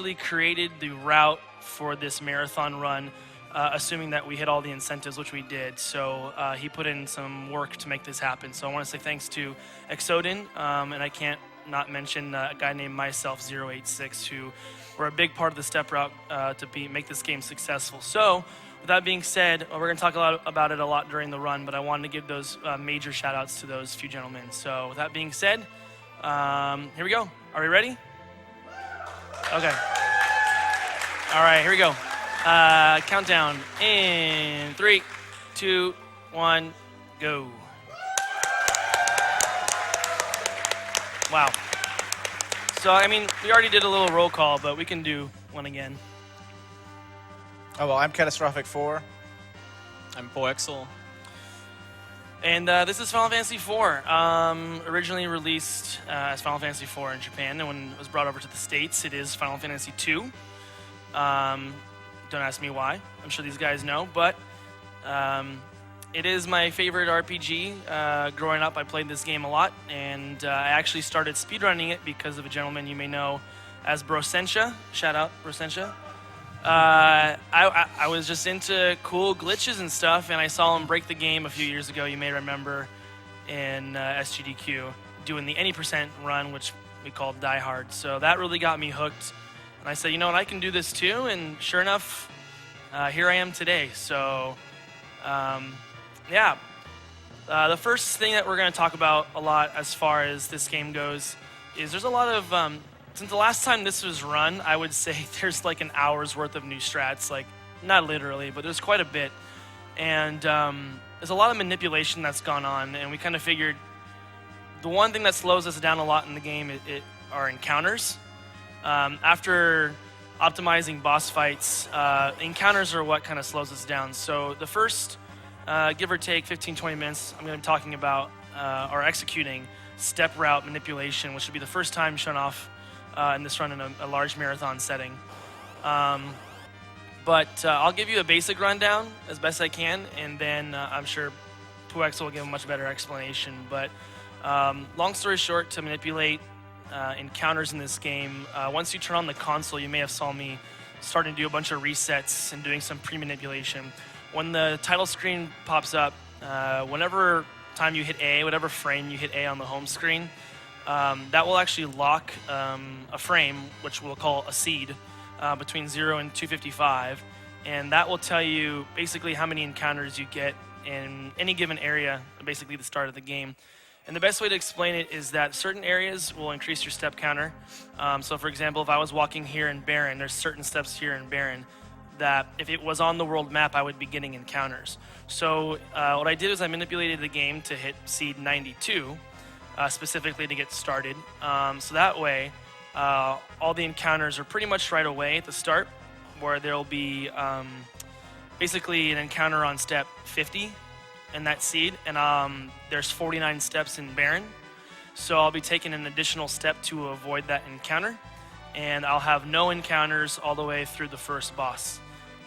basically created the route for this marathon run, assuming that we hit all the incentives, which we did. So he put in some work to make this happen. So I want to say thanks to Exodin, and I can't not mention a guy named Myself086, who were a big part of the step route to make this game successful. So with that being said, we're going to talk about it a lot during the run, but I wanted to give those major shout outs to those few gentlemen. So with that being said, here we go. Are we ready? Okay. All right, here we go. Countdown in 3, 2, 1, go. Wow. So, I mean, we already did a little roll call, but we can do one again. Oh, well, I'm Catastrophic 4. I'm Poexel. And this is Final Fantasy IV, originally released as Final Fantasy IV in Japan, and when it was brought over to the States, it is Final Fantasy II. Don't ask me why. I'm sure these guys know, but it is my favorite RPG. Growing up, I played this game a lot, and I actually started speedrunning it because of a gentleman you may know as Brosentia. Shout out, Brosentia. I was just into cool glitches and stuff, and I saw him break the game a few years ago, you may remember, in SGDQ, doing the any percent run, which we called Die Hard. So that really got me hooked. And I said, you know what, I can do this too, and sure enough, here I am today. So, yeah. The first thing that we're going to talk about a lot as far as this game goes is there's a lot of, since the last time this was run, I would say there's like an hour's worth of new strats, like not literally, but there's quite a bit. And there's a lot of manipulation that's gone on, and we kind of figured the one thing that slows us down a lot in the game are encounters. After optimizing boss fights, encounters are what kind of slows us down. So the first, give or take 15-20 minutes, I'm going to be talking about or executing step route manipulation, which would be the first time shown off in this run in a large marathon setting. But I'll give you a basic rundown as best I can, and then I'm sure Puex will give a much better explanation. But long story short, to manipulate encounters in this game, once you turn on the console, you may have saw me starting to do a bunch of resets and doing some pre-manipulation. When the title screen pops up, whenever time you hit A, whatever frame you hit A on the home screen, that will actually lock a frame, which we'll call a seed, between 0 and 255, and that will tell you basically how many encounters you get in any given area, basically the start of the game. And the best way to explain it is that certain areas will increase your step counter. So for example, if I was walking here in Barren, there's certain steps here in Barren that if it was on the world map, I would be getting encounters. So what I did is I manipulated the game to hit seed 92, specifically to get started. So that way, all the encounters are pretty much right away at the start, where there'll be basically an encounter on step 50 in that seed, and there's 49 steps in Baron. So I'll be taking an additional step to avoid that encounter, and I'll have no encounters all the way through the first boss.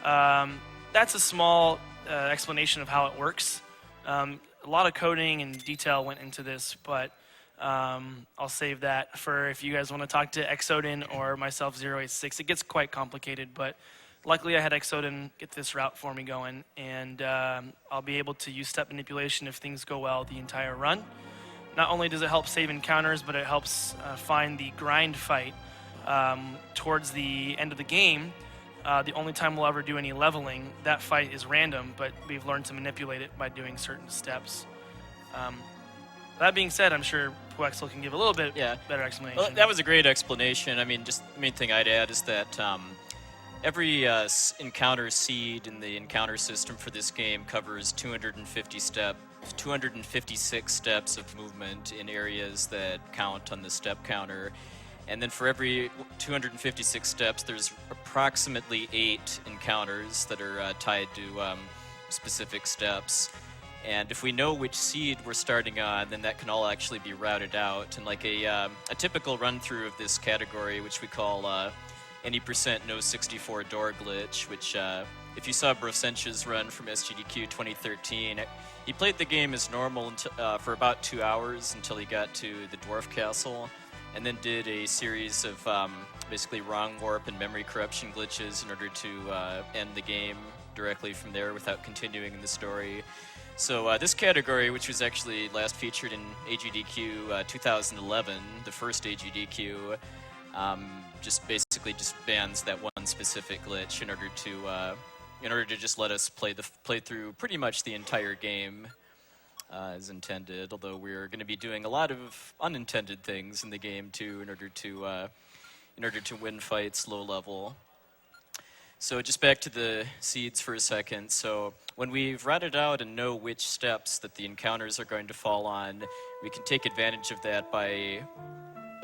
That's a small explanation of how it works. A lot of coding and detail went into this, but I'll save that for if you guys want to talk to Exodin or myself 086. It gets quite complicated, but luckily I had Exodin get this route for me going, and I'll be able to use step manipulation if things go well the entire run. Not only does it help save encounters, but it helps find the grind fight towards the end of the game. The only time we'll ever do any leveling, that fight is random, but we've learned to manipulate it by doing certain steps. That being said, I'm sure Puexel can give a little bit better explanation. Well, that was a great explanation. I mean, just the main thing I'd add is that every encounter seed in the encounter system for this game covers 256 steps of movement in areas that count on the step counter. And then for every 256 steps, there's approximately 8 encounters that are tied to specific steps. And if we know which seed we're starting on, then that can all actually be routed out. And like a typical run-through of this category, which we call any percent no 64 door glitch, which if you saw Brosentia's run from SGDQ 2013, he played the game as normal until, for about 2 hours until he got to the Dwarf Castle. and then did a series of basically wrong warp and memory corruption glitches in order to end the game directly from there without continuing in the story. So this category, which was actually last featured in AGDQ 2011, the first AGDQ, just basically just bans that one specific glitch in order to just let us play through pretty much the entire game as intended. Although we're going to be doing a lot of unintended things in the game too, in order to win fights low level. So just back to the seeds for a second. So when we've routed out and know which steps that the encounters are going to fall on, we can take advantage of that by,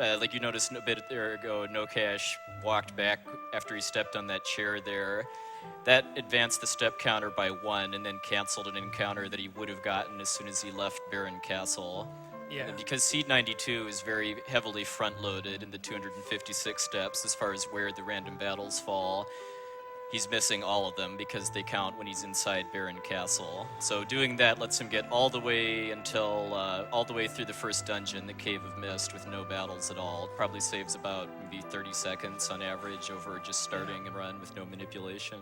like you noticed a bit there ago, No Cash walked back after he stepped on that chair there. That advanced the step counter by 1 and then canceled an encounter that he would have gotten as soon as he left Barren Castle. Yeah. And because Seed 92 is very heavily front-loaded in the 256 steps as far as where the random battles fall, he's missing all of them because they count when he's inside Barren Castle. So doing that lets him get all the way through the first dungeon, the Cave of Mist, with no battles at all. It probably saves about maybe 30 seconds on average over just starting a run with no manipulation.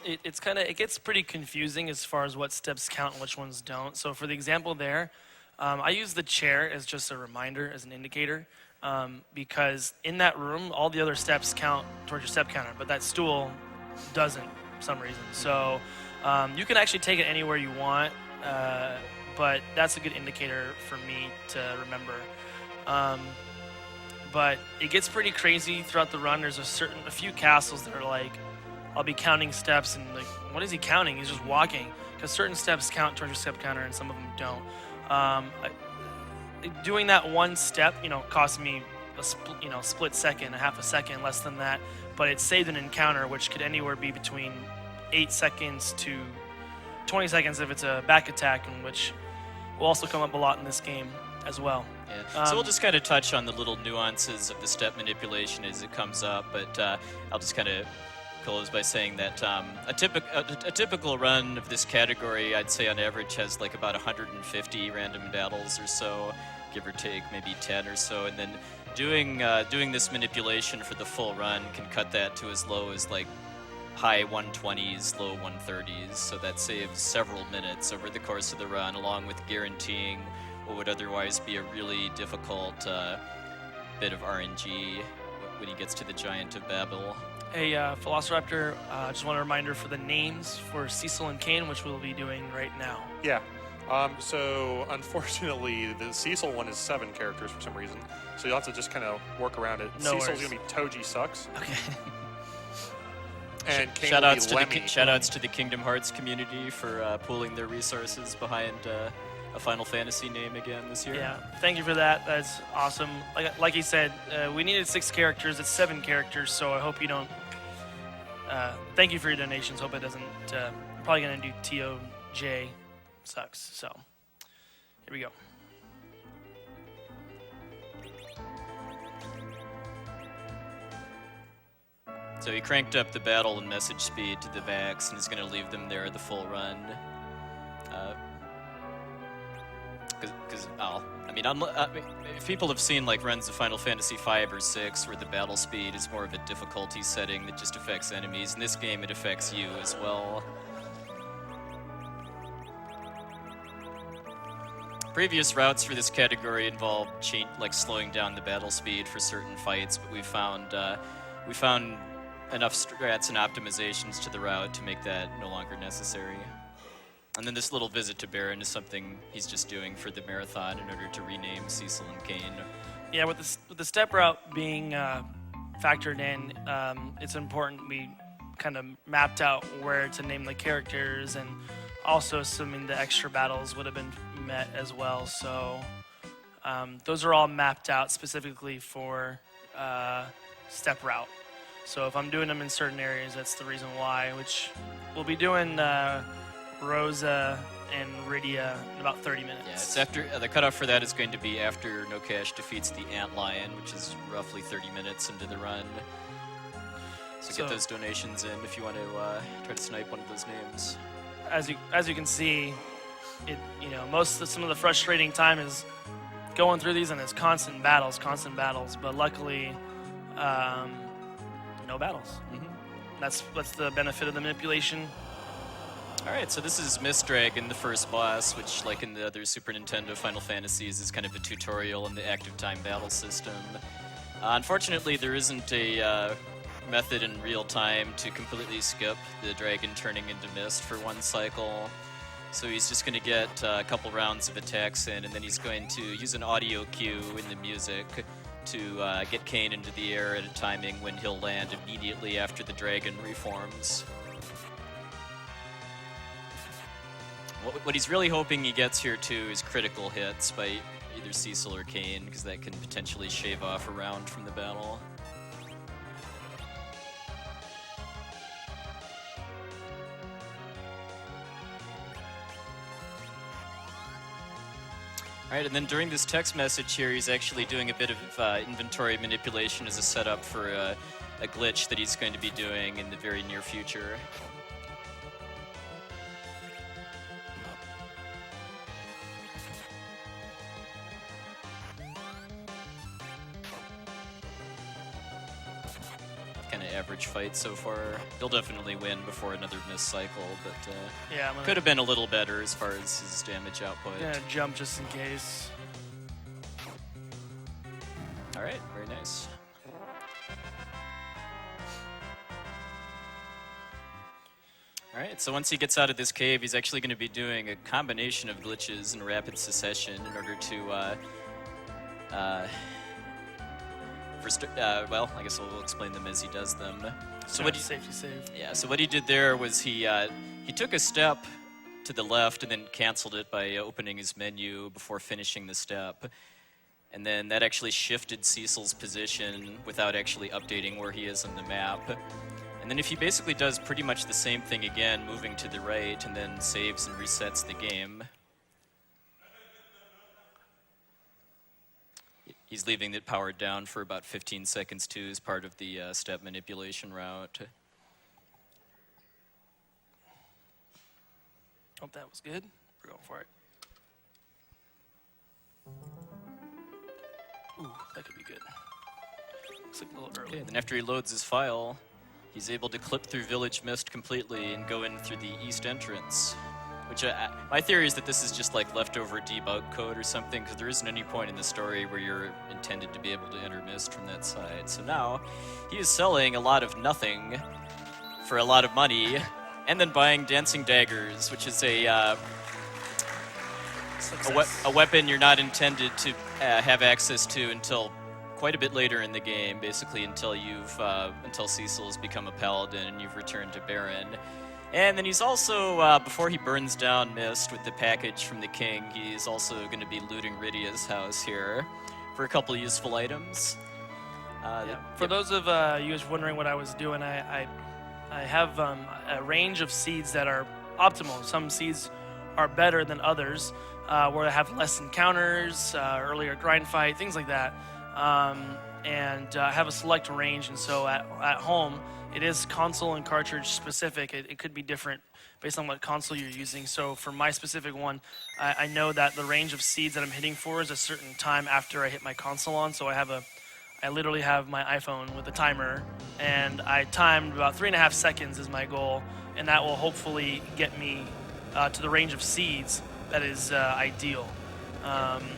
It gets pretty confusing as far as what steps count and which ones don't. So for the example there, I use the chair as just a reminder, as an indicator, because in that room, all the other steps count towards your step counter, but that stool doesn't for some reason. So you can actually take it anywhere you want, but that's a good indicator for me to remember. But it gets pretty crazy throughout the run. There's a few castles that are like, I'll be counting steps and like, what is he counting? He's just walking, because certain steps count towards your step counter and some of them don't. Doing that one step, cost me a split second, a half a second, less than that, but it saved an encounter, which could anywhere be between 8 seconds to 20 seconds if it's a back attack, and which will also come up a lot in this game as well. Yeah. So we'll just kind of touch on the little nuances of the step manipulation as it comes up, but I'll just kind of close by saying that a typical run of this category, I'd say on average, has like about 150 random battles or so, give or take maybe 10 or so, and then doing this manipulation for the full run can cut that to as low as like high 120s, low 130s, so that saves several minutes over the course of the run, along with guaranteeing what would otherwise be a really difficult bit of RNG when he gets to the Giant of Babel. Hey, Velociraptor, just want a reminder for the names for Cecil and Kane, which we'll be doing right now. Yeah. So unfortunately, the Cecil one is 7 characters for some reason, so you'll have to just kind of work around it. No Cecil's worries. gonna be Toji Sucks, Okay. and Kane Shoutouts will be Lemmy. shoutouts to the Kingdom Hearts community for pooling their resources behind a Final Fantasy name again this year. Yeah, thank you for that. That's awesome. Like he said, we needed 6 characters. It's 7 characters, so I hope you don't... thank you for your donations. Hope it doesn't... probably going to do TOJ. Sucks. So, here we go. So he cranked up the battle and message speed to the max and is going to leave them there the full run. If people have seen like runs of Final Fantasy V or 6 where the battle speed is more of a difficulty setting that just affects enemies, in this game it affects you as well. Previous routes for this category involved slowing down the battle speed for certain fights, but we found enough strats and optimizations to the route to make that no longer necessary. And then this little visit to Barren is something he's just doing for the marathon in order to rename Cecil and Kane. Yeah, with the step route being factored in, it's important we kind of mapped out where to name the characters, and also assuming the extra battles would have been met as well. So those are all mapped out specifically for step route. So if I'm doing them in certain areas, that's the reason why, which we'll be doing Rosa and Rydia in about 30 minutes. Yeah, it's after the cutoff for that is going to be after No Cash defeats the Antlion, which is roughly 30 minutes into the run. So get those donations in if you want to try to snipe one of those names. As you can see, some of the frustrating time is going through these, and it's constant battles. But luckily, no battles. That's the benefit of the manipulation. All right, so this is Mist Dragon, the first boss, which, like in the other Super Nintendo Final Fantasies, is kind of a tutorial in the active time battle system. Unfortunately, there isn't a method in real time to completely skip the dragon turning into mist for one cycle. So he's just going to get a couple rounds of attacks in, and then he's going to use an audio cue in the music to get Kane into the air at a timing when he'll land immediately after the dragon reforms. What he's really hoping he gets here, too, is critical hits by either Cecil or Kane, because that can potentially shave off a round from the battle. All right, and then during this text message here, he's actually doing a bit of inventory manipulation as a setup for a glitch that he's going to be doing in the very near future. Kind of average fight so far. He'll definitely win before another miss cycle, but Yeah, could have been a little better as far as his damage output. I'm gonna jump just in case. All right, very nice. All right, so once he gets out of this cave, he's actually going to be doing a combination of glitches in rapid succession in order to well, I guess we'll explain them as he does them. So what Safety save. Yeah, so what he did there was he took a step to the left and then canceled it by opening his menu before finishing the step. And then that actually shifted Cecil's position without actually updating where he is on the map. And then if he basically does pretty much the same thing again, moving to the right, and then saves and resets the game, he's leaving it powered down for about 15 seconds too as part of the step manipulation route. Hope that was good. We're going for it. Ooh, that could be good. Looks like a little early. Okay, then after he loads his file, he's able to clip through Village Mist completely and go in through the east entrance. Which, my theory is that this is just like leftover debug code or something, because there isn't any point in the story where you're intended to be able to enter Mist from that side. So now, he is selling a lot of nothing for a lot of money, and then buying Dancing Daggers, which is a weapon you're not intended to have access to until quite a bit later in the game, basically until until Cecil has become a paladin and you've returned to Baron. And then he's also, before he burns down Mist with the package from the king, he's also going to be looting Rydia's house here for a couple useful items. For those of you guys wondering what I was doing, I have a range of seeds that are optimal. Some seeds are better than others, where I have less encounters, earlier grind fight, things like that. And I have a select range, and so at home, it is console and cartridge specific. It could be different based on what console you're using. So for my specific one, I know that the range of seeds that I'm hitting for is a certain time after I hit my console on. So I literally have my iPhone with a timer, and I timed about 3.5 seconds is my goal, and that will hopefully get me to the range of seeds that is ideal.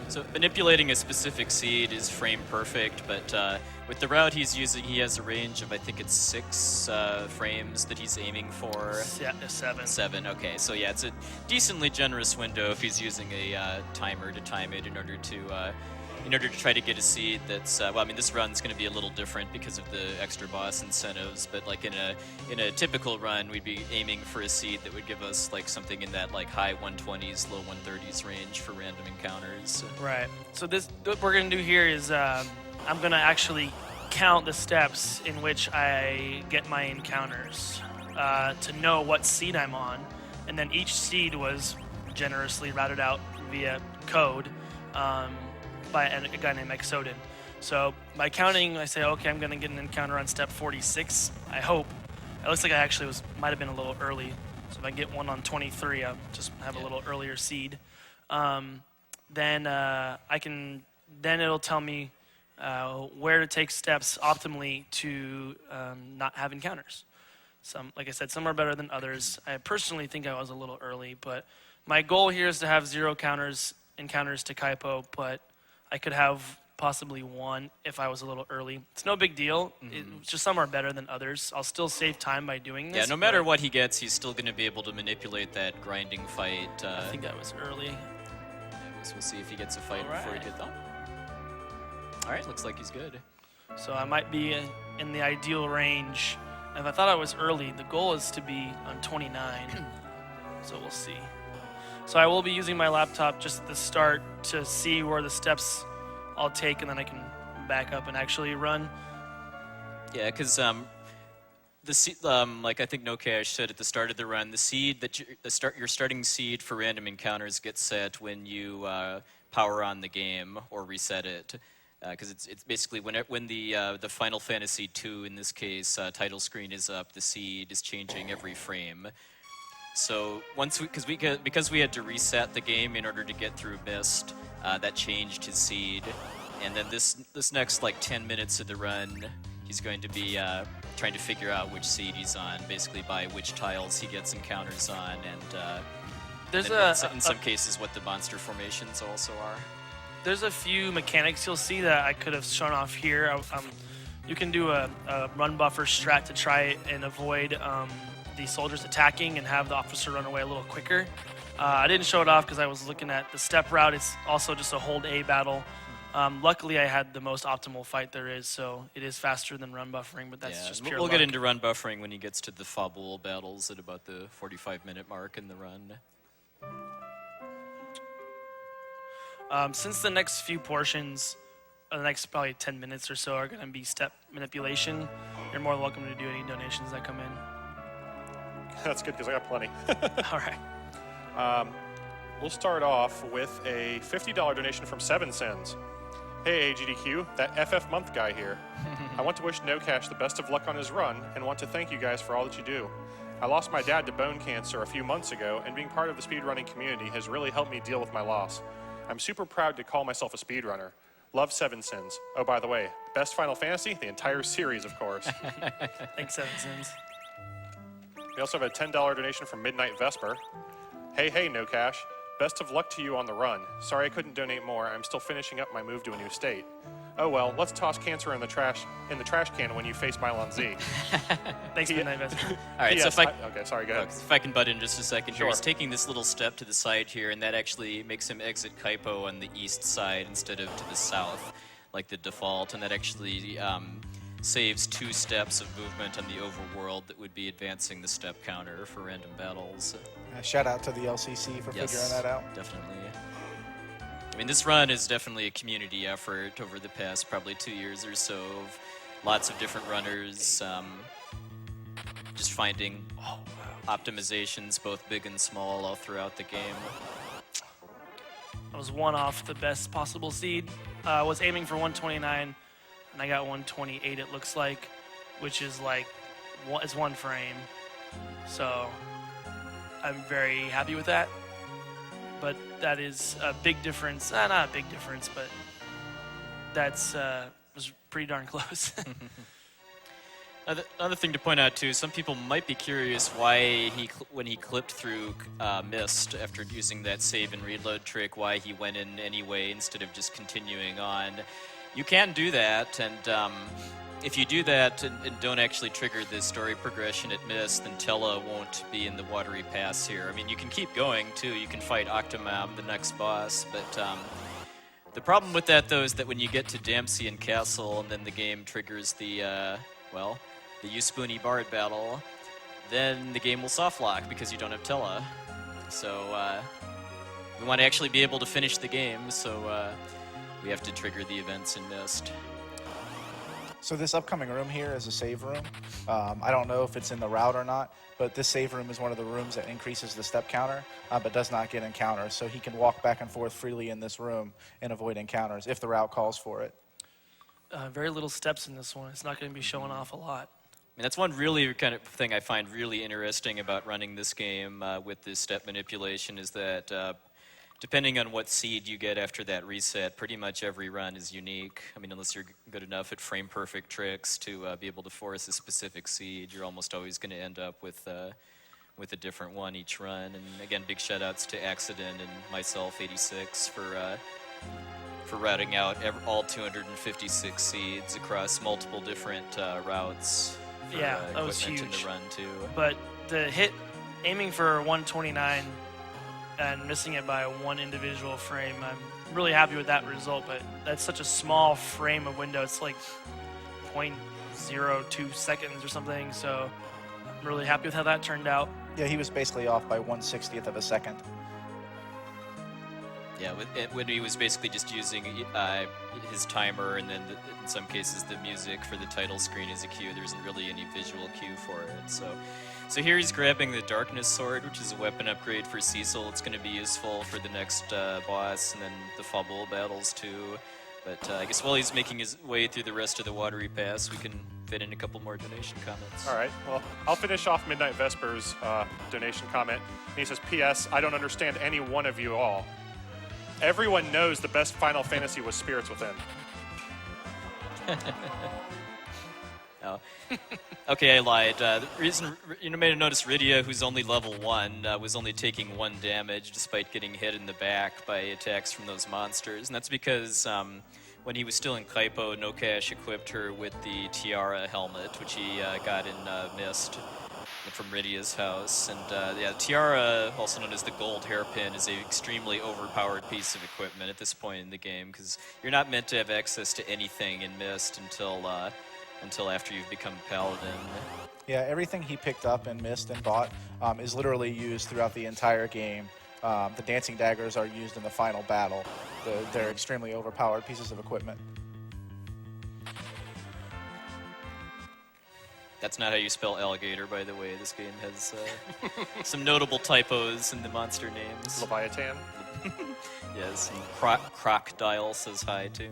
So manipulating a specific seed is frame perfect, but with the route he's using, he has a range of, I think it's 6 frames that he's aiming for. 7. 7, okay. So yeah, it's a decently generous window if he's using a timer to time it in order to try to get a seed that's, well, I mean, this run's going to be a little different because of the extra boss incentives, but like in a typical run, we'd be aiming for a seed that would give us like something in that like high 120s, low 130s range for random encounters. Right. So what we're going to do here is I'm going to actually count the steps in which I get my encounters to know what seed I'm on, and then each seed was generously routed out via code by a guy named Exodin. So by counting, I say, okay, I'm going to get an encounter on step 46, I hope. It looks like I actually might have been a little early. So if I get one on 23, I'll just have a little earlier seed. then then it'll tell me where to take steps optimally to not have encounters. Like I said, some are better than others. I personally think I was a little early, but my goal here is to have 0 encounters to Kaipo, but I could have possibly 1 if I was a little early. It's no big deal. It's just some are better than others. I'll still save time by doing this. Yeah, no matter what he gets, he's still going to be able to manipulate that grinding fight. I think I was early. Yeah, we'll see if he gets a fight before he gets on. All right, looks like he's good. So I might be in the ideal range. If I thought I was early, the goal is to be on 29. So we'll see. So I will be using my laptop just at the start to see where the steps I'll take, and then I can back up and actually run. Yeah, because like I think No Cash said at the start of the run, the seed that your starting seed for random encounters gets set when you power on the game or reset it. Because it's basically when the Final Fantasy II, in this case, title screen is up, the seed is changing every frame. So because we had to reset the game in order to get through Mist, that changed his seed. And then this next like 10 minutes of the run, he's going to be trying to figure out which seed he's on, basically by which tiles he gets encounters on, and in some cases what the monster formations also are. There's a few mechanics you'll see that I could have shown off here. You can do a run buffer strat to try and avoid the soldiers attacking and have the officer run away a little quicker. I didn't show it off because I was looking at the step route. It's also just a hold A battle. Luckily, I had the most optimal fight there is, so it is faster than run buffering, but that's just pure We'll luck. get into run buffering when he gets to the Fabul battles at about the 45-minute mark in the run. Since the next few portions, the next probably 10 minutes or so are going to be step manipulation, you're more than welcome to do any donations that come in. That's good because I got plenty. All right. We'll start off with a $50 donation from 7 Sins. Hey, AGDQ, that FF month guy here. I want to wish No Cash the best of luck on his run and want to thank you guys for all that you do. I lost my dad to bone cancer a few months ago, and being part of the speedrunning community has really helped me deal with my loss. I'm super proud to call myself a speedrunner. Love 7 Sins. Oh, by the way, best Final Fantasy? The entire series, of course. Thanks, 7 Sins. We also have a $10 donation from Midnight Vesper. Hey, No Cash. Best of luck to you on the run. Sorry I couldn't donate more. I'm still finishing up my move to a new state. Oh well, let's toss cancer in the trash can when you face Mylon Z. Thanks, Midnight Vesper. All right, so if okay, sorry, go ahead. if I can butt in just a second Sure. here, he's taking this little step to the side here, and that actually makes him exit Kaipo on the east side instead of to the south, like the default, and that actually saves 2 steps of movement on the overworld that would be advancing the step counter for random battles. Shout out to the LCC for figuring that out. Definitely. I mean, this run is definitely a community effort over the past probably 2 years or so of lots of different runners just finding optimizations, both big and small, all throughout the game. I was 1 off the best possible seed. I was aiming for 129, and I got 128, it looks like, which is like, it's 1 frame. So I'm very happy with that. But that is a big difference. Not a big difference, but that's was pretty darn close. Another thing to point out too, some people might be curious why when he clipped through Mist after using that save and reload trick, why he went in anyway instead of just continuing on. You can do that, and if you do that and don't actually trigger the story progression at Mist, then Tella won't be in the watery pass here. I mean, you can keep going too. You can fight Octomam, the next boss, but the problem with that though is that when you get to Damsian Castle and then the game triggers the the Uspoony Bard battle, then the game will softlock because you don't have Tella. So we want to actually be able to finish the game, so we have to trigger the events in Mist. So this upcoming room here is a save room. I don't know if it's in the route or not, but this save room is one of the rooms that increases the step counter, but does not get encounters. So he can walk back and forth freely in this room and avoid encounters if the route calls for it. Very little steps in this one. It's not going to be showing off a lot. I mean, that's one really kind of thing I find really interesting about running this game with this step manipulation is that depending on what seed you get after that reset, pretty much every run is unique. I mean, unless you're good enough at frame perfect tricks to be able to force a specific seed, you're almost always going to end up with a different one each run. And again, big shout outs to Accident and myself, 86, for routing out all 256 seeds across multiple different routes. For, Yeah, that was equipment huge. in the run too. But the hit, aiming for 129 and missing it by one individual frame, I'm really happy with that result. But that's such a small frame of window. It's like 0.02 seconds or something. So I'm really happy with how that turned out. Yeah, he was basically off by 1/60th of a second. Yeah, when he was basically just using his timer, and then in some cases the music for the title screen as a cue. There isn't really any visual cue for it. So here he's grabbing the Darkness Sword, which is a weapon upgrade for Cecil. It's going to be useful for the next boss and then the Fabul battles too. But I guess while he's making his way through the rest of the Watery Pass, we can fit in a couple more donation comments. All right. Well, I'll finish off Midnight Vespers' donation comment. And he says, P.S. I don't understand any one of you all. Everyone knows the best Final Fantasy was Spirits Within. Oh. Okay, I lied. The reason you may have noticed Rydia, who's only level 1, was only taking 1 damage despite getting hit in the back by attacks from those monsters. And that's because when he was still in Kaipo, Nokash equipped her with the Tiara helmet, which he got in Mist from Rydia's house. And yeah, Tiara, also known as the Gold Hairpin, is an extremely overpowered piece of equipment at this point in the game, because you're not meant to have access to anything in Mist until after you've become Paladin. Yeah, everything he picked up and missed and bought is literally used throughout the entire game. The dancing daggers are used in the final battle. They're extremely overpowered pieces of equipment. That's not how you spell alligator, by the way. This game has some notable typos in the monster names. Leviathan. Yes, and Crocodile says hi, too.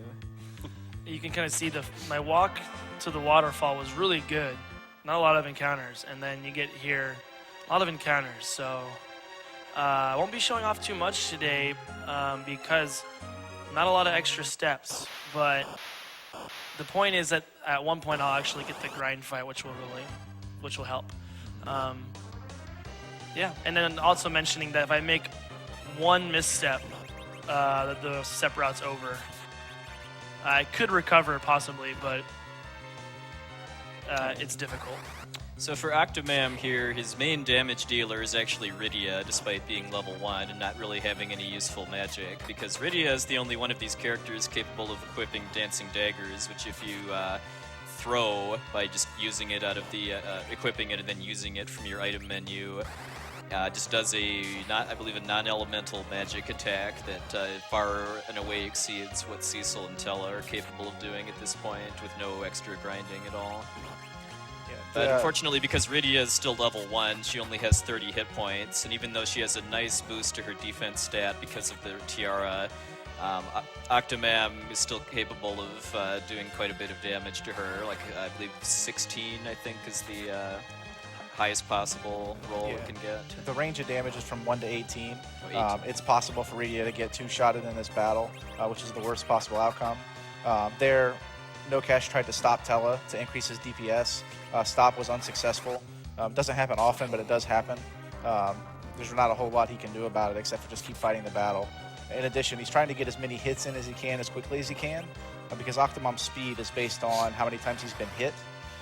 You can kind of see my walk to the waterfall was really good. Not a lot of encounters, and then you get here, a lot of encounters. So I won't be showing off too much today because not a lot of extra steps. But the point is that at one point I'll actually get the grind fight, which will help. Yeah, and then also mentioning that if I make one misstep, the step route's over. I could recover possibly, but it's difficult. So for Octomam here, his main damage dealer is actually Rydia, despite being level 1 and not really having any useful magic, because Rydia is the only one of these characters capable of equipping dancing daggers, which if you throw by just using it out of the equipping it and then using it from your item menu, just does I believe a non-elemental magic attack that far and away exceeds what Cecil and Tella are capable of doing at this point with no extra grinding at all. But unfortunately, because Rydia is still level 1, she only has 30 hit points, and even though she has a nice boost to her defense stat because of the Tiara, Octomam is still capable of doing quite a bit of damage to her. Like, I believe 16, I think, is the highest possible roll it can get. The range of damage is from 1 to 18. 18. It's possible for Rydia to get 2-shotted in this battle, which is the worst possible outcome. Nokash tried to stop Tella to increase his DPS. Stop was unsuccessful. Doesn't happen often, but it does happen. There's not a whole lot he can do about it except for just keep fighting the battle. In addition, he's trying to get as many hits in as he can as quickly as he can because Octomam's speed is based on how many times he's been hit.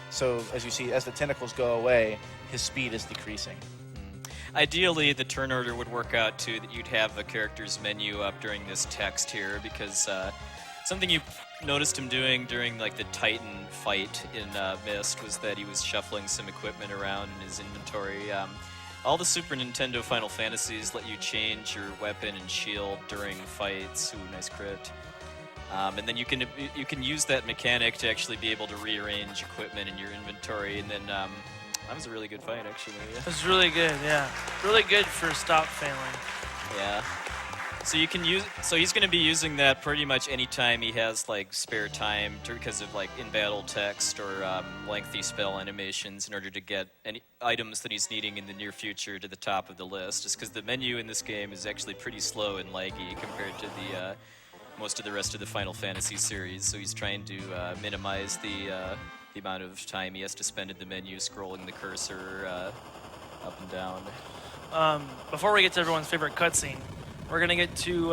So as you see, as the tentacles go away, his speed is decreasing. Ideally, the turn order would work out too, that you'd have a character's menu up during this text here, because something you noticed him doing during like the Titan fight in Mist was that he was shuffling some equipment around in his inventory. All the Super Nintendo Final Fantasies let you change your weapon and shield during fights. Ooh, nice crit. And then you can use that mechanic to actually be able to rearrange equipment in your inventory. And then that was a really good fight, actually. It was really good, yeah. Really good for stop failing. Yeah. So you can use. So he's going to be using that pretty much any time he has like spare time because of like in battle text or lengthy spell animations in order to get any items that he's needing in the near future to the top of the list. Just because the menu in this game is actually pretty slow and laggy compared to the most of the rest of the Final Fantasy series. So he's trying to minimize the amount of time he has to spend in the menu scrolling the cursor up and down. Before we get to everyone's favorite cutscene, we're going to get to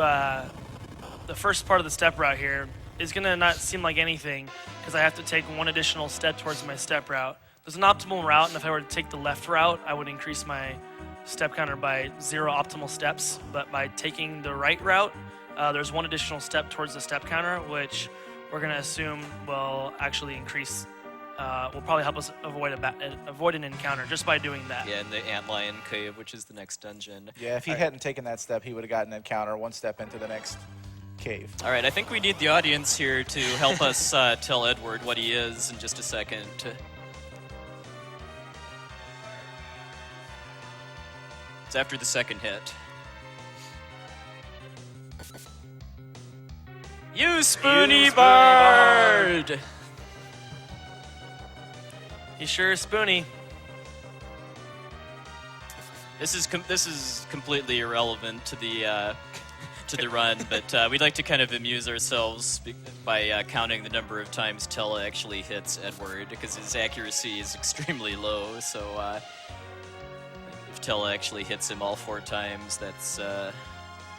the first part of the step route here. It's going to not seem like anything because I have to take one additional step towards my step route. There's an optimal route, and if I were to take the left route, I would increase my step counter by 0 optimal steps. But by taking the right route, there's one additional step towards the step counter, which we're going to assume will actually increase, will probably help us avoid an encounter just by doing that. Yeah, in the Antlion Cave, which is the next dungeon. Yeah, if he hadn't taken that step, he would have gotten an encounter one step into the next cave. All right, I think we need the audience here to help us tell Edward what he is in just a second. It's after the second hit. You spoony bird! He sure is spoony. This is completely irrelevant to the run, but we'd like to kind of amuse ourselves by counting the number of times Tella actually hits Edward, because his accuracy is extremely low. So if Tella actually hits him all 4 times, that's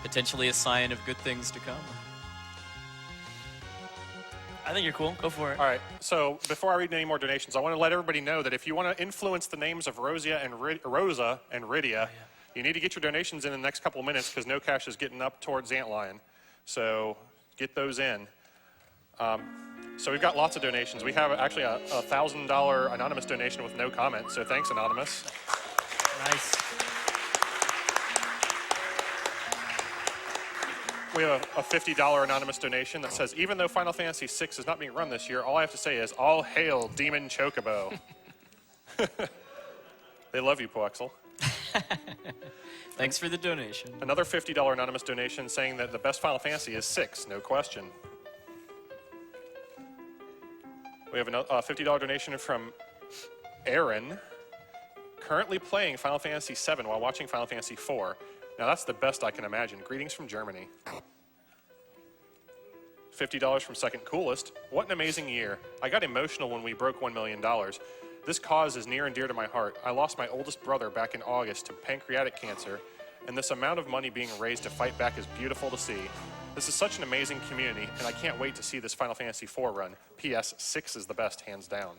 potentially a sign of good things to come. I think you're cool. Go for it. All right, so before I read any more donations, I want to let everybody know that if you want to influence the names of Rosa and Rydia, you need to get your donations in the next couple of minutes because No Cash is getting up towards Antlion. So get those in. So we've got lots of donations. We have actually a $1,000 anonymous donation with no comment, so thanks, Anonymous. Nice. We have a $50 anonymous donation that says, even though Final Fantasy VI is not being run this year, all I have to say is, all hail Demon Chocobo. They love you, Poexel. Thanks for the donation. Another $50 anonymous donation saying that the best Final Fantasy is 6, no question. We have a $50 donation from Aaron, currently playing Final Fantasy VII while watching Final Fantasy IV. Now that's the best I can imagine. Greetings from Germany. $50 from Second Coolest. What an amazing year. I got emotional when we broke $1 million. This cause is near and dear to my heart. I lost my oldest brother back in August to pancreatic cancer, and this amount of money being raised to fight back is beautiful to see. This is such an amazing community, and I can't wait to see this Final Fantasy IV run. P.S. 6 is the best, hands down.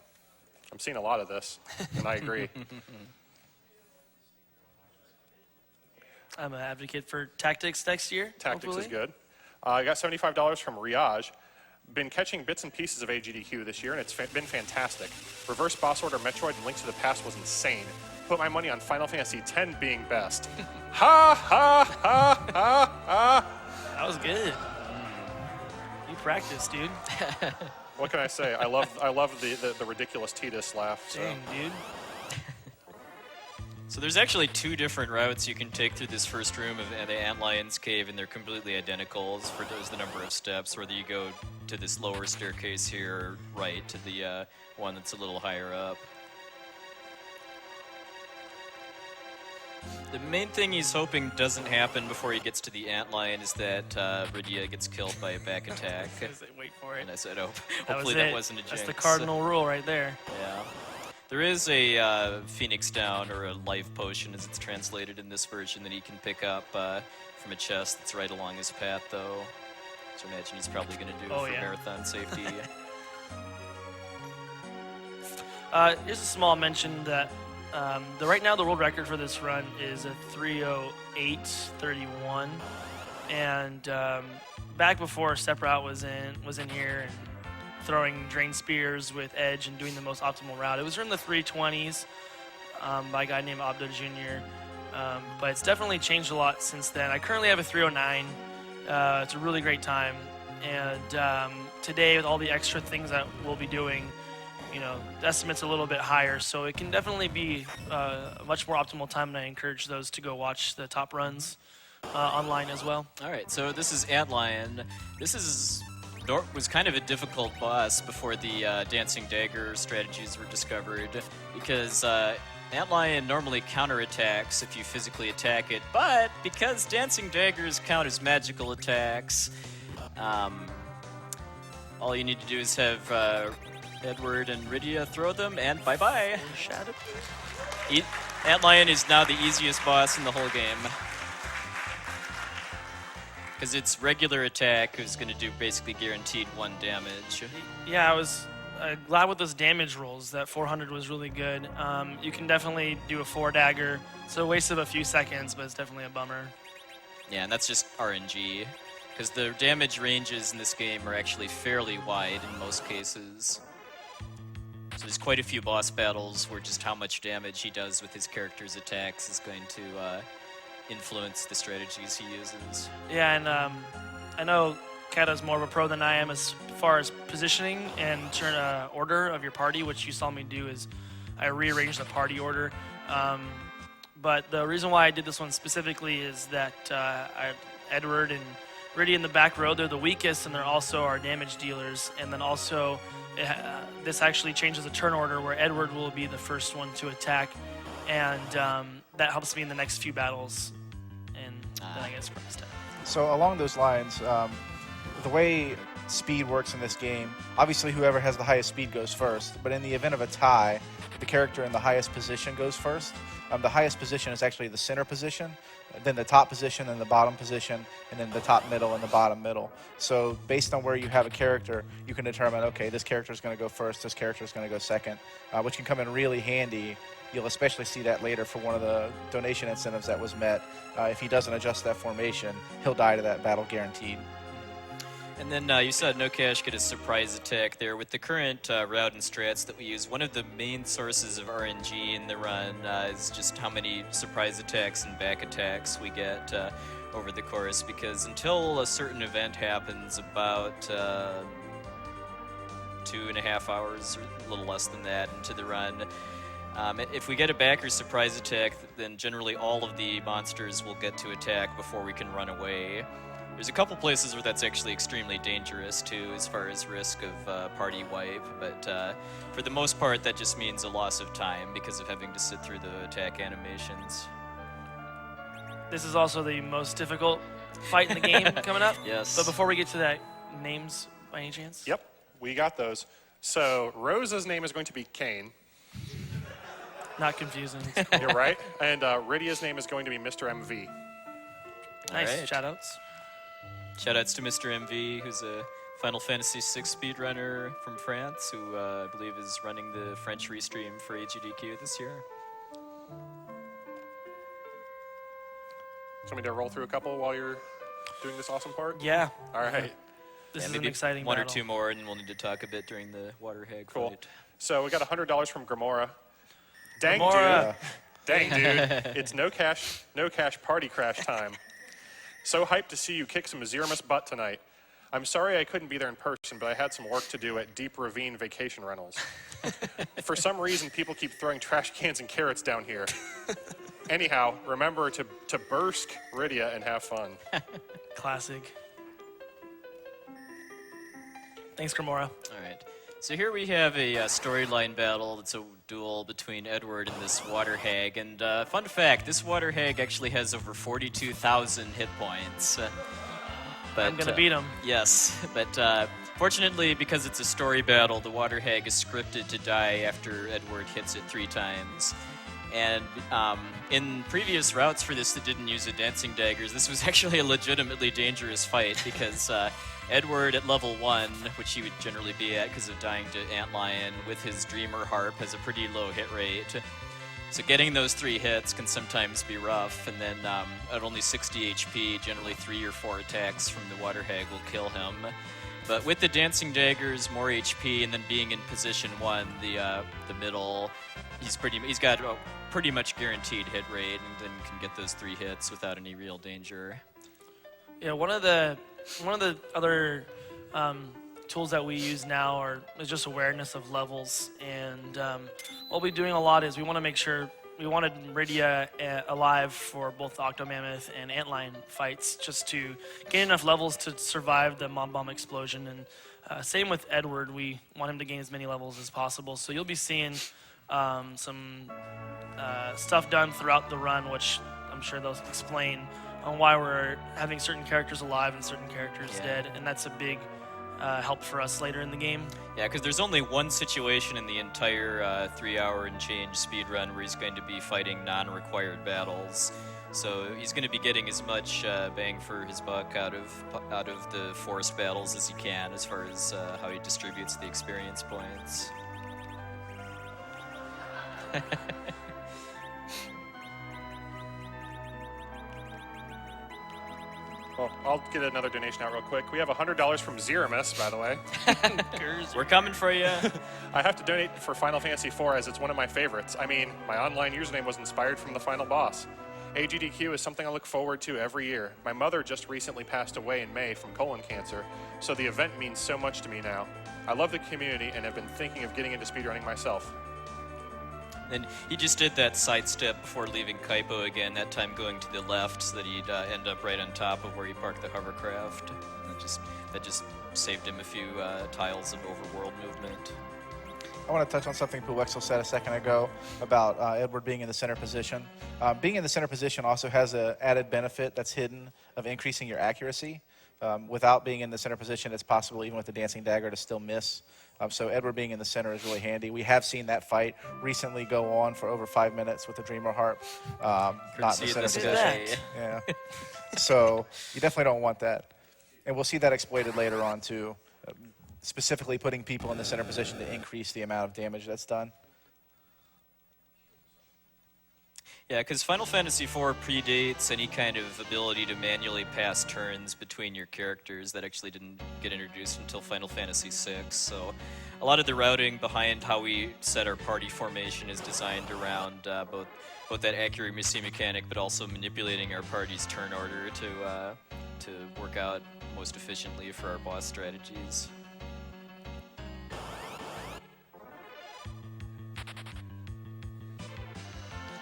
I'm seeing a lot of this, and I agree. I'm an advocate for tactics next year. Tactics hopefully. is good. I got $75 from Riaj. Been catching bits and pieces of AGDQ this year, and it's been fantastic. Reverse Boss Order Metroid and Link to the Past was insane. Put my money on Final Fantasy X being best. Ha ha ha ha ha! That was good. You practiced, dude. What can I say? I love the ridiculous Tidus laugh. So. Dang, dude. So there's actually 2 different routes you can take through this first room of the Antlion's Cave, and they're completely identical as far as the number of steps, whether you go to this lower staircase here or right to the one that's a little higher up. The main thing he's hoping doesn't happen before he gets to the Antlion is that Rydia gets killed by a back attack. Wait for it. And I said, oh, That hopefully was that it. wasn't a jinx. That's the cardinal rule right there. Yeah. There is a Phoenix Down, or a life potion as it's translated in this version, that he can pick up from a chest that's right along his path, though. So I imagine he's probably going to do it for marathon safety. Here's a small mention that right now the world record for this run is a 3:08:31, and back before Step Route was in here and throwing drain spears with edge and doing the most optimal route, it was in the 3:20s by a guy named Abdo Jr. But it's definitely changed a lot since then. I currently have a 3:09. It's a really great time, and today with all the extra things that we'll be doing, you know, the estimate's a little bit higher, so it can definitely be a much more optimal time, and I encourage those to go watch the top runs. online as well. All right, so this is Antlion. This was kind of a difficult boss before the Dancing Dagger strategies were discovered, because Antlion normally counterattacks if you physically attack it, but because Dancing Daggers count as magical attacks, all you need to do is have Edward and Rydia throw them, and bye-bye. Shadow. Antlion is now the easiest boss in the whole game. Because its regular attack is going to do basically guaranteed 1 damage. Yeah, I was glad with those damage rolls. That 400 was really good. You can definitely do a 4 dagger. So a waste of a few seconds, but it's definitely a bummer. Yeah, and that's just RNG. Because the damage ranges in this game are actually fairly wide in most cases. So there's quite a few boss battles where just how much damage he does with his character's attacks is going to influence the strategies he uses. Yeah, and I know Kata's more of a pro than I am as far as positioning and turn order of your party, which you saw me do is I rearranged the party order. But the reason why I did this one specifically is that Edward and Rydia in the back row, they're the weakest, and they're also our damage dealers. And then also, this actually changes the turn order where Edward will be the first one to attack, and that helps me in the next few battles. And then I guess for this time. So along those lines, the way speed works in this game, obviously whoever has the highest speed goes first, but in the event of a tie, the character in the highest position goes first. The highest position is actually the center position, then the top position, then the bottom position, and then the top middle and the bottom middle. So based on where you have a character, you can determine, okay, this character is going to go first, this character is going to go second, which can come in really handy. You'll especially see that later for one of the donation incentives that was met. If he doesn't adjust that formation, he'll die to that battle guaranteed. And then you saw No Cash get a surprise attack there. With the current route and strats that we use, one of the main sources of RNG in the run is just how many surprise attacks and back attacks we get over the course, because until a certain event happens about 2.5 hours, or a little less than that, into the run, if we get a back or surprise attack, then generally all of the monsters will get to attack before we can run away. There's a couple places where that's actually extremely dangerous too, as far as risk of party wipe, but for the most part that just means a loss of time because of having to sit through the attack animations. This is also the most difficult fight in the game coming up. Yes. But before we get to that, names by any chance? Yep, we got those. So Rosa's name is going to be Kane. Not confusing. You're right. And Rydia's name is going to be Mr. MV. Nice, All right. shoutouts. Shoutouts to Mr. MV, who's a Final Fantasy VI speedrunner from France, who I believe is running the French restream for AGDQ this year. So want me to roll through a couple while you're doing this awesome part? Yeah, All right. this is maybe an exciting one battle. or two more, and we'll need to talk a bit during the Water Hag Cool. fight. So we got $100 from Grimora. Dang, Grimora. dude. Dang, dude. It's no cash party crash time. So hyped to see you kick some Aziramus butt tonight. I'm sorry I couldn't be there in person, but I had some work to do at Deep Ravine Vacation Rentals. For some reason, people keep throwing trash cans and carrots down here. Anyhow, remember to bursk Rydia and have fun. Classic. Thanks, Grimora. All right. So here we have a storyline battle. It's a duel between Edward and this Water Hag. And fun fact, this Water Hag actually has over 42,000 hit points. But, I'm going to beat him. Yes, but fortunately, because it's a story battle, the Water Hag is scripted to die after Edward hits it 3 times. And in previous routes for this that didn't use the Dancing Daggers, this was actually a legitimately dangerous fight because Edward at level 1, which he would generally be at because of dying to Antlion with his Dreamer Harp, has a pretty low hit rate. So getting those 3 hits can sometimes be rough, and then at only 60 HP, generally 3 or 4 attacks from the Water Hag will kill him. But with the Dancing Daggers, more HP, and then being in position 1, the middle, he's got a pretty much guaranteed hit rate, and then can get those 3 hits without any real danger. Yeah, one of the other tools that we use now is just awareness of levels, and what we're doing a lot is we want to make sure we wanted Meridia alive for both the Octomammoth and Antlion fights, just to gain enough levels to survive the Mom Bomb explosion. And same with Edward, we want him to gain as many levels as possible. So you'll be seeing some stuff done throughout the run, which I'm sure they'll explain on why we're having certain characters alive and certain characters dead, and that's a big help for us later in the game. Yeah, because there's only one situation in the entire 3-hour and change speed run where he's going to be fighting non-required battles. So he's going to be getting as much bang for his buck out of the forest battles as he can, as far as how he distributes the experience points. Well, I'll get another donation out real quick. We have $100 from Zeramus, by the way. We're coming for you. I have to donate for Final Fantasy IV as it's one of my favorites. I mean, my online username was inspired from the final boss. AGDQ is something I look forward to every year. My mother just recently passed away in May from colon cancer, so the event means so much to me now. I love the community and have been thinking of getting into speedrunning myself. And he just did that sidestep before leaving Kaipo again, that time going to the left so that he'd end up right on top of where he parked the hovercraft. That just saved him a few tiles of overworld movement. I want to touch on something Puwexel said a second ago about Edward being in the center position. Being in the center position also has an added benefit that's hidden of increasing your accuracy. Without being in the center position, it's possible, even with the Dancing Dagger, to still miss. So Edward being in the center is really handy. We have seen that fight recently go on for over 5 minutes with the Dreamer Harp, not in the center position. Yeah. So you definitely don't want that. And we'll see that exploited later on too, specifically putting people in the center position to increase the amount of damage that's done. Yeah, because Final Fantasy IV predates any kind of ability to manually pass turns between your characters. That actually didn't get introduced until Final Fantasy VI. So a lot of the routing behind how we set our party formation is designed around both that accuracy mechanic, but also manipulating our party's turn order to work out most efficiently for our boss strategies.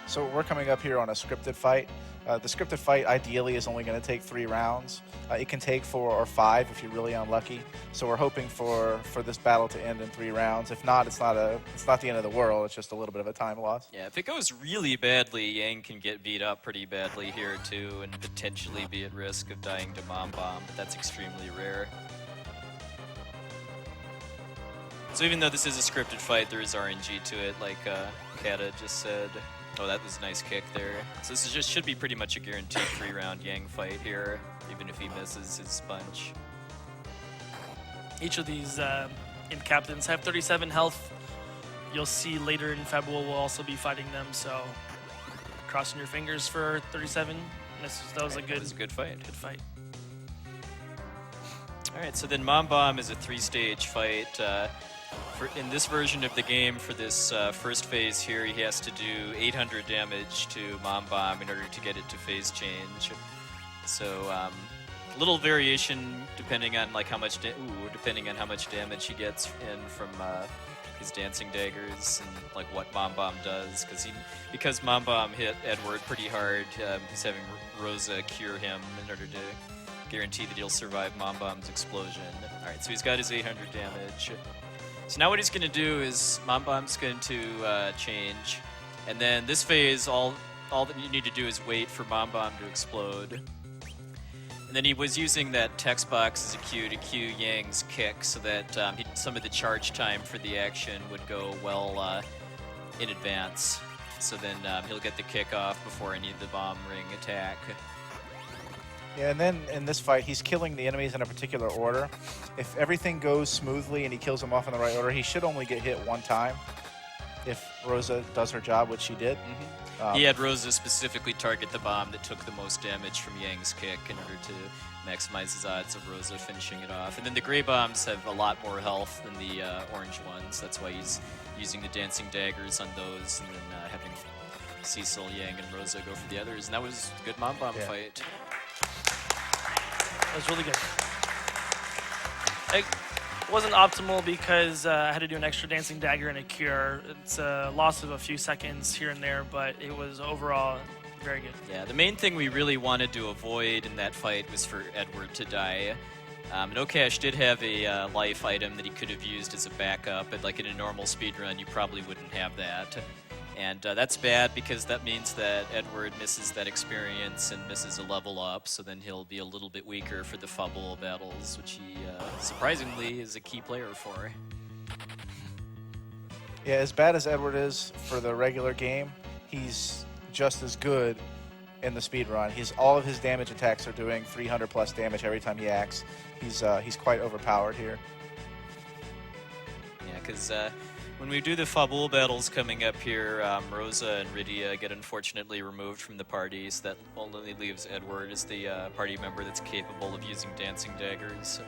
So we're coming up here on a scripted fight. The scripted fight ideally is only going to take 3 rounds. It can take 4 or 5 if you're really unlucky. So we're hoping for this battle to end in 3 rounds. If not, it's not the end of the world. It's just a little bit of a time loss. Yeah, if it goes really badly, Yang can get beat up pretty badly here too, and potentially be at risk of dying to Mom Bomb, but that's extremely rare. So even though this is a scripted fight, there is RNG to it, like Kata just said. Oh, that was a nice kick there. So this should be pretty much a guaranteed 3-round Yang fight here, even if he misses his punch. Each of these imp captains have 37 health. You'll see later in February we'll also be fighting them, so crossing your fingers for 37. That was a good fight. Good fight. All right, so then Mom Bomb is a 3-stage fight. In this version of the game, for this first phase here, he has to do 800 damage to Mom Bomb in order to get it to phase change. So a little variation depending on like how much damage he gets in from his dancing daggers and like what Mom Bomb does. Because Mom Bomb hit Edward pretty hard, he's having Rosa cure him in order to guarantee that he'll survive Mom Bomb's explosion. All right, so he's got his 800 damage. So now what he's going to do is Mom Bomb's going to change, and then this phase, all that you need to do is wait for Mom Bomb to explode. And then he was using that text box as a cue to cue Yang's kick so that some of the charge time for the action would go well in advance. So then he'll get the kick off before any of the bomb ring attack. Yeah, and then in this fight, he's killing the enemies in a particular order. If everything goes smoothly and he kills them off in the right order, he should only get hit 1 time if Rosa does her job, which she did. Mm-hmm. He had Rosa specifically target the bomb that took the most damage from Yang's kick in order to maximize his odds of Rosa finishing it off. And then the gray bombs have a lot more health than the orange ones. That's why he's using the dancing daggers on those and then having Cecil, Yang, and Rosa go for the others. And that was a good Mom Bomb fight. That was really good. Wasn't optimal because I had to do an extra dancing dagger and a cure. It's a loss of a few seconds here and there, but it was overall very good. Yeah, the main thing we really wanted to avoid in that fight was for Edward to die. Nocash did have a life item that he could have used as a backup, but like in a normal speedrun, you probably wouldn't have that. And that's bad because that means that Edward misses that experience and misses a level up, so then he'll be a little bit weaker for the Fubble battles, which he surprisingly is a key player for. Yeah, as bad as Edward is for the regular game, he's just as good in the speed run. All of his damage attacks are doing 300 plus damage every time he acts. He's quite overpowered here. Yeah, because when we do the Fabul battles coming up here, Rosa and Rydia get unfortunately removed from the party, so that only leaves Edward as the party member that's capable of using dancing daggers.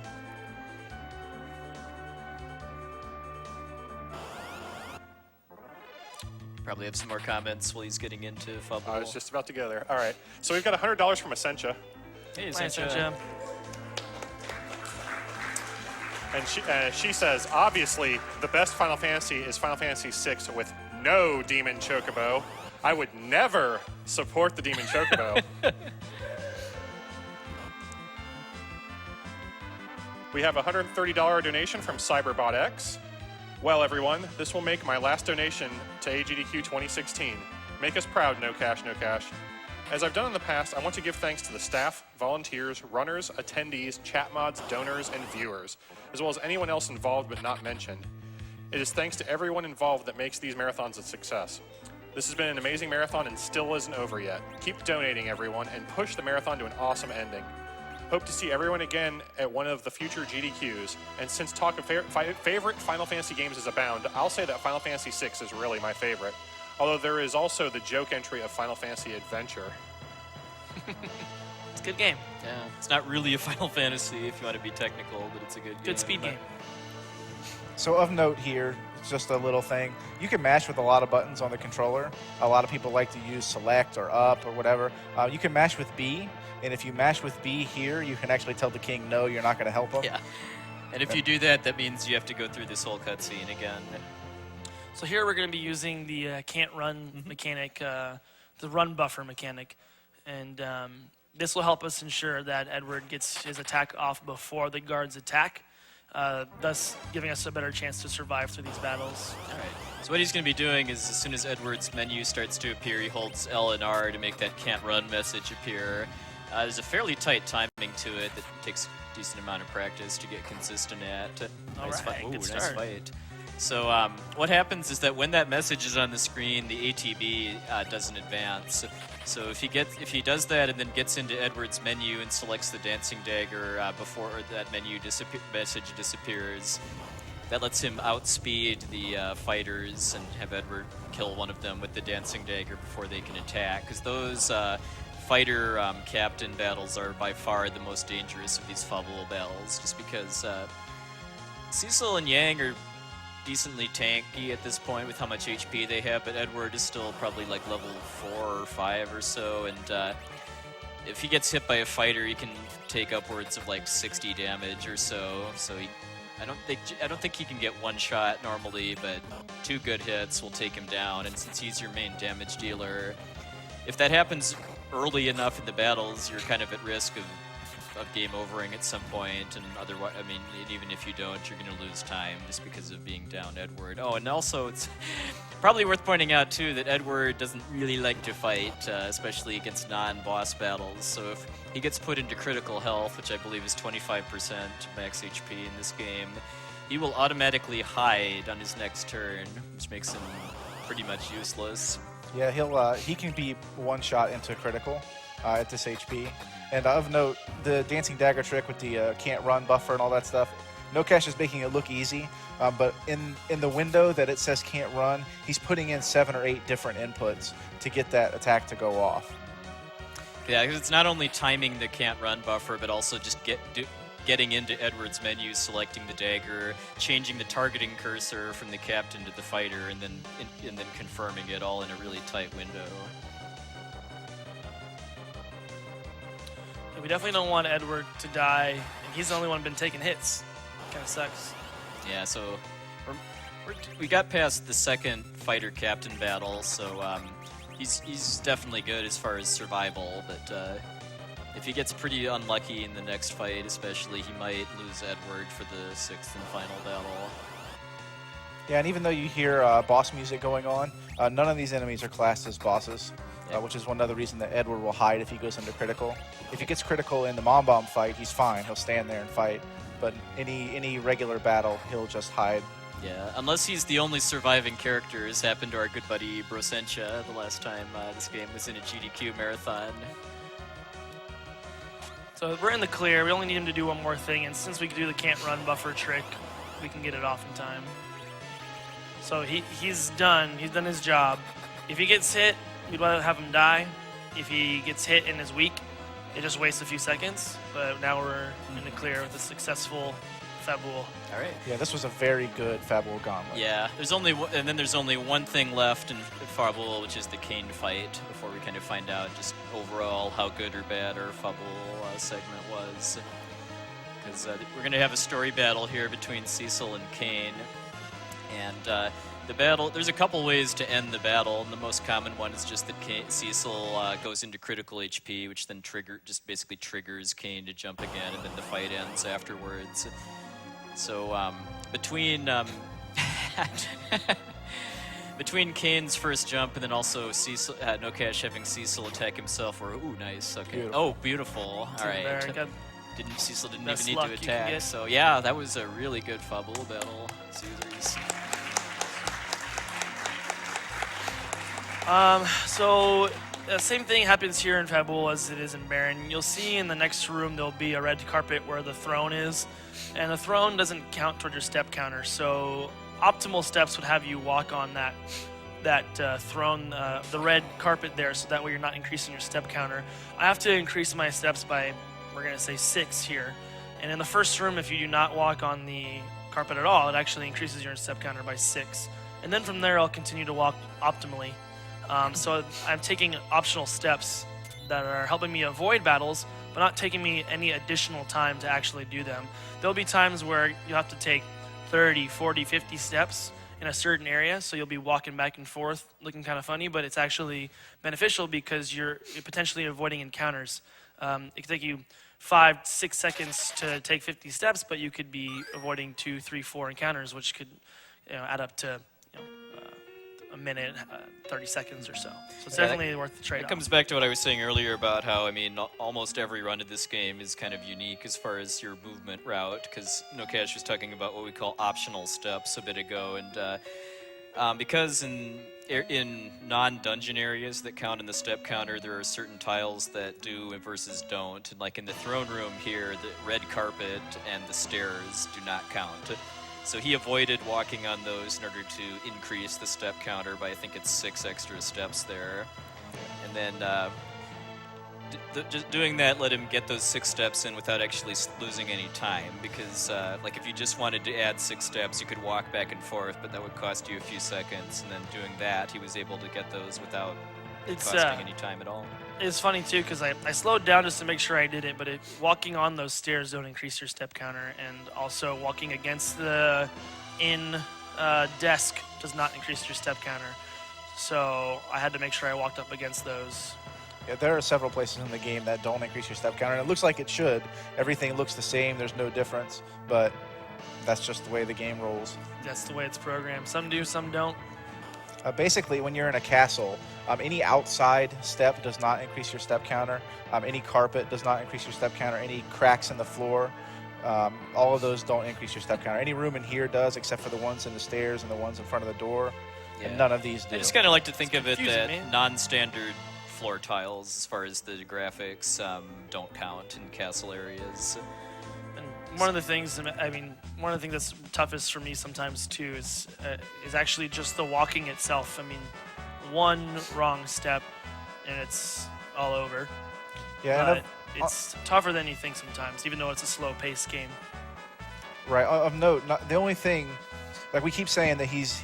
Probably have some more comments while he's getting into Fabul. I was just about to go there. All right. So we've got $100 from Essentia. Hey, Thanks, Sancha. Sancha. And she says, obviously, the best Final Fantasy is Final Fantasy VI with no Demon Chocobo. I would never support the Demon Chocobo. We have a $130 donation from Cyberbot X. Well, everyone, this will make my last donation to AGDQ 2016. Make us proud, no cash, no cash. As I've done in the past, I want to give thanks to the staff, volunteers, runners, attendees, chat mods, donors, and viewers, as well as anyone else involved but not mentioned. It is thanks to everyone involved that makes these marathons a success. This has been an amazing marathon and still isn't over yet. Keep donating, everyone, and push the marathon to an awesome ending. Hope to see everyone again at one of the future GDQs. And since talk of favorite Final Fantasy games is abound, I'll say that Final Fantasy VI is really my favorite. Although there is also the joke entry of Final Fantasy Adventure. It's a good game. Yeah, it's not really a Final Fantasy if you want to be technical, but it's a good game. Good speed game. So of note here, just a little thing. You can mash with a lot of buttons on the controller. A lot of people like to use select or up or whatever. You can mash with B, and if you mash with B here, you can actually tell the king, no, you're not going to help him. Yeah, and if you do that, that means you have to go through this whole cutscene again. So here we're going to be using the can't run mechanic, the run buffer mechanic. And this will help us ensure that Edward gets his attack off before the guards attack, thus giving us a better chance to survive through these battles. All right. So what he's going to be doing is as soon as Edward's menu starts to appear, he holds L and R to make that can't run message appear. There's a fairly tight timing to it that takes a decent amount of practice to get consistent at. All Nice right, fight. Ooh, good nice start. fight. So what happens is that when that message is on the screen, the ATB doesn't advance. So if he does that and then gets into Edward's menu and selects the dancing dagger before that message disappears, that lets him outspeed the fighters and have Edward kill one of them with the dancing dagger before they can attack. Because those fighter captain battles are by far the most dangerous of these Fabul battles, just because Cecil and Yang are decently tanky at this point with how much HP they have, but Edward is still probably like level 4 or 5 or so, and if he gets hit by a fighter, he can take upwards of like 60 damage or so. So I don't think he can get one shot normally, but 2 good hits will take him down. And since he's your main damage dealer, if that happens early enough in the battles, you're kind of at risk of game overing at some point, and otherwise, I mean, even if you don't, you're going to lose time just because of being down Edward. Oh, and also it's probably worth pointing out too that Edward doesn't really like to fight, especially against non-boss battles. So if he gets put into critical health, which I believe is 25% max HP in this game, he will automatically hide on his next turn, which makes him pretty much useless. Yeah, he can be one shot into critical at this HP. And of note, the dancing dagger trick with the can't run buffer and all that stuff, Nocash is making it look easy, but in the window that it says can't run, he's putting in 7 or 8 different inputs to get that attack to go off. Yeah, because it's not only timing the can't run buffer, but also just getting into Edward's menu, selecting the dagger, changing the targeting cursor from the captain to the fighter, and then confirming it all in a really tight window. We definitely don't want Edward to die, and he's the only one been taking hits. Kind of sucks. Yeah, so we got past the second fighter captain battle, so he's definitely good as far as survival, but if he gets pretty unlucky in the next fight especially, he might lose Edward for the 6th and final battle. Yeah, and even though you hear boss music going on, none of these enemies are classed as bosses, which is one other reason that Edward will hide if he goes into critical. If he gets critical in the Mom Bomb fight, he's fine. He'll stand there and fight. But any regular battle, he'll just hide. Yeah, unless he's the only surviving character, as happened to our good buddy Brosentia the last time this game was in a GDQ marathon. So we're in the clear. We only need him to do one more thing, and since we can do the can't run buffer trick, we can get it off in time. So he's done. He's done his job. If he gets hit, we'd rather have him die. If he gets hit and is weak, it just wastes a few seconds. But now we're in the clear with a successful Fabul. All right. Yeah, this was a very good Fabul gauntlet. Yeah, there's only one thing left in Fabul, which is the Kane fight, before we kind of find out just overall how good or bad our Fabul segment was. Because we're going to have a story battle here between Cecil and Kane. And the battle, there's a couple ways to end the battle, and the most common one is just that Cecil goes into critical HP, which then just basically triggers Kane to jump again, and then the fight ends afterwards. So between between Kane's first jump and then also Cecil, No Cash having Cecil attack himself, or ooh, nice, okay, Beautiful. Oh, beautiful, all right. Cecil didn't even need to attack, so yeah, that was a really good Fabul battle. Caesars. So the same thing happens here in Fabul as it is in Baron. You'll see in the next room there'll be a red carpet where the throne is, and the throne doesn't count toward your step counter. So optimal steps would have you walk on that throne, the red carpet there, so that way you're not increasing your step counter. I have to increase my steps by, we're gonna say 6 here. And in the first room, if you do not walk on the carpet at all, it actually increases your step counter by 6. And then from there, I'll continue to walk optimally. So I'm taking optional steps that are helping me avoid battles, but not taking me any additional time to actually do them. There'll be times where you have to take 30, 40, 50 steps in a certain area, so you'll be walking back and forth looking kind of funny, but it's actually beneficial because you're potentially avoiding encounters. It could take you 5-6 seconds to take 50 steps, but you could be avoiding 2, 3, 4 encounters, which could add up to a minute, 30 seconds or so. So it's definitely worth the trade-off. It comes back to what I was saying earlier about how, I mean, almost every run of this game is kind of unique as far as your movement route, because No Cash was talking about what we call optional steps a bit ago, and because in non-dungeon areas that count in the step counter, there are certain tiles that do versus don't. And like in the throne room here, the red carpet and the stairs do not count. So he avoided walking on those in order to increase the step counter by, I think it's 6 extra steps there. And then just doing that let him get those 6 steps in without actually losing any time, because like if you just wanted to add 6 steps, you could walk back and forth, but that would cost you a few seconds. And then doing that, he was able to get those without costing any time at all. It's funny too, because I slowed down just to make sure I did it, but walking on those stairs don't increase your step counter, and also walking against the desk does not increase your step counter. So I had to make sure I walked up against those. Yeah, there are several places in the game that don't increase your step counter, and it looks like it should. Everything looks the same, there's no difference, but that's just the way the game rolls. That's the way it's programmed. Some do, some don't. Basically, when you're in a castle, any outside step does not increase your step counter. Any carpet does not increase your step counter. Any cracks in the floor, all of those don't increase your step counter. Any room in here does, except for the ones in the stairs and the ones in front of the door. Yeah. And none of these do. I just kind of like to think of it that non-standard floor tiles, as far as the graphics, don't count in castle areas. One of the things that's toughest for me sometimes too is actually just the walking itself. I mean, one wrong step and it's all over. Yeah, but it's tougher than you think sometimes, even though it's a slow-paced game. Right. Of note, the only thing, like we keep saying that he's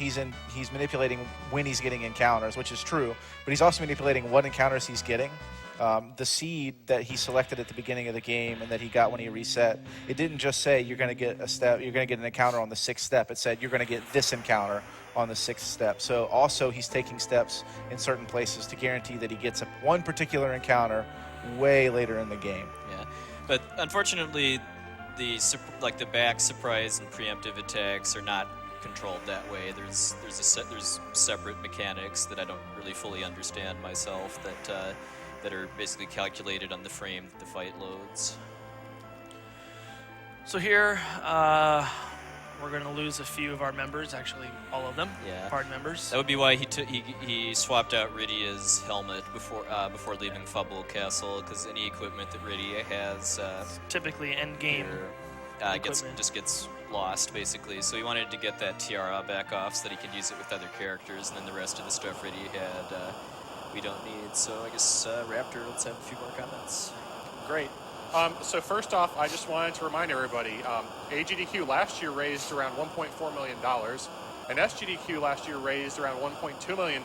manipulating when he's getting encounters, which is true, but he's also manipulating what encounters he's getting. the seed that he selected at the beginning of the game and that he got when he reset, it didn't just say you're going to get a step, you're going to get an encounter on the 6th step. It said you're going to get this encounter on the 6th step. So also he's taking steps in certain places to guarantee that he gets one particular encounter way later in the game. Yeah, but unfortunately, the back surprise and preemptive attacks are not controlled that way. There's separate mechanics that I don't really fully understand myself that are basically calculated on the frame that the fight loads. So here, we're going to lose a few of our members, actually all of them, party members. That would be why he swapped out Rydia's helmet before leaving Fubble Castle, because any equipment that Rydia has typically end game gets lost, basically. So he wanted to get that tiara back off so that he could use it with other characters, and then the rest of the stuff Rydia had we don't need. So I guess Raptor, let's have a few more comments. Great. So first off, I just wanted to remind everybody, AGDQ last year raised around $1.4 million, and SGDQ last year raised around $1.2 million.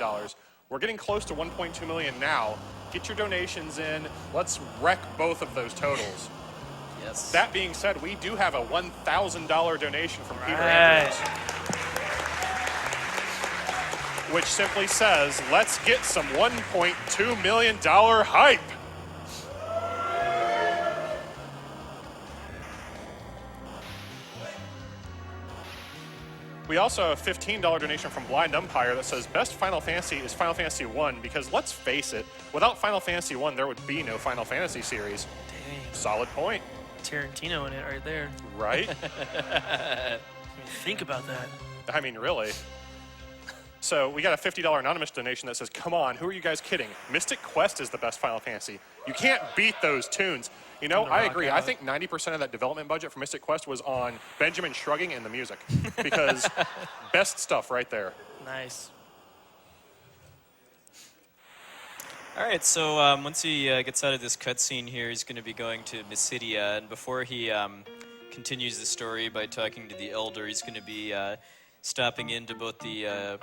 We're getting close to $1.2 million now. Get your donations in. Let's wreck both of those totals. Yes. That being said, we do have a $1,000 donation from Peter Andrews, which simply says, let's get some $1.2 million hype. We also have a $15 donation from Blind Umpire that says best Final Fantasy is Final Fantasy 1 because let's face it, without Final Fantasy 1 there would be no Final Fantasy series. Dang. Solid point. Tarantino in it right there. Right? Think about that. I mean, really. So we got a $50 anonymous donation that says, come on, who are you guys kidding? Mystic Quest is the best Final Fantasy. You can't beat those tunes. You know, I agree. I think 90% of that development budget for Mystic Quest was on Benjamin shrugging and the music. Because best stuff right there. Nice. All right, so once he gets out of this cutscene here, he's going to be going to Mysidia, and before he continues the story by talking to the Elder, he's going to be stopping into both the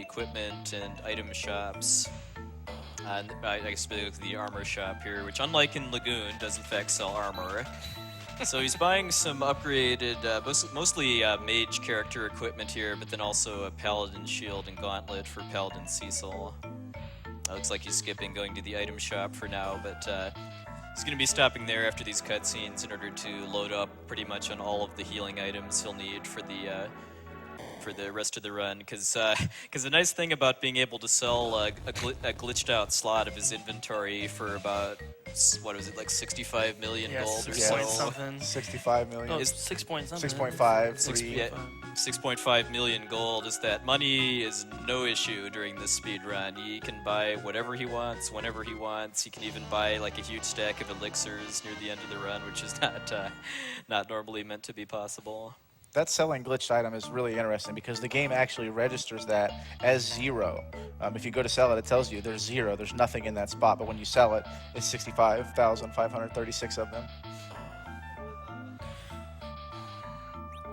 equipment and item shops. And I guess specifically the armor shop here, which unlike in Lagoon, does in fact sell armor. So he's buying some upgraded, mostly mage character equipment here, but then also a paladin shield and gauntlet for Paladin Cecil. Looks like he's skipping going to the item shop for now, but he's going to be stopping there after these cutscenes in order to load up pretty much on all of the healing items he'll need for the rest of the run. Because the nice thing about being able to sell a glitched out slot of his inventory for about, what was it, like 65 million gold or so? Something. 65 million. Oh, 6 point something. 6.5. 6.5 million gold is that money is no issue during this speed run. He can buy whatever he wants, whenever he wants. He can even buy like a huge stack of elixirs near the end of the run, which is not normally meant to be possible. That selling glitched item is really interesting because the game actually registers that as 0. If you go to sell it, it tells you there's 0. There's nothing in that spot. But when you sell it, it's 65,536 of them.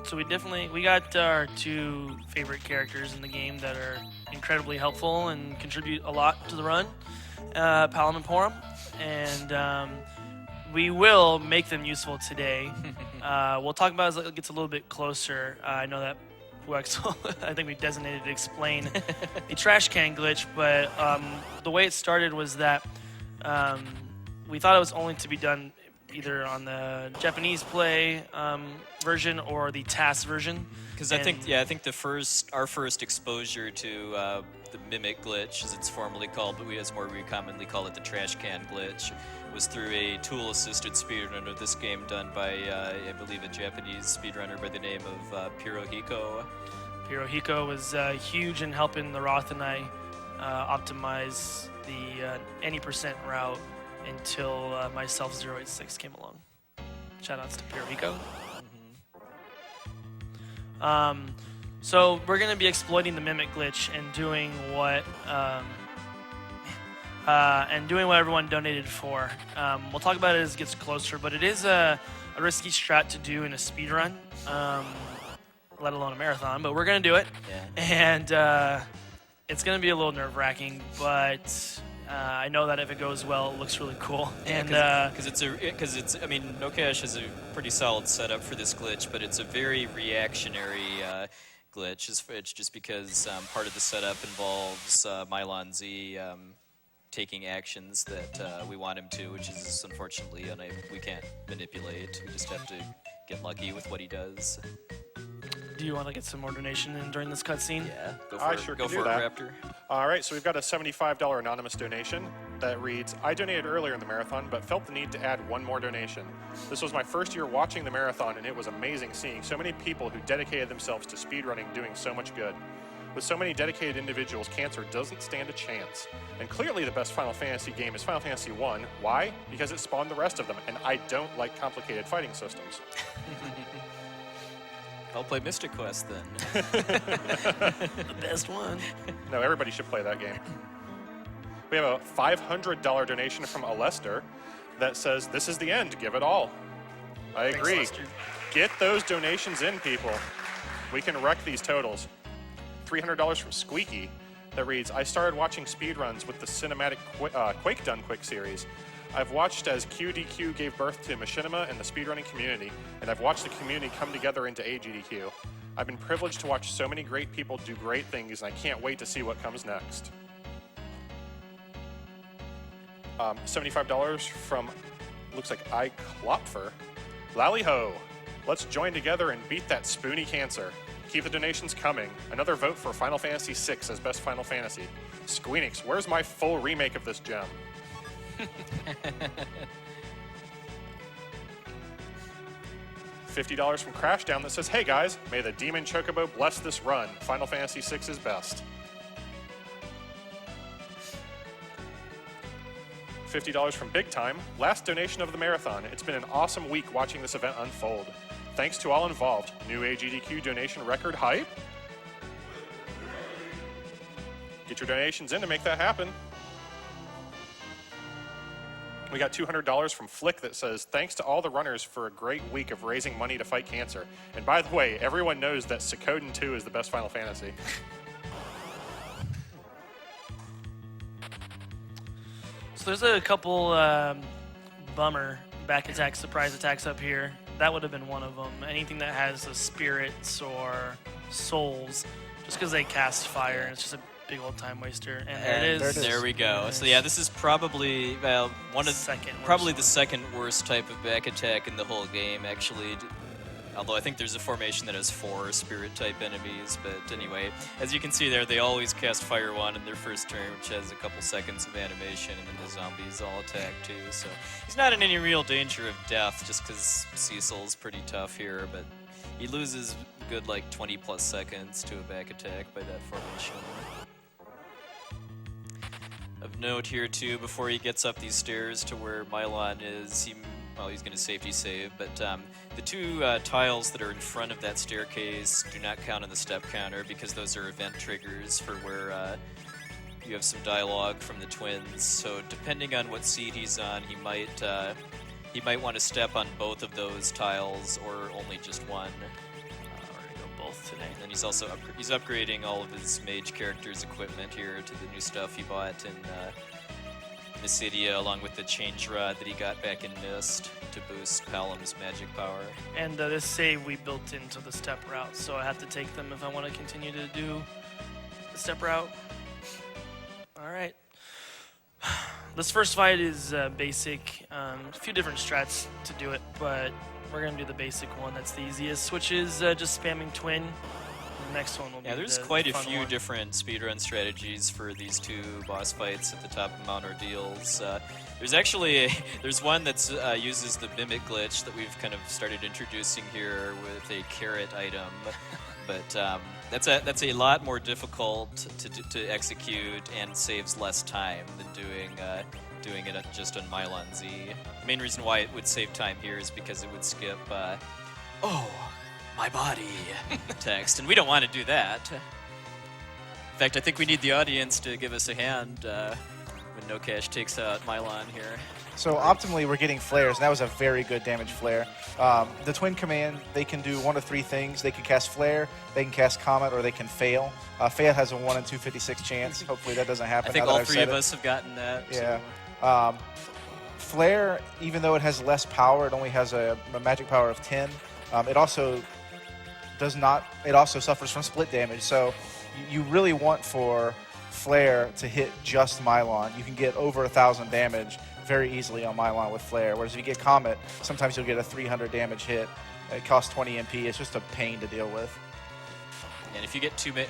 So we got our 2 favorite characters in the game that are incredibly helpful and contribute a lot to the run, Palom and Porom, and we will make them useful today. We'll talk about it as it gets a little bit closer. I know that Puexel, I think we designated to explain the trash can glitch, but the way it started was that we thought it was only to be done either on the Japanese play version or the TAS version. Because I think our first exposure to the mimic glitch, as it's formally called, but we commonly call it the trash can glitch, was through a tool-assisted speedrun of this game done by, I believe, a Japanese speedrunner by the name of Pirohiko. Pirohiko was huge in helping the Roth and I optimize the any percent route until myself 086 came along. Shoutouts to Pirohiko. So we're going to be exploiting the mimic glitch and doing what everyone donated for. We'll talk about it as it gets closer, but it is a risky strat to do in a speed run, let alone a marathon. But we're going to do it, and it's going to be a little nerve-wracking, but I know that if it goes well, it looks really cool. And I mean, No Cash is a pretty solid setup for this glitch, but it's a very reactionary glitch. It's just because part of the setup involves Mylon Z taking actions that we want him to, which is unfortunately we can't manipulate. We just have to get lucky with what he does. do you want to get some more donation in during this cutscene? Yeah, go for I it. sure Go can for do it, that. Raptor. All right, so we've got a $75 anonymous donation that reads, I donated earlier in the marathon, but felt the need to add one more donation. This was my first year watching the marathon, and it was amazing seeing so many people who dedicated themselves to speedrunning doing so much good. With so many dedicated individuals, cancer doesn't stand a chance. And clearly the best Final Fantasy game is Final Fantasy 1. Why? Because it spawned the rest of them, and I don't like complicated fighting systems. I'll play Mystic Quest then. The best one. No, everybody should play that game. We have a $500 donation from Alester that says, this is the end, give it all. I Thanks, agree. Lester. Get those donations in, people. We can wreck these totals. $300 from Squeaky that reads, I started watching speedruns with the cinematic Quake Done Quick series. I've watched as QDQ gave birth to machinima and the speedrunning community, and I've watched the community come together into AGDQ. I've been privileged to watch so many great people do great things, and I can't wait to see what comes next. $75 from, looks like iClopfer. Lally-ho, let's join together and beat that spoony cancer. Keep the donations coming. Another vote for Final Fantasy VI as best Final Fantasy. Squeenix, where's my full remake of this gem? $50 from Crashdown that says, hey guys, may the Demon Chocobo bless this run. Final Fantasy VI is best. $50 from Big Time, last donation of the marathon. It's been an awesome week watching this event unfold. Thanks to all involved. New AGDQ donation record hype. Get your donations in to make that happen. We got $200 from Flick that says, thanks to all the runners for a great week of raising money to fight cancer. And by the way, everyone knows that Suikoden 2 is the best Final Fantasy. So there's a couple bummer back attacks, surprise attacks up here. That would have been one of them. Anything that has the spirits or souls, just because they cast fire, it's just a big old time waster. And there it is. There we go. So yeah, this is probably the second worst type of back attack in the whole game, actually. Although I think there's a formation that has 4 spirit type enemies, but anyway, as you can see there, they always cast Fire Wand in their first turn, which has a couple seconds of animation, and then the zombies all attack too. So he's not in any real danger of death, just because Cecil's pretty tough here, but he loses good like 20 plus seconds to a back attack by that formation. Of note here too, before he gets up these stairs to where Mylon is, he's going to safety save, but the 2 tiles that are in front of that staircase do not count on the step counter because those are event triggers for where you have some dialogue from the twins. So depending on what seat he's on, he might want to step on both of those tiles or only just one. We're going to go both today. And then he's also he's upgrading all of his mage character's equipment here to the new stuff he bought in Mysidia, along with the change rod that he got back in Mist to boost Palam's magic power. And this save we built into the step route, so I have to take them if I want to continue to do the step route. All right. This first fight is basic. A few different strats to do it, but we're going to do the basic one. That's the easiest, which is just spamming twin. The next one will be there's the quite a fun few one. different speedrun strategies for these 2 boss fights at the top of Mount Ordeals. There's actually there's one that uses the mimic glitch that we've kind of started introducing here with a carrot item, but that's a lot more difficult to execute and saves less time than doing it just on Mylon Z. The main reason why it would save time here is because it would skip my body text, and we don't want to do that. In fact, I think we need the audience to give us a hand when when No Cash takes out Mylon here. So optimally, we're getting flares, and that was a very good damage flare. The Twin Command, they can do one of three things. They can cast Flare, they can cast Comet, or they can fail. Fail has a 1 in 256 chance. Hopefully that doesn't happen. I think now that all I've three said of it. us have gotten that. Yeah. So. Flare, even though it has less power, it only has a magic power of 10. It also does not. It also suffers from split damage. So you really want for Flare to hit just Mylon. You can get over 1,000 damage very easily on Mylon with Flare. Whereas if you get Comet, sometimes you'll get a 300 damage hit. It costs 20 MP. It's just a pain to deal with. And if you get too many,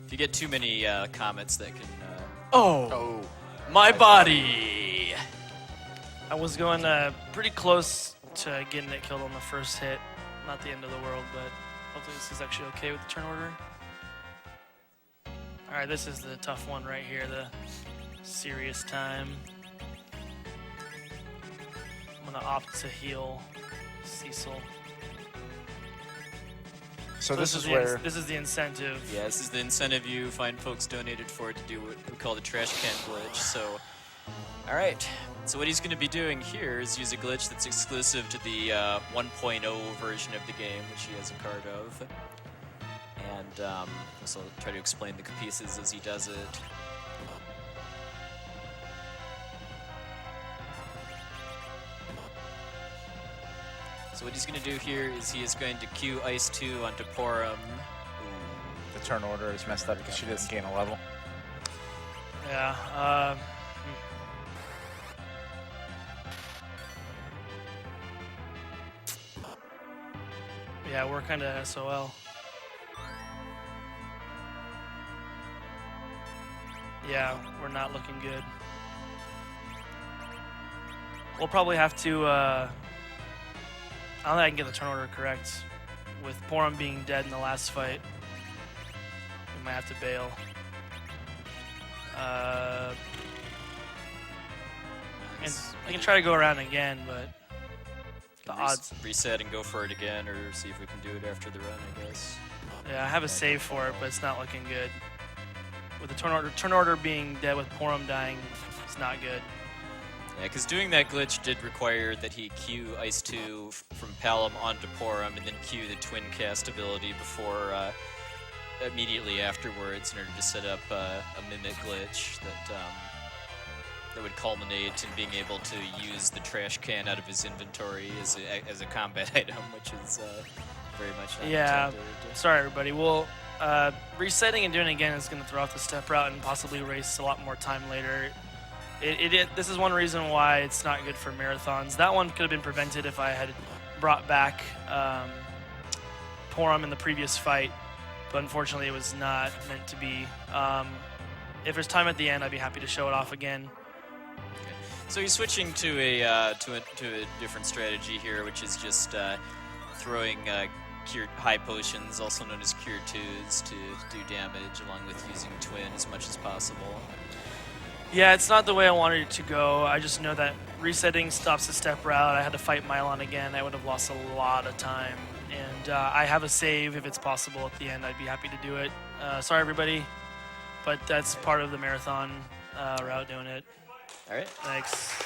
if you get too many comets, that can. Oh. My body. I was going pretty close to getting it killed on the first hit. Not the end of the world, but hopefully this is actually okay with the turn order. All right, this is the tough one right here, the serious time. I'm gonna opt to heal Cecil. So this is the where this is the incentive. Yeah, this is the incentive you find folks donated for to do what we call the trash can glitch. So, all right. So what he's going to be doing here is use a glitch that's exclusive to the 1.0 version of the game, which he has a card of. And so I'll try to explain the pieces as he does it. So what he's going to do here is he is going to queue Ice 2 onto Porum. the turn order is messed up because she doesn't gain a level. Yeah. Yeah, we're kind of SOL. Yeah, we're not looking good. We'll probably have to, I don't think I can get the turn order correct. With Porum being dead in the last fight, we might have to bail. And I can try to go around again, but the odds. Reset and go for it again, or see if we can do it after the run, I guess. Yeah, I have a save for it, but it's not looking good. With the turn order being dead with Porum dying, it's not good. Yeah, because doing that glitch did require that he queue Ice 2 from Palom onto Porum, and then queue the Twin Cast ability before, immediately afterwards, in order to set up a Mimic glitch that would culminate in being able to use the trash can out of his inventory as a combat item, which is very much not Yeah, intended. sorry everybody. Well, resetting and doing it again is going to throw off the step route and possibly waste a lot more time later. This is one reason why it's not good for marathons. That one could have been prevented if I had brought back Porum in the previous fight, but unfortunately it was not meant to be. If there's time at the end, I'd be happy to show it off again. Okay. So he's switching to a different strategy here, which is just throwing Cure high potions, also known as Cure 2s, to do damage, along with using Twin as much as possible. Yeah, it's not the way I wanted it to go. I just know that resetting stops the step route. I had to fight Mylon again. I would have lost a lot of time. And I have a save if it's possible at the end. I'd be happy to do it. Sorry, everybody, but that's part of the marathon route doing it. All right. Thanks.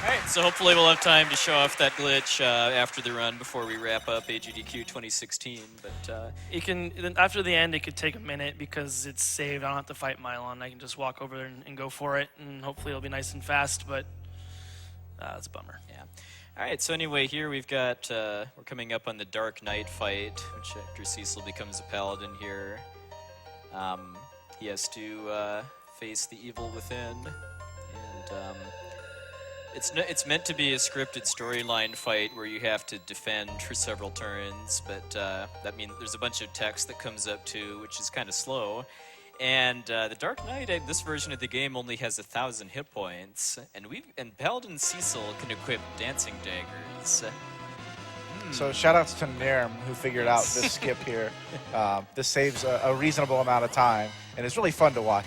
All right, so hopefully we'll have time to show off that glitch after the run before we wrap up AGDQ 2016. But You can, after the end, it could take a minute because it's saved. I don't have to fight Mylon. I can just walk over there and go for it, and hopefully it'll be nice and fast, but it's a bummer. yeah. All right, so anyway, here we've got, we're coming up on the Dark Knight fight, which after Cecil becomes a paladin here. He has to face the evil within, and it's meant to be a scripted storyline fight where you have to defend for several turns, but that means there's a bunch of text that comes up too, which is kind of slow. And the Dark Knight, this version of the game only has 1,000 hit points, and Paladin Cecil can equip dancing daggers. So shout-outs to Nerm, who figured out this skip here. This saves a reasonable amount of time, and it's really fun to watch.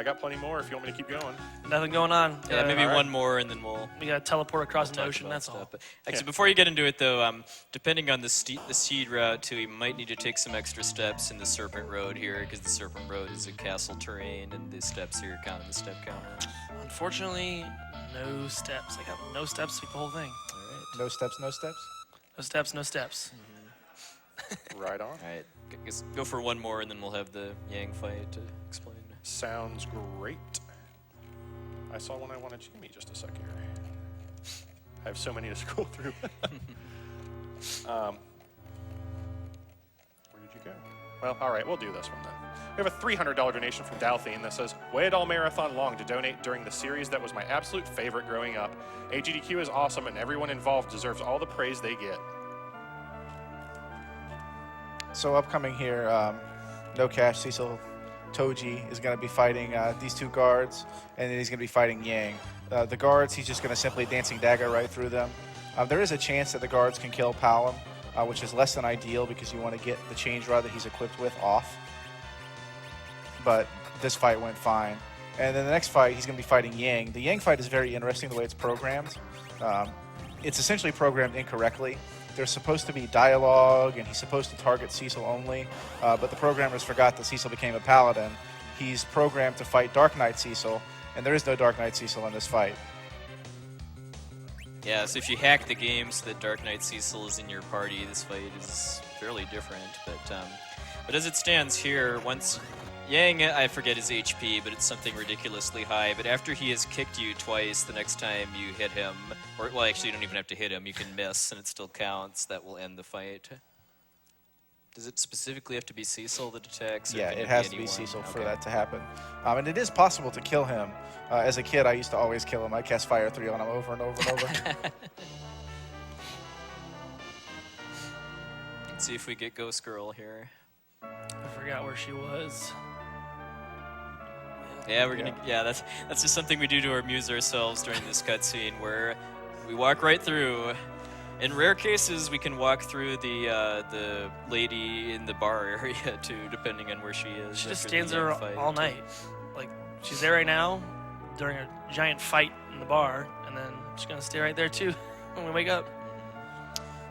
I got plenty more if you want me to keep going. Nothing going on. Yeah, maybe All one more, and then we'll We got to teleport across talk the ocean. about That's stuff. all. But actually, before you get into it, though, depending on the seed route, too, you might need to take some extra steps in the Serpent Road here, because the Serpent Road is a castle terrain, and the steps here count in the step counter. Unfortunately, no steps. I got no steps to the whole thing. All right. No steps, no steps. No steps, no steps. Right on. All right. I guess go for one more, and then we'll have the Yang fight to explain. Sounds great. I saw one I wanted to give me just a sec here. I have so many to scroll through. Where did you go? Well, all right, we'll do this one then. We have a $300 donation from Dalthine that says, "Waited all marathon long to donate during the series that was my absolute favorite growing up. AGDQ is awesome, and everyone involved deserves all the praise they get." So upcoming here, No Cash, Cecil Toji is going to be fighting these two guards, and then he's going to be fighting Yang. The guards, he's just going to simply dancing dagger right through them. There is a chance that the guards can kill Palom, which is less than ideal because you want to get the change rod that he's equipped with off. But this fight went fine. And then the next fight, he's going to be fighting Yang. The Yang fight is very interesting the way it's programmed. It's essentially programmed incorrectly. There's supposed to be dialogue, and he's supposed to target Cecil only, but the programmers forgot that Cecil became a paladin. He's programmed to fight Dark Knight Cecil, and there is no Dark Knight Cecil in this fight. Yeah, so if you hack the game so that Dark Knight Cecil is in your party, this fight is fairly different. But as it stands here, once Yang, I forget his HP, but it's something ridiculously high. But after he has kicked you twice, the next time you hit him, or well, actually you don't even have to hit him, you can miss and it still counts. That will end the fight. Does it specifically have to be Cecil that attacks? Or Yeah, can it has to be anyone? Cecil for Okay. that to happen. And it is possible to kill him. As a kid, I used to always kill him. I cast Fire 3 on him over and over and over. Let's see if we get Ghost Girl here. I forgot where she was. Yeah, we're gonna. Yeah, that's just something we do to amuse ourselves during this cutscene, where we walk right through. In rare cases, we can walk through the lady in the bar area too, depending on where she is. She just after the stands there fight. all night. Like, she's there right now during a giant fight in the bar, and then she's gonna stay right there too when we wake up.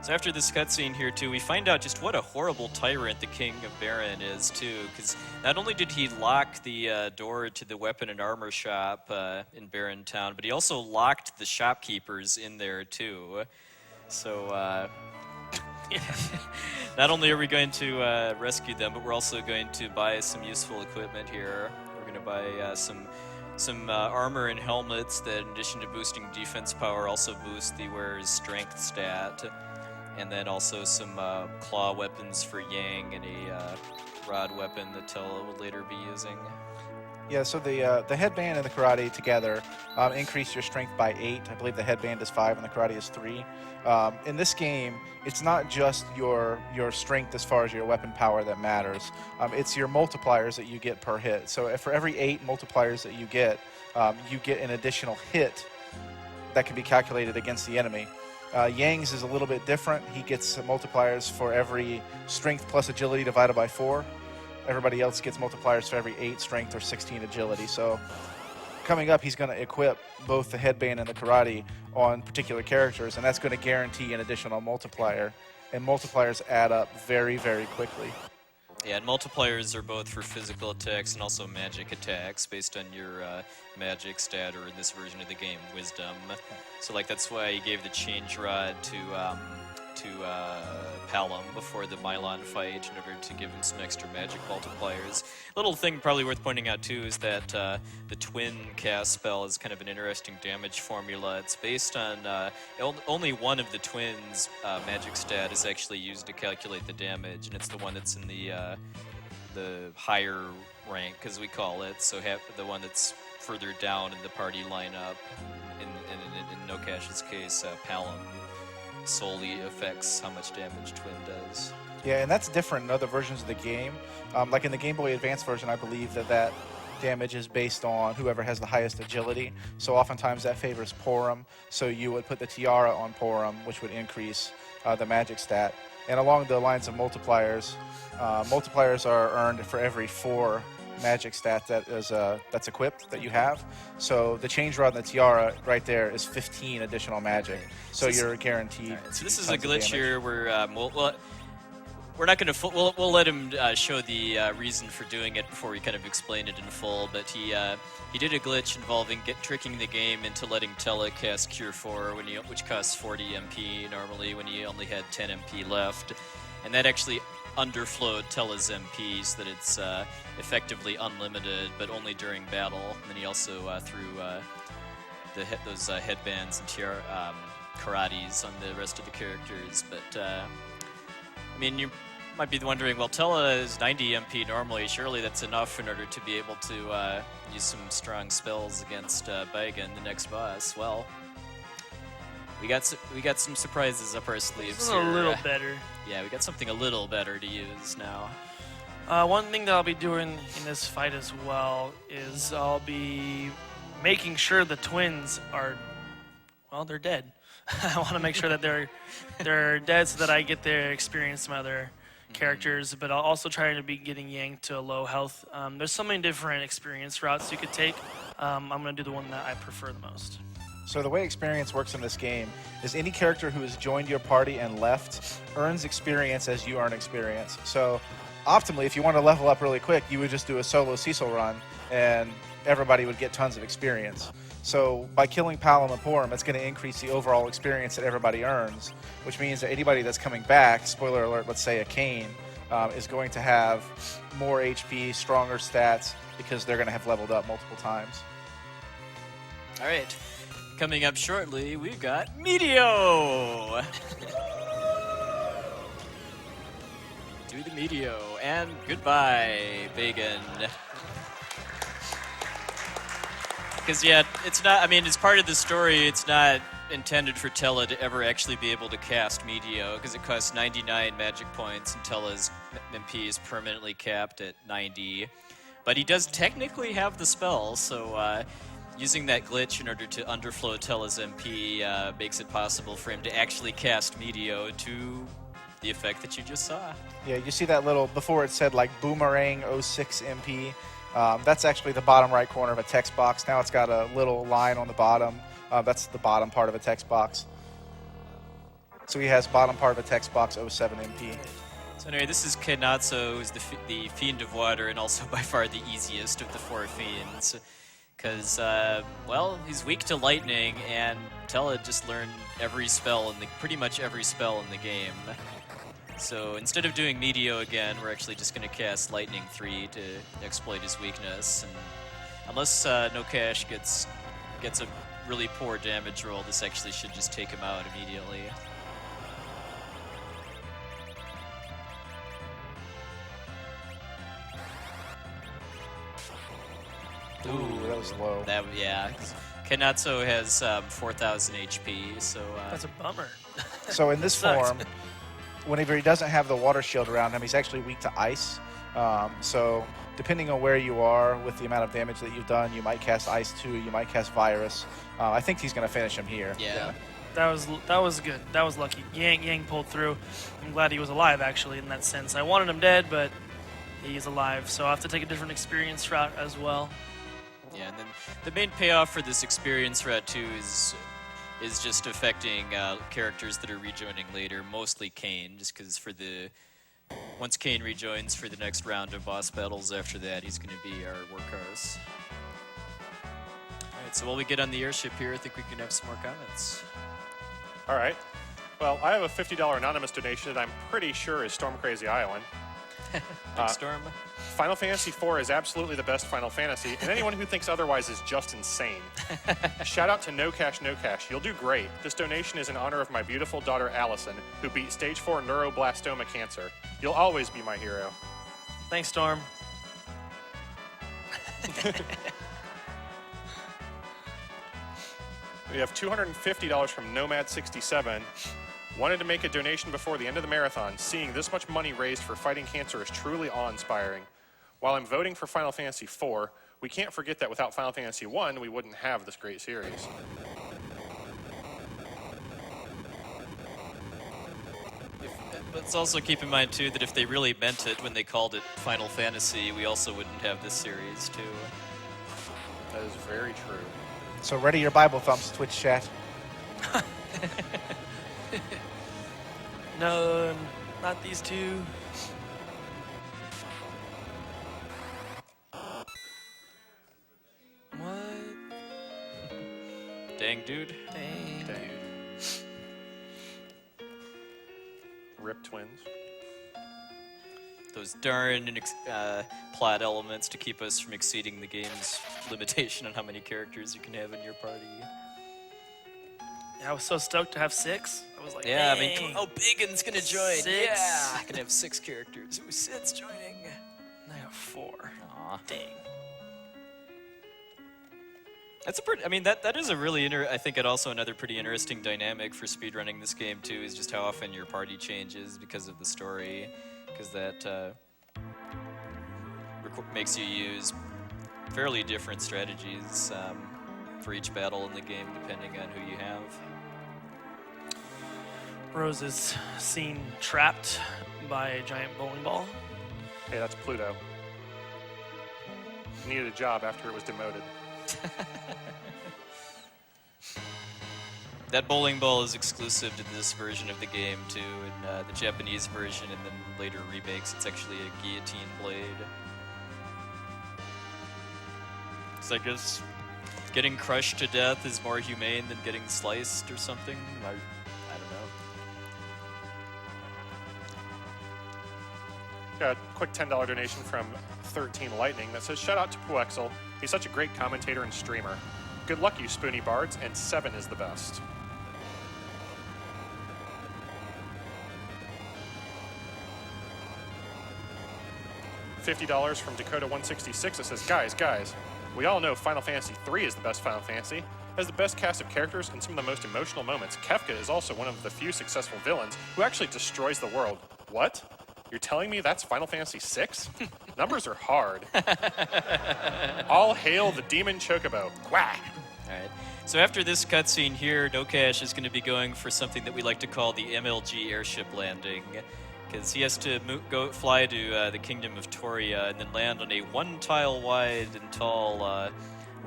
So after this cutscene here too, we find out just what a horrible tyrant the King of Baron is too, because not only did he lock the door to the weapon and armor shop in Baron Town, but he also locked the shopkeepers in there too. So not only are we going to rescue them, but we're also going to buy some useful equipment here. We're going to buy some armor and helmets that, in addition to boosting defense power, also boost the wearer's strength stat. And then also some claw weapons for Yang and a rod weapon that Tella will later be using. Yeah, so the headband and the karate together increase your strength by 8. I believe the headband is 5 and the karate is 3. In this game, it's not just your strength as far as your weapon power that matters. It's your multipliers that you get per hit. So for every 8 multipliers that you get an additional hit that can be calculated against the enemy. Yang's is a little bit different. He gets multipliers for every strength plus agility divided by 4. Everybody else gets multipliers for every 8 strength or 16 agility. So coming up, he's going to equip both the headband and the karate on particular characters, and that's going to guarantee an additional multiplier. And multipliers add up very, very quickly. Yeah, and multipliers are both for physical attacks and also magic attacks based on your magic stat, or in this version of the game, wisdom. So like that's why he gave the change rod to Palom before the Mylon fight in order to give him some extra magic multipliers. A little thing probably worth pointing out too is that the twin cast spell is kind of an interesting damage formula. It's based on only one of the twins' magic stat is actually used to calculate the damage, and it's the one that's in the higher rank, as we call it. So the one that's further down in the party lineup. In No Cash's case, Palom solely affects how much damage Twin does. Yeah, and that's different in other versions of the game. Like in the Game Boy Advance version, I believe that damage is based on whoever has the highest agility. So oftentimes that favors Porum. So you would put the tiara on Porum, which would increase the magic stat. And along the lines of multipliers, multipliers are earned for every 4 magic stat that is that's equipped that you have. So the change rod and the tiara right there is 15 additional magic. So you're guaranteed. Right, so this is tons a of glitch damage. here where we're not going to. We'll let him show the reason for doing it before we kind of explain it in full. But he did a glitch involving tricking the game into letting Tella cast Cure 4 which costs 40 MP normally when he only had 10 MP left, and that actually underflowed Tella's MP so that it's effectively unlimited, but only during battle. And then he also threw those headbands and karates on the rest of the characters. But I mean, you might be wondering, well, Tella is 90 MP normally. Surely that's enough in order to be able to use some strong spells against Baigan, the next boss. Well, we got some surprises up our sleeves This is here. a little better. Yeah, we got something a little better to use now. One thing that I'll be doing in this fight as well is I'll be making sure the twins are, well, they're dead. I want to make sure that they're dead so that I get their experience from other characters, but I'll also try to be getting Yang to a low health. There's so many different experience routes you could take. I'm going to do the one that I prefer the most. So the way experience works in this game is any character who has joined your party and left earns experience as you earn experience. So optimally, if you want to level up really quick, you would just do a solo Cecil run and everybody would get tons of experience. So by killing Palom and Porum, it's going to increase the overall experience that everybody earns, which means that anybody that's coming back, spoiler alert, let's say a Kane, is going to have more HP, stronger stats, because they're going to have leveled up multiple times. All right. Coming up shortly, we've got Meteo. Do the Meteo, and goodbye, Baigan. Because, yeah, it's not, I mean, as part of the story, it's not intended for Tella to ever actually be able to cast Meteo, because it costs 99 magic points, and Tella's MP is permanently capped at 90. But he does technically have the spell, so using that glitch in order to underflow Tella's MP makes it possible for him to actually cast Meteo to the effect that you just saw. Yeah, you see that little, before it said like Boomerang 06 MP. That's actually the bottom right corner of a text box. Now it's got a little line on the bottom. That's the bottom part of a text box. So he has bottom part of a text box 07 MP. So anyway, this is Kenatsu, who's the Fiend of Water, and also by far the easiest of the four Fiends. Because, well, he's weak to lightning, and Tella just learned every spell, pretty much every spell in the game. So instead of doing Meteo again, we're actually just going to cast Lightning 3 to exploit his weakness. And unless No Cash gets a really poor damage roll, this actually should just take him out immediately. Ooh, that was low. Yeah. Kenatsu has 4,000 HP, so... That's a bummer. So in this Sucks. form, whenever he doesn't have the water shield around him, he's actually weak to ice. So depending on where you are with the amount of damage that you've done, you might cast Ice 2, you might cast Virus. I think he's going to finish him here. Yeah. That was good. That was lucky. Yang pulled through. I'm glad he was alive, actually, in that sense. I wanted him dead, but he's alive, so I'll have to take a different experience route as well. Yeah, and then the main payoff for this experience route too is just affecting characters that are rejoining later, mostly Kane, just because once Kane rejoins for the next round of boss battles after that, he's going to be our workhorse. All right, so while we get on the airship here, I think we can have some more comments. All right. Well, I have a $50 anonymous donation that I'm pretty sure is Storm Crazy Island. Big Storm. Final Fantasy IV is absolutely the best Final Fantasy, and anyone who thinks otherwise is just insane. Shout out to No Cash, No Cash. You'll do great. This donation is in honor of my beautiful daughter, Allison, who beat stage 4 neuroblastoma cancer. You'll always be my hero. Thanks, Storm. We have $250 from Nomad67. Wanted to make a donation before the end of the marathon. Seeing this much money raised for fighting cancer is truly awe-inspiring. While I'm voting for Final Fantasy IV, we can't forget that without Final Fantasy I, we wouldn't have this great series. Let's also keep in mind, too, that if they really meant it when they called it Final Fantasy, we also wouldn't have this series, too. That is very true. So ready your Bible thumps, Twitch chat. No, not these two. What? Dang, dude. Dang. Dang. Rip twins. Those darn plot elements to keep us from exceeding the game's limitation on how many characters you can have in your party. Yeah, I was so stoked to have 6. I was like, Yeah, dang. I mean, oh, Bacon's gonna join. 6. Yeah, I can have 6 characters. Ooh, Sid's joining. I got 4. Aw. Dang. That's a pretty. I mean, that is a really. I think it also another pretty interesting dynamic for speedrunning this game too is just how often your party changes because of the story, because that makes you use fairly different strategies for each battle in the game depending on who you have. Rose is seen trapped by a giant bowling ball. Hey, that's Pluto. Needed a job after it was demoted. That bowling ball is exclusive to this version of the game too, in the Japanese version and then later remakes. It's actually a guillotine blade. So I guess getting crushed to death is more humane than getting sliced or something. I don't know. Got a quick $10 donation from 13 Lightning that says, shout out to Puexel. He's such a great commentator and streamer. Good luck, you spoony bards, and 7 is the best. $50 from Dakota166 that says, guys, we all know Final Fantasy III is the best Final Fantasy. It has the best cast of characters and some of the most emotional moments. Kefka is also one of the few successful villains who actually destroys the world. What? You're telling me that's Final Fantasy VI? Numbers are hard. All hail the demon chocobo. Quack! Alright, so after this cutscene here, No Cash is going to be going for something that we like to call the MLG airship landing, because he has to fly to the Kingdom of Toria and then land on a 1-tile wide and tall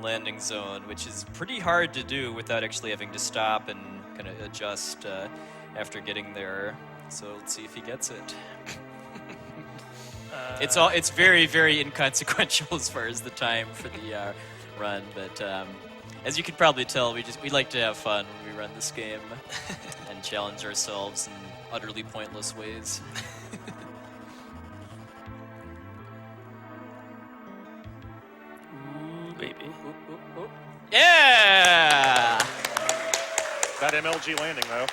landing zone, which is pretty hard to do without actually having to stop and kind of adjust after getting there. So let's see if he gets it. It's very, very inconsequential as far as the time for the run, but as you can probably tell, we like to have fun when we run this game and challenge ourselves in utterly pointless ways. Ooh, baby. Yeah! That MLG landing, though.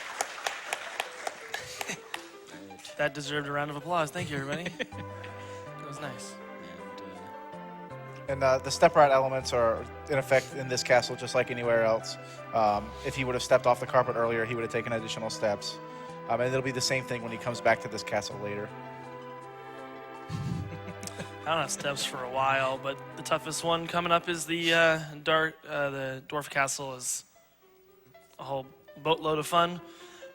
That deserved a round of applause. Thank you, everybody. That was nice. And the step right elements are in effect in this castle just like anywhere else. If he would have stepped off the carpet earlier, he would have taken additional steps. And it'll be the same thing when he comes back to this castle later. I don't have steps for a while, but the toughest one coming up is the the dwarf castle is a whole boatload of fun.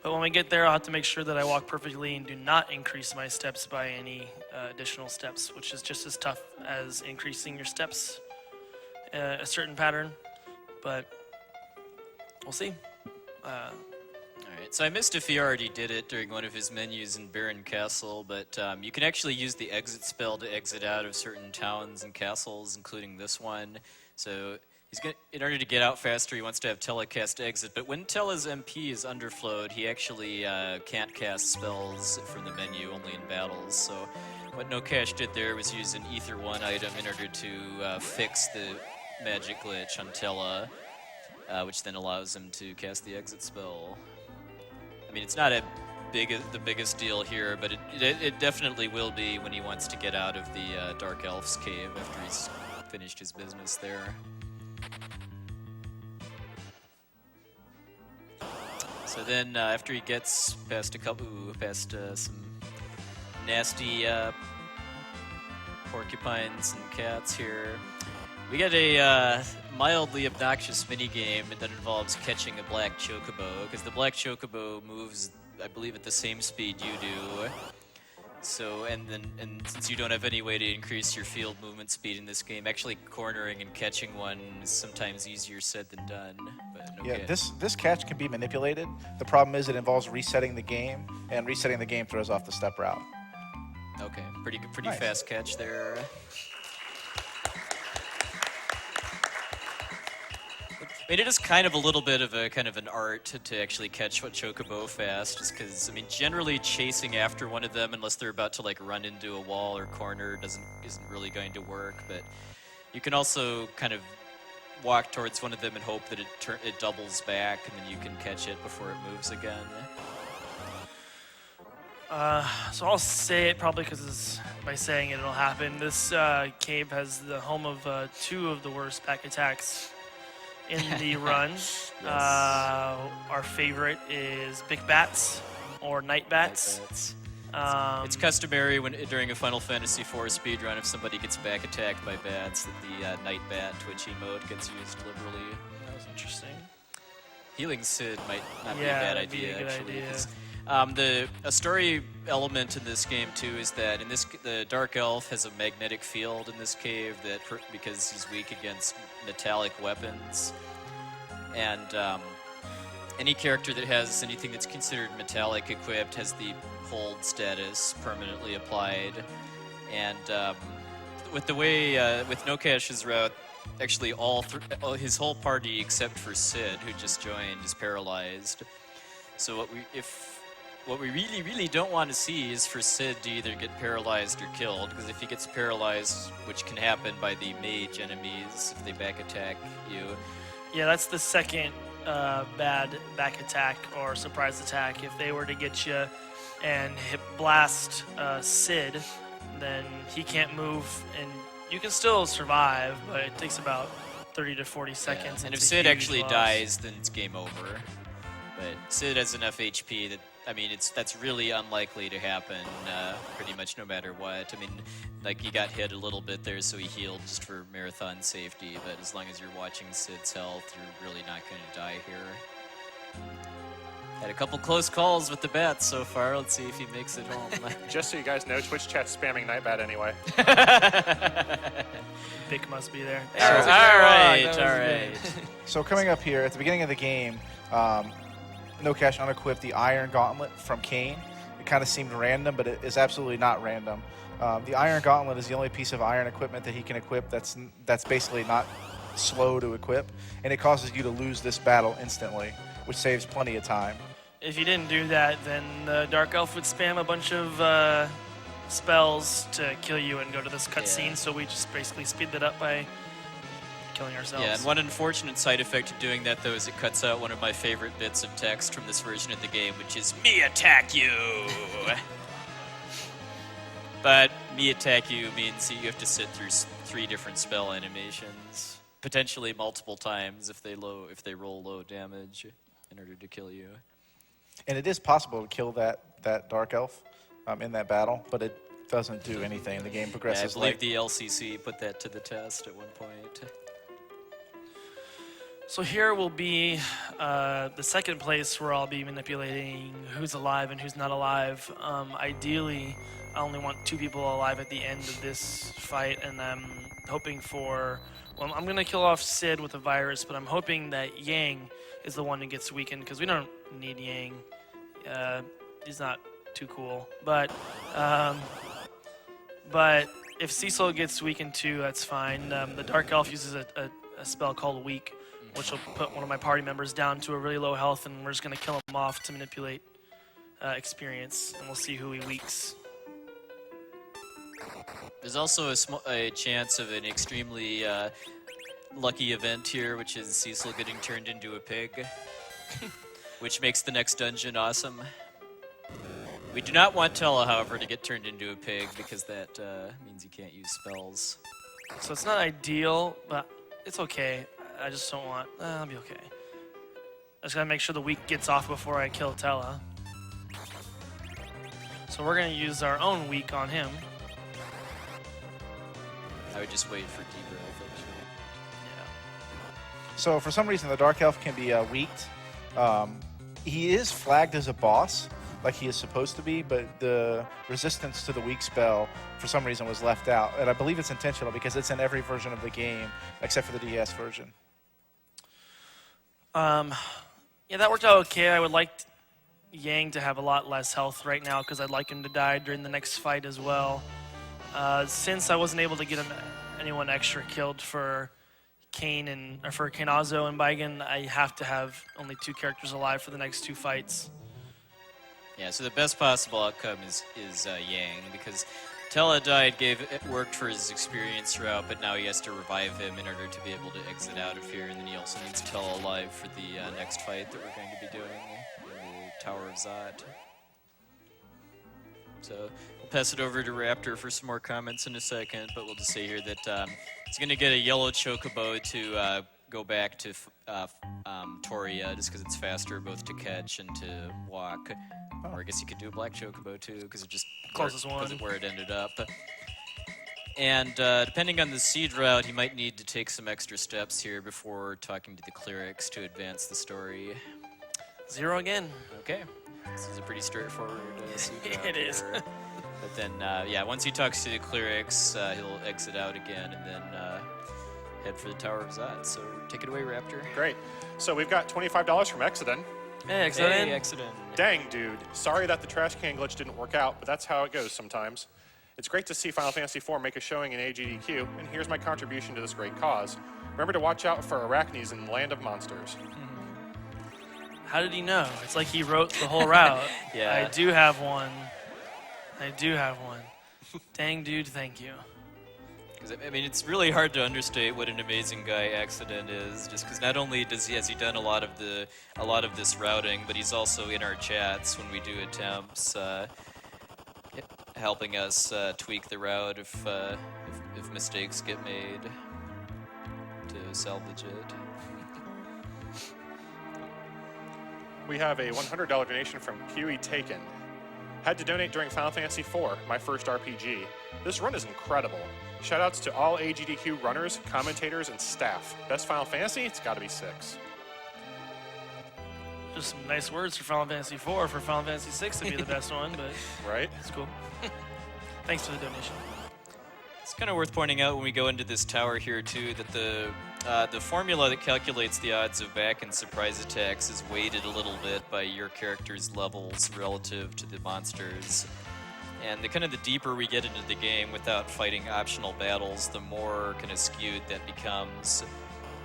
But when we get there, I'll have to make sure that I walk perfectly and do not increase my steps by any additional steps, which is just as tough as increasing your steps a certain pattern. But we'll see. Alright, so I missed if he already did it during one of his menus in Baron Castle, but you can actually use the exit spell to exit out of certain towns and castles, including this one. So in order to get out faster, he wants to have telecast exit, but when Tella's MP is underflowed, he actually can't cast spells from the menu, only in battles. So what No Cash did there was use an Ether 1 item in order to fix the magic glitch on Tella, which then allows him to cast the exit spell. I mean, it's not the biggest deal here, but it definitely will be when he wants to get out of the Dark Elf's cave after he's finished his business there. So then, after he gets past some nasty porcupines and cats here, we get a mildly obnoxious minigame that involves catching a black chocobo, because the black chocobo moves I believe, at the same speed you do. So, and since you don't have any way to increase your field movement speed in this game, actually cornering and catching one is sometimes easier said than done. But okay. Yeah, this catch can be manipulated. The problem is it involves resetting the game, and resetting the game throws off the step route. Okay, pretty Nice. fast catch there. I mean, it is kind of a little bit of an art to actually catch what Chocobo fast, just because, I mean, generally chasing after one of them, unless they're about to like run into a wall or corner, isn't really going to work. But you can also kind of walk towards one of them and hope that it doubles back, and then you can catch it before it moves again. So I'll say it probably because by saying it, it'll happen. This cave has the home of 2 of the worst back attacks in the run. Our favorite is Big Bats or Night Bats. It's customary during a Final Fantasy IV speedrun, if somebody gets back attacked by bats, that the Night Bat Twitch emote gets used liberally. That was interesting. Healing Sid might not be a Yeah, bad that'd be idea, a good actually. idea. 'Cause, a story element in this game too is that the Dark Elf has a magnetic field in this cave because he's weak against metallic weapons, and any character that has anything that's considered metallic equipped has the hold status permanently applied, and with the way with No Cash's route, actually his whole party except for Sid, who just joined, is paralyzed. So what we really don't want to see is for Sid to either get paralyzed or killed, because if he gets paralyzed, which can happen by the mage enemies if they back attack you. Yeah, that's the second bad back attack or surprise attack. If they were to get you and hit blast Sid, then he can't move, and you can still survive, but it takes about 30 to 40 seconds. And if It's a Sid huge actually loss. dies, then it's game over. But Sid has enough HP that, I mean, that's really unlikely to happen pretty much no matter what. I mean, like, he got hit a little bit there, so he healed just for marathon safety, but as long as you're watching Sid's health, you're really not going to die here. Had a couple close calls with the bats so far. Let's see if he makes it home. Just so you guys know, Twitch chat's spamming Nightbat anyway. Vic must be there. All right. So coming up here, at the beginning of the game, No Cash unequipped the Iron Gauntlet from Kane. It kind of seemed random, but it is absolutely not random. The Iron Gauntlet is the only piece of iron equipment that he can equip that's basically not slow to equip, and it causes you to lose this battle instantly, which saves plenty of time. If you didn't do that, then the Dark Elf would spam a bunch of spells to kill you and go to this cutscene, Yeah. so we just basically speed that up by killing ourselves. Yeah, and one unfortunate side effect of doing that, though, is it cuts out one of my favorite bits of text from this version of the game, which is, "Me attack you!" But "me attack you" means that you have to sit through 3 different spell animations, potentially multiple times if they roll low damage in order to kill you. And it is possible to kill that Dark Elf in that battle, but it doesn't do anything. The game Yeah, I progresses believe the LCC put that to the test at one point. So here will be the second place where I'll be manipulating who's alive and who's not alive. Ideally, I only want 2 people alive at the end of this fight, and I'm hoping for... Well, I'm going to kill off Sid with a virus, but I'm hoping that Yang is the one who gets weakened, because we don't need Yang. He's not too cool. But if Cecil gets weakened too, that's fine. The Dark Elf uses a spell called Weak, which will put one of my party members down to a really low health, and we're just going to kill him off to manipulate experience, and we'll see who he weaks. There's also a chance of an extremely lucky event here, which is Cecil getting turned into a pig, which makes the next dungeon awesome. We do not want Tella, however, to get turned into a pig, because that means you can't use spells. So it's not ideal, but it's okay. I just don't want... I'll be okay. I just gotta make sure the weak gets off before I kill Tella. So we're gonna use our own weak on him. I would just wait for degrowth, actually. Yeah. So for some reason, the Dark Elf can be weaked. He is flagged as a boss, like he is supposed to be, but the resistance to the weak spell for some reason was left out. And I believe it's intentional because it's in every version of the game except for the DS version. Yeah, that worked out okay. I would like Yang to have a lot less health right now because I'd like him to die during the next fight as well. Since I wasn't able to get anyone extra killed for Kane or for Kainazo and Baigen, I have to have only 2 characters alive for the next 2 fights. Yeah, so the best possible outcome is Yang, because Tella died, worked for his experience route, but now he has to revive him in order to be able to exit out of here, and then he also needs Tella alive for the next fight that we're going to be doing in the Tower of Zot. So we'll pass it over to Raptor for some more comments in a second, but we'll just say here that he's going to get a yellow chocobo to go back to Toria, just because it's faster both to catch and to walk. Or I guess you could do a black chocobo too, because it just Closest one. where it ended up. And depending on the seed route, he might need to take some extra steps here before talking to the clerics to advance the story. 0 again. Okay, this is a pretty straightforward seed route. It is. here. But then, yeah, once he talks to the clerics, he'll exit out again and then head for the Tower of Zot. So take it away, Raptor. Great. So we've got $25 from Exodus. Hey, excellent. Hey, Exodus. Dang, dude. Sorry that the trash can glitch didn't work out, but that's how it goes sometimes. It's great to see Final Fantasy IV make a showing in AGDQ, and here's my contribution to this great cause. Remember to watch out for arachnes in the land of monsters. How did he know? It's like he wrote the whole route. Yeah. I do have one. Dang, dude, thank you. Because I mean, it's really hard to understate what an amazing guy Accident is. Just because not only has he done a lot of this routing, but he's also in our chats when we do attempts, helping us tweak the route if mistakes get made to salvage it. We have a $100 donation from QE Taken. Had to donate during Final Fantasy IV, my first RPG. This run is incredible. Shoutouts to all AGDQ runners, commentators, and staff. Best Final Fantasy? It's gotta be 6. Just some nice words for Final Fantasy IV. For Final Fantasy VI to be the best one, but Right? it's cool. Thanks for the donation. It's kind of worth pointing out when we go into this tower here too that the formula that calculates the odds of back and surprise attacks is weighted a little bit by your character's levels relative to the monsters. And the deeper we get into the game without fighting optional battles, the more kind of skewed that becomes.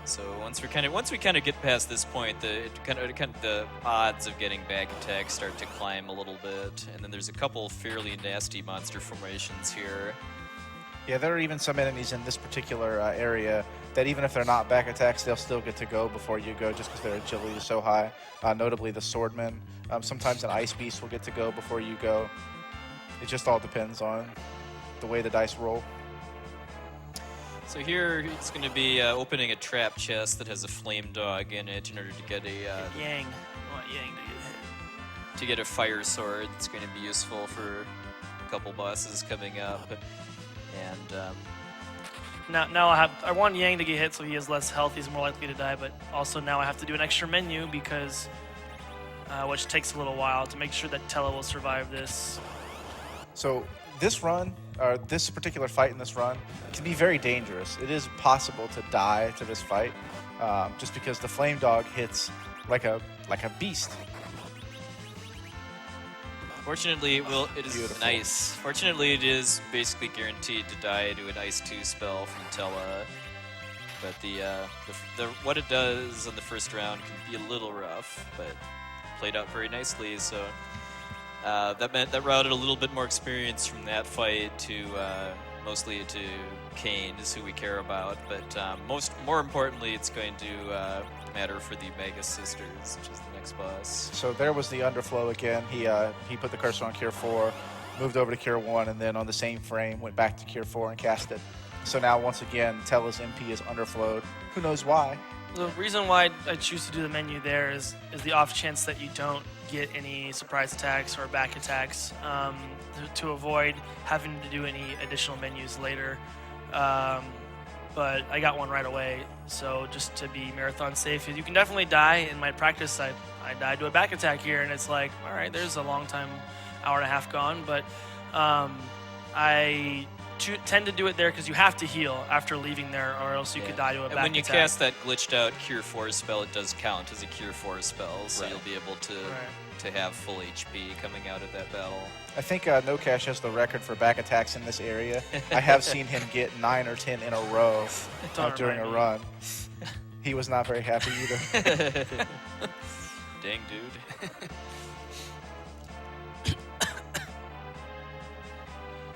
So once we kind of get past this point, the odds of getting back attacks start to climb a little bit. And then there's a couple fairly nasty monster formations here. Yeah, there are even some enemies in this particular area that even if they're not back attacks, they'll still get to go before you go just because their agility is so high. Notably the swordman. Sometimes an ice beast will get to go before you go. It just all depends on the way the dice roll. So here it's going to be opening a trap chest that has a flame dog in it in order to get Yang. I want Yang to get hit. to get a fire sword that's going to be useful for a couple bosses coming up. And Now I want Yang to get hit so he has less health. He's more likely to die. But also now I have to do an extra menu because, which takes a little while to make sure that Tella will survive this. So this run, or this particular fight in this run, can be very dangerous. It is possible to die to this fight, just because the flame dog hits like a beast. fortunately, it is Beautiful. nice. Fortunately, it is basically guaranteed to die to an Ice 2 spell from Tella. But the what it does on the first round can be a little rough, but played out very nicely. So that meant that routed a little bit more experience from that fight to mostly to Kane is who we care about. But more importantly, it's going to matter for the Mega Sisters, which is the next boss. So there was the underflow again. He put the cursor on Cure 4, moved over to Cure 1, and then on the same frame went back to Cure 4 and cast it. So now once again, Tella's MP is underflowed. Who knows why? The reason why I choose to do the menu there is the off chance that you don't get any surprise attacks or back attacks, to avoid having to do any additional menus later. But I got one right away, so just to be marathon safe. You can definitely die. In my practice, I I died to a back attack here, and it's like, all right, there's a long time, hour and a half gone, but I tend to do it there because you have to heal after leaving there, or else you could die to a back attack. And when you cast that glitched out Cure Force spell, it does count as a Cure Force spell, so you'll be able to have full HP coming out of that battle. I think No Cash has the record for back attacks in this area. I have seen him get 9 or 10 in a row during a run. He was not very happy either. Dang, dude.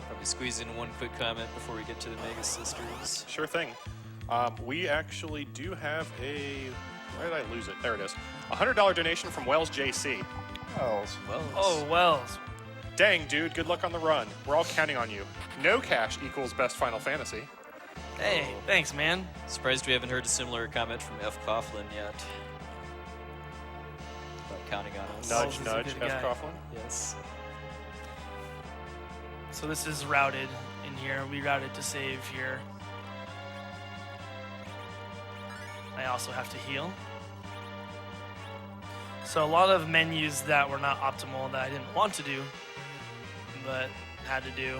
Probably squeeze in one quick comment before we get to the Mega Sisters. Sure thing. We actually do have a... Where did I lose it? There it is. A $100 donation from Wells JC. Wells. Oh, Wells. Dang, dude, good luck on the run. We're all counting on you. No cash equals best Final Fantasy. Hey, thanks, man. Surprised we haven't heard a similar comment from F. Coughlin yet. About counting on us. Nudge, Wells is a nudge, good F. guy. Coughlin. Yes. So this is routed in here. We routed to save here. I also have to heal. So a lot of menus that were not optimal that I didn't want to do, but had to do.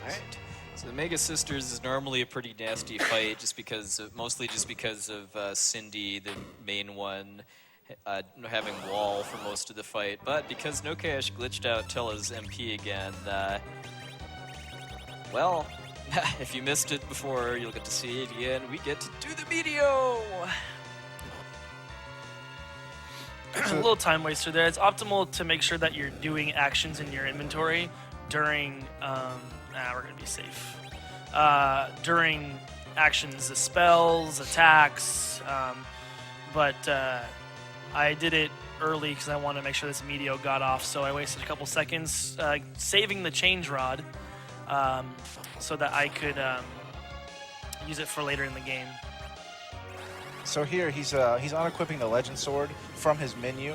All right. So the Mega Sisters is normally a pretty nasty fight, mostly just because of Cindy, the main one, having wall for most of the fight. But because No Cash glitched out Tella's MP again, well, if you missed it before, you'll get to see it again. We get to do the Meteo! A little time waster there. It's optimal to make sure that you're doing actions in your inventory during, we're gonna be safe. During actions, the spells, attacks, but I did it early because I wanted to make sure this Meteo got off, so I wasted a couple seconds saving the Change Rod so that I could use it for later in the game. So here he's unequipping the Legend Sword from his menu.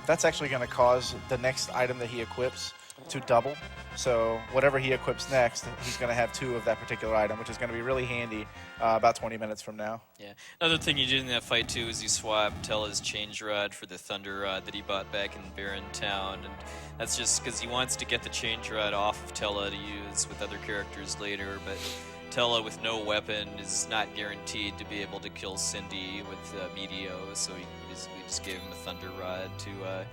That's actually going to cause the next item that he equips to double. So whatever he equips next, he's going to have 2 of that particular item, which is going to be really handy about 20 minutes from now. Yeah. Another thing you did in that fight, too, is you swapped Tella's Change Rod for the Thunder Rod that he bought back in Barren Town. And that's just because he wants to get the Change Rod off of Tella to use with other characters later. But Tella, with no weapon, is not guaranteed to be able to kill Cindy with Meteo. So we just gave him a Thunder Rod to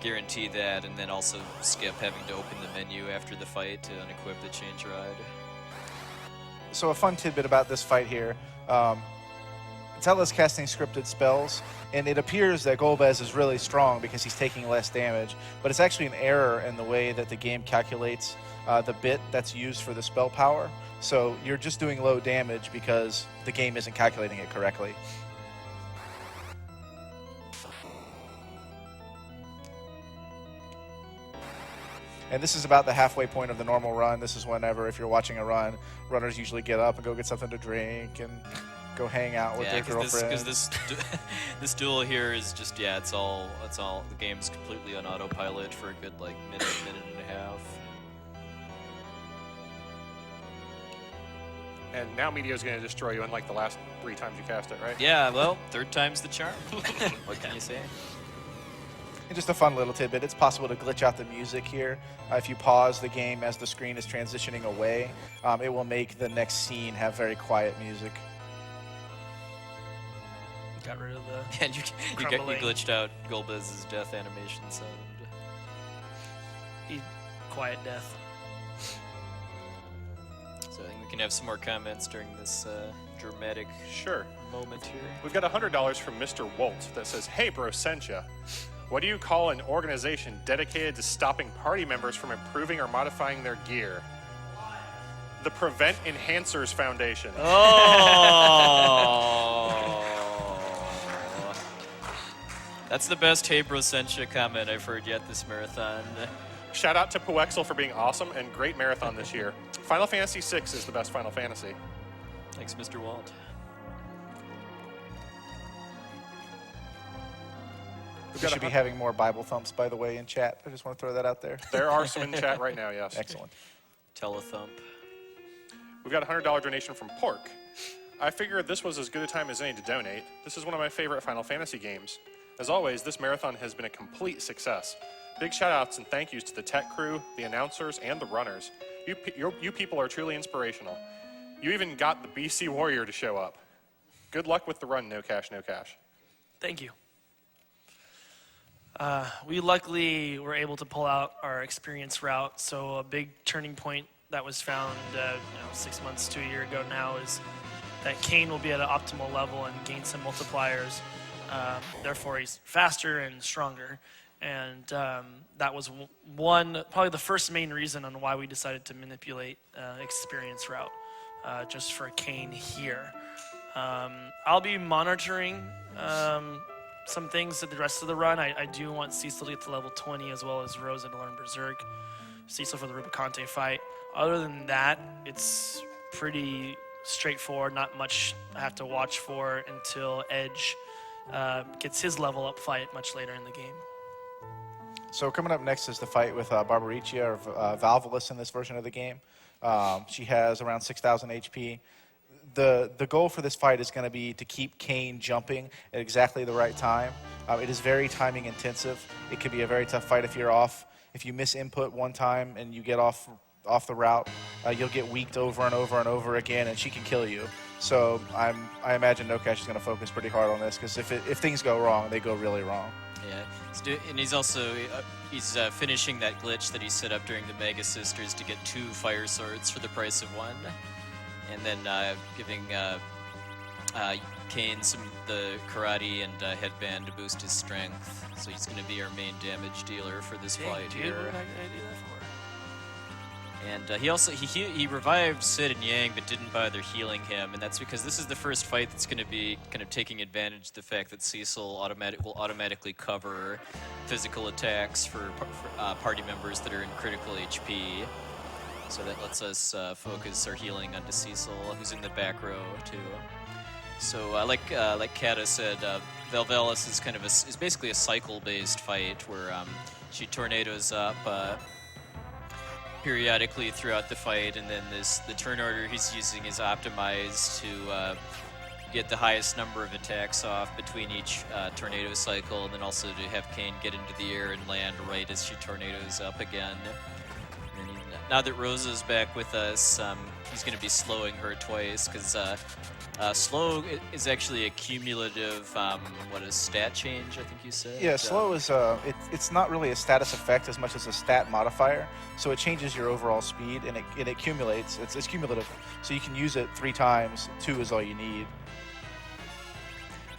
guarantee that, and then also skip having to open the menu after the fight to unequip the Change Rod. So a fun tidbit about this fight here. Tella's casting scripted spells, and it appears that Golbez is really strong because he's taking less damage, but it's actually an error in the way that the game calculates the bit that's used for the spell power. So you're just doing low damage because the game isn't calculating it correctly. And this is about the halfway point of the normal run. This is whenever, if you're watching a run, runners usually get up and go get something to drink and go hang out with their girlfriend. Because this duel here is just, it's all, the game's completely on autopilot for a good, minute and a half. And now Meteo's going to destroy you unlike the last 3 times you cast it, right? Yeah, well, 3rd time's the charm. What can you say? And just a fun little tidbit, it's possible to glitch out the music here. If you pause the game as the screen is transitioning away, it will make the next scene have very quiet music. Got rid of the And you glitched out Golbez's death animation sound. Quiet death. So I think we can have some more comments during this dramatic moment here. We've got $100 from Mr. Wolt that says, "Hey, bro, sent ya. What do you call an organization dedicated to stopping party members from improving or modifying their gear?" The Prevent Enhancers Foundation. Oh! That's the best Hey Bro Sencha comment I've heard yet this marathon. Shout out to Poexel for being awesome and great marathon this year. Final Fantasy VI is the best Final Fantasy. Thanks, Mr. Walt. We should be having more Bible thumps, by the way, in chat. I just want to throw that out there. There are some in chat right now, yes. Excellent. Telethump. We've got a $100 donation from Pork. I figured this was as good a time as any to donate. This is one of my favorite Final Fantasy games. As always, this marathon has been a complete success. Big shout-outs and thank yous to the tech crew, the announcers, and the runners. You people are truly inspirational. You even got the BC Warrior to show up. Good luck with the run, No Cash, No Cash. Thank you. We luckily were able to pull out our experience route, so a big turning point that was found 6 months to a year ago now is that Kane will be at an optimal level and gain some multipliers. Therefore, he's faster and stronger. And that was probably the first main reason on why we decided to manipulate experience route, just for Kane here. I'll be monitoring some things at the rest of the run. I do want Cecil to get to level 20 as well as Rosa to learn Berserk. Cecil for the Rubicante fight. Other than that, it's pretty straightforward. Not much I have to watch for until Edge gets his level up fight much later in the game. So coming up next is the fight with Barbaricia, or Valvolus in this version of the game. She has around 6,000 HP. The goal for this fight is going to be to keep Kane jumping at exactly the right time. It is very timing intensive. It could be a very tough fight if you're off. If you miss input one time and you get off the route, you'll get weaked over and over and over again, and she can kill you. So I imagine No Cash is going to focus pretty hard on this, because if things go wrong, they go really wrong. Yeah, and he's also finishing that glitch that he set up during the Mega Sisters to get 2 fire swords for the price of 1, and then giving Kane the karate and headband to boost his strength. So he's going to be our main damage dealer for this fight here. What did I do that for? And he also he revived Sid and Yang, but didn't bother healing him, and that's because this is the first fight that's going to be kind of taking advantage of the fact that Cecil will automatically cover physical attacks for party members that are in critical HP. So that lets us focus our healing onto Cecil, who's in the back row too. So like Kata said, Valvolus is basically a cycle-based fight where she tornadoes up periodically throughout the fight, and then the turn order he's using is optimized to get the highest number of attacks off between each tornado cycle, and then also to have Kane get into the air and land right as she tornadoes up again. And now that Rosa's back with us, he's going to be slowing her twice, because slow is actually a cumulative, a stat change, I think you said? Yeah, slow is, it's not really a status effect as much as a stat modifier. So it changes your overall speed, and it accumulates. It's cumulative. So you can use it 3 times. 2 is all you need.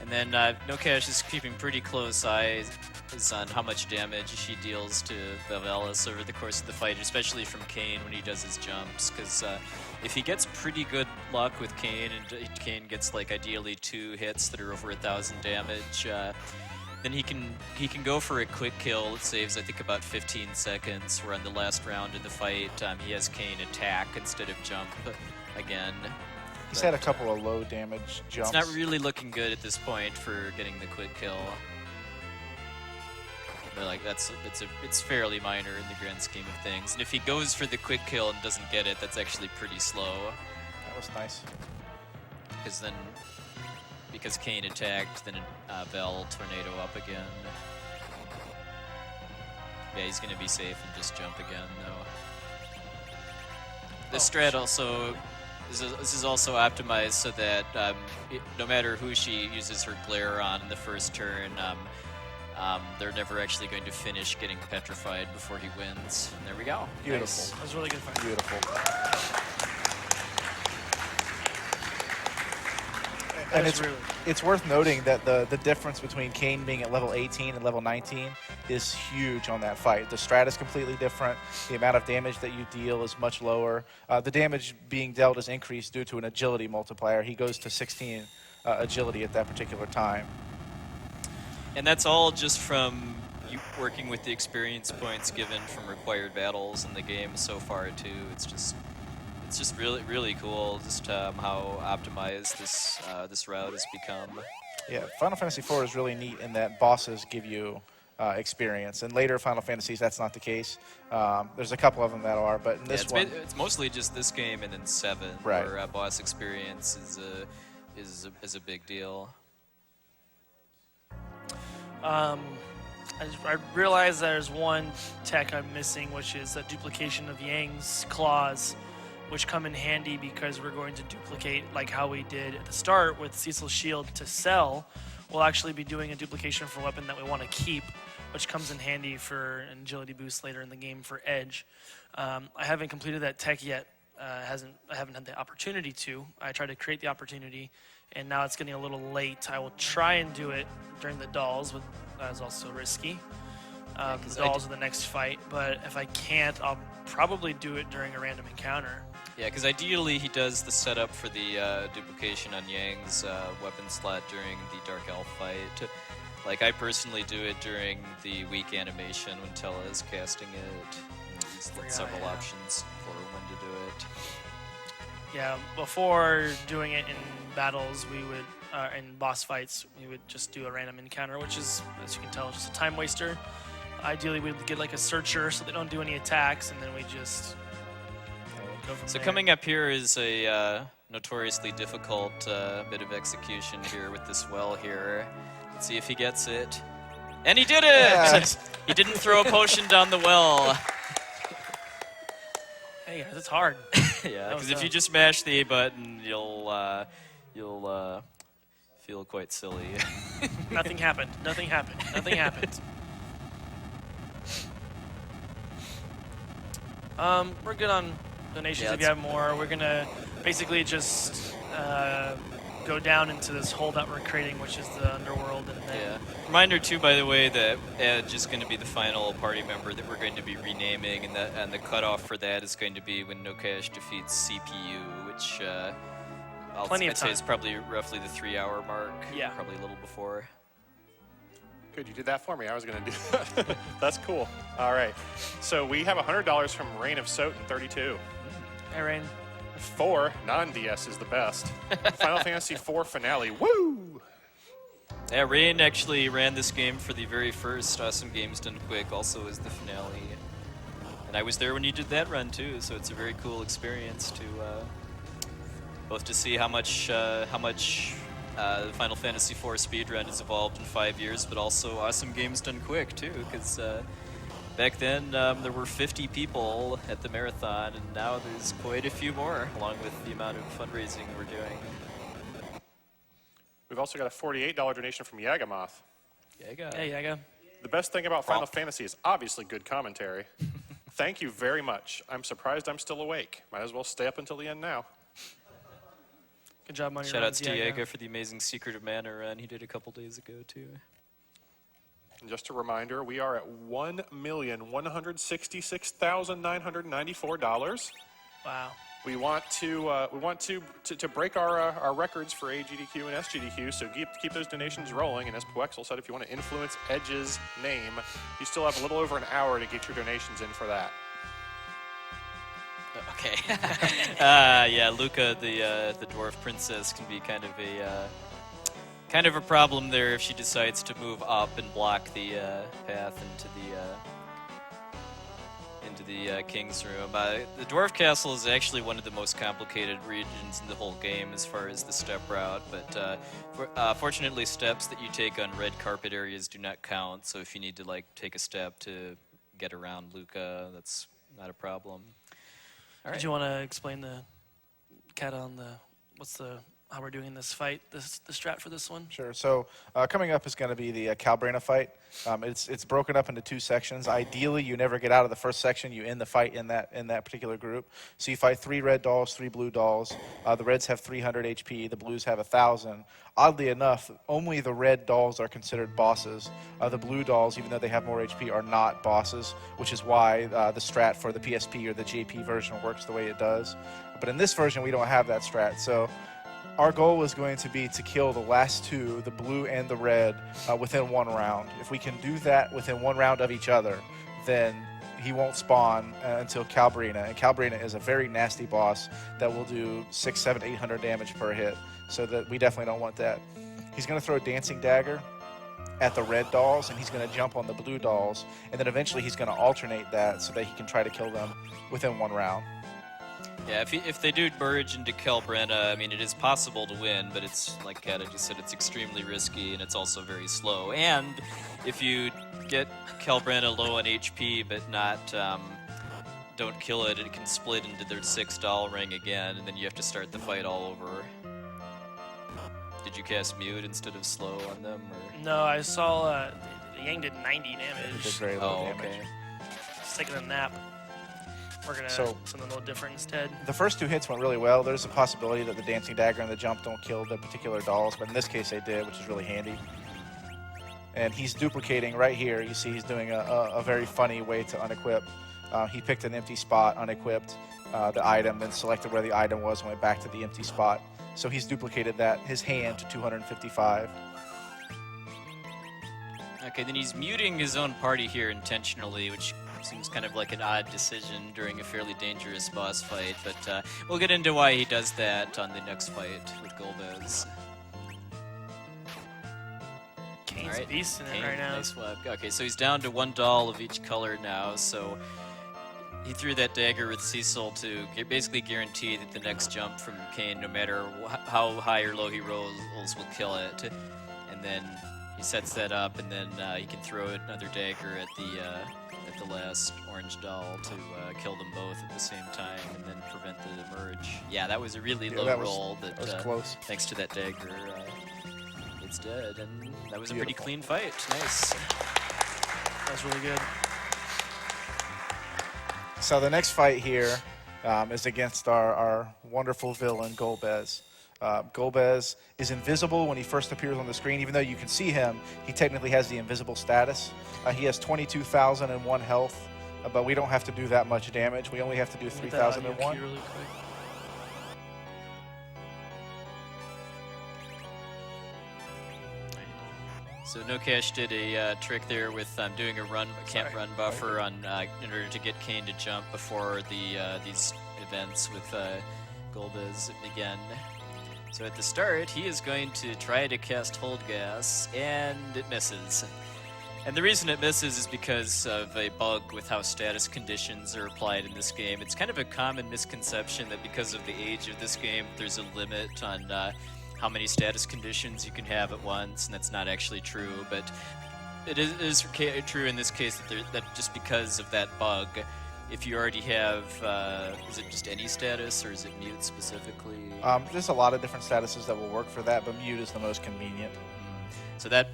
And then No Cash is keeping pretty close eyes on how much damage she deals to Valvolus over the course of the fight, especially from Kane when he does his jumps, because if he gets pretty good luck with Kane, and Kane gets ideally 2 hits that are over 1,000 damage, then he can go for a quick kill. It saves, I think, about 15 seconds, where on the last round in the fight, he has Kane attack instead of jump again. He's had a couple of low damage jumps. It's not really looking good at this point for getting the quick kill. But it's fairly minor in the grand scheme of things. And if he goes for the quick kill and doesn't get it, that's actually pretty slow. That was nice. Because Kane attacked, then Vel tornado up again. Yeah, he's gonna be safe and just jump again though. The strat also. This is also optimized so that no matter who she uses her glare on in the first turn, they're never actually going to finish getting petrified before he wins. And there we go. Beautiful. Nice. That was a really good fight. Beautiful. And it's worth noting that the difference between Kane being at level 18 and level 19 is huge on that fight. The strat is completely different. The amount of damage that you deal is much lower. The damage being dealt is increased due to an agility multiplier. He goes to 16 agility at that particular time. And that's all just from you working with the experience points given from required battles in the game so far too. It's just really, really cool just how optimized this route has become. Yeah, Final Fantasy IV is really neat in that bosses give you experience. And later Final Fantasies, that's not the case. There's a couple of them that are, but in this one... It's mostly just this game and then 7, right, where boss experience is a big deal. I realize there's one tech I'm missing, which is a duplication of Yang's claws, which come in handy because we're going to duplicate like how we did at the start with Cecil's shield to sell. We'll actually be doing a duplication for a weapon that we want to keep, which comes in handy for an agility boost later in the game for Edge. I haven't completed that tech yet. I haven't had the opportunity to. I tried to create the opportunity, and now it's getting a little late. I will try and do it during the dolls, but that is also risky. The dolls are the next fight, but if I can't, I'll probably do it during a random encounter. Yeah, because ideally he does the setup for the duplication on Yang's weapon slot during the Dark Elf fight. Like, I personally do it during the weak animation when Tella is casting it. There's several options for when to do it. Yeah, before doing it in battles, we would, in boss fights, we would just do a random encounter, which is, as you can tell, just a time waster. Ideally, we'd get like a searcher so they don't do any attacks, and then we just go from there. Coming up here is a notoriously difficult bit of execution here with this well here. Let's see if he gets it. And he did it! Yeah. He didn't throw a potion down the well. Hey, it's hard. Yeah, because if you just mash the A button, you'll feel quite silly. Nothing happened. Nothing happened. Nothing happened. We're good on donations if you have more. We're gonna basically just go down into this hole that we're creating, which is the underworld. And then Yeah. Reminder too, by the way, that Edge is going to be the final party member that we're going to be renaming, and the cutoff for that is going to be when No Cash defeats CPU, which I'd say is probably roughly the 3-hour mark. Yeah. Probably a little before. Good, you did that for me. I was going to do that. That's cool. All right. So we have $100 from Reign of Soat in 32. Hey, Rain. 4 non-DS is the best. Final Fantasy IV Finale. Woo! Yeah, Rain actually ran this game for the very first Awesome Games Done Quick, also as the finale. And I was there when you did that run too, so it's a very cool experience to both to see how much the Final Fantasy IV speedrun has evolved in 5 years, but also Awesome Games Done Quick too, because back then there were 50 people at the marathon, and now there's quite a few more, along with the amount of fundraising we're doing. We've also got a $48 donation from Yagamoth. Yaga. Hey, Yaga. The best thing about Final Fantasy is obviously good commentary. Thank you very much. I'm surprised I'm still awake. Might as well stay up until the end now. Good job on your Shout runs, outs to Yaga for the amazing Secret of Mana run he did a couple days ago too. And just a reminder, we are at $1,166,994. Wow. We want to break our records for AGDQ and SGDQ, so keep those donations rolling. And as Puexel said, if you want to influence Edge's name, you still have a little over an hour to get your donations in for that. Okay. Yeah, Luca, the dwarf princess, can be kind of a problem there if she decides to move up and block the path into the king's room. The dwarf castle is actually one of the most complicated regions in the whole game as far as the step route, but fortunately steps that you take on red carpet areas do not count, so if you need to take a step to get around Luca, that's not a problem. All right. Did you want to explain the cat on how we're doing this fight, the strat for this one? Sure. So coming up is going to be the Calbrena fight. It's broken up into 2 sections. Ideally, you never get out of the first section. You end the fight in that particular group. So you fight 3 red dolls, 3 blue dolls. The reds have 300 HP. The blues have 1,000. Oddly enough, only the red dolls are considered bosses. The blue dolls, even though they have more HP, are not bosses, which is why the strat for the PSP or the JP version works the way it does. But in this version, we don't have that strat. So our goal was going to be to kill the last 2, the blue and the red, within 1 round. If we can do that within 1 round of each other, then he won't spawn until Calbrena. And Calbrena is a very nasty boss that will do 600, 700, 800 damage per hit. So that we definitely don't want that. He's going to throw a dancing dagger at the red dolls, and he's going to jump on the blue dolls. And then eventually he's going to alternate that so that he can try to kill them within 1 round. Yeah, if they do merge into Kelbrenna, I mean, it is possible to win, but it's, like Kata just said, it's extremely risky, and it's also very slow. And if you get Kelbrenna low on HP, but not don't kill it, it can split into their 6 doll ring again, and then you have to start the fight all over. Did you cast Mute instead of slow on them? Or? No, I saw Yang did 90 It damage. did very low damage. Okay. Just taking a nap. We're gonna So- something a little different instead. The first 2 hits went really well. There's a possibility that the Dancing Dagger and the Jump don't kill the particular dolls, but in this case they did, which is really handy. And he's duplicating right here. You see he's doing a very funny way to unequip. He picked an empty spot, unequipped the item, then selected where the item was and went back to the empty spot. So he's duplicated his hand to 255. Okay, then he's muting his own party here intentionally, which seems kind of like an odd decision during a fairly dangerous boss fight, but we'll get into why he does that on the next fight with Golbez. Kane's Alright, beasting it Kane, right now. nice web. Okay, so he's down to 1 doll of each color now, so he threw that dagger with Cecil to basically guarantee that the next jump from Kane, no matter how high or low he rolls, will kill it. And then he sets that up, and then he can throw another dagger at the last orange doll to kill them both at the same time, and then prevent the merge. Yeah, that was a really low roll. That was close. Thanks to that dagger, it's dead, and that was a pretty Beautiful. clean fight. Nice. That was really good. So the next fight here is against our wonderful villain, Golbez. Golbez is invisible when he first appears on the screen. Even though you can see him, he technically has the invisible status. He has 22,001 health, but we don't have to do that much damage. We only have to do Get that audio 3,001. cue really quick. So No Cash did a trick there with doing a can't run buffer on in order to get Kane to jump before these events with Golbez begin. So at the start, he is going to try to cast Hold Gas, and it misses. And the reason it misses is because of a bug with how status conditions are applied in this game. It's kind of a common misconception that because of the age of this game, there's a limit on how many status conditions you can have at once, and that's not actually true. But it is true in this case that just because of that bug, if you already have, is it just any status, or is it Mute specifically? There's a lot of different statuses that will work for that, but Mute is the most convenient. So that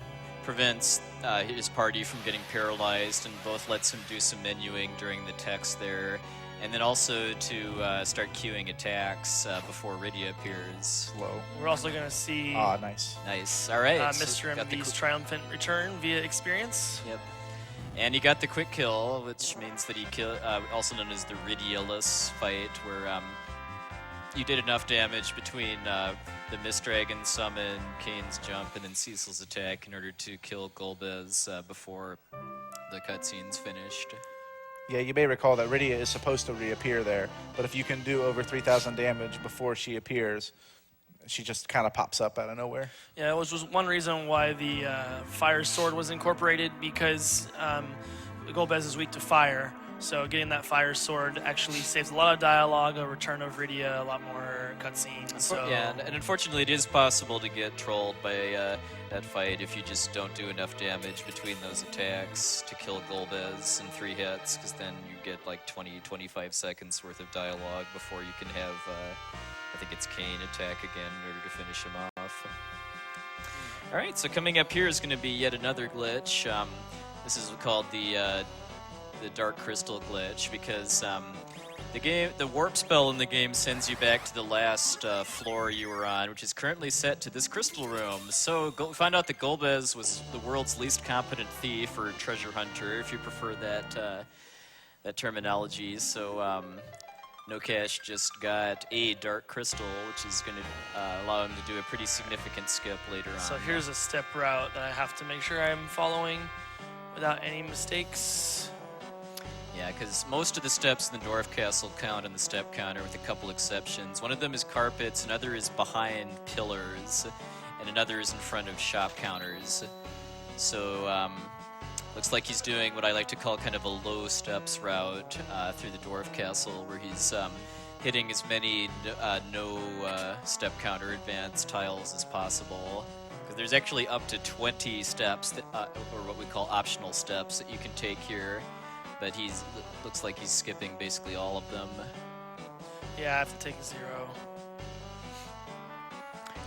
prevents his party from getting paralyzed, and both lets him do some menuing during the text there, and then also to start queuing attacks before Rydia appears. Slow. We're also going to see Ah, nice. Nice. All right. Mr. Got the MD's triumphant return via experience. Yep. And he got the quick kill, which means that he killed, also known as the Rydia-less fight, where you did enough damage between the Mist Dragon summon, Kane's jump, and then Cecil's attack in order to kill Golbez before the cutscene's finished. Yeah, you may recall that Rydia is supposed to reappear there, but if you can do over 3,000 damage before she appears, she just kind of pops up out of nowhere. Yeah, it was just one reason why the fire sword was incorporated, because Golbez is weak to fire. So getting that fire sword actually saves a lot of dialogue, a return of Rydia, a lot more cutscenes. So Yeah, and unfortunately it is possible to get trolled by that fight if you just don't do enough damage between those attacks to kill Golbez in 3 hits, because then you get like 20-25 seconds worth of dialogue before you can have, I think it's Kane attack again in order to finish him off. All right, so coming up here is going to be yet another glitch. This is called the Dark Crystal glitch, because the warp spell in the game sends you back to the last floor you were on, which is currently set to this crystal room. So find out that Golbez was the world's least competent thief or treasure hunter, if you prefer that terminology. So No Cash just got a Dark Crystal, which is going to allow him to do a pretty significant skip later on. So here's a step route that I have to make sure I'm following without any mistakes. Yeah, because most of the steps in the Dwarf Castle count on the step counter, with a couple exceptions. One of them is carpets, another is behind pillars, and another is in front of shop counters. So looks like he's doing what I like to call kind of a low steps route through the Dwarf Castle, where he's hitting as many no step counter advance tiles as possible. Because there's actually up to 20 steps, that, or what we call optional steps, that you can take here. But looks like he's skipping basically all of them. Yeah, I have to take 0.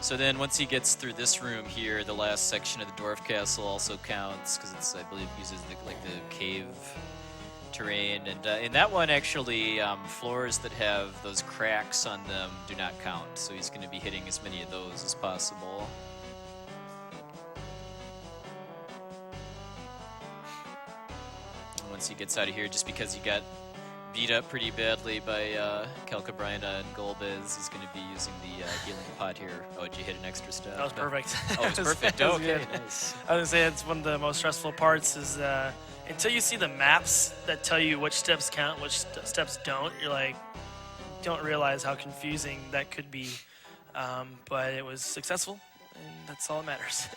So then once he gets through this room here, the last section of the Dwarf Castle also counts, because it's, I believe, uses the cave terrain. And in that one, actually, floors that have those cracks on them do not count. So he's going to be hitting as many of those as possible. And once he gets out of here, just because he got beat up pretty badly by Calcabrina and Golbez, he's going to be using the healing pot here. Oh, did you hit an extra step? That was perfect. Oh, it was perfect. That was Okay, good. nice. I was going to say it's one of the most stressful parts is until you see the maps that tell you which steps count, which steps don't, you're like, don't realize how confusing that could be. But it was successful, and that's all that matters.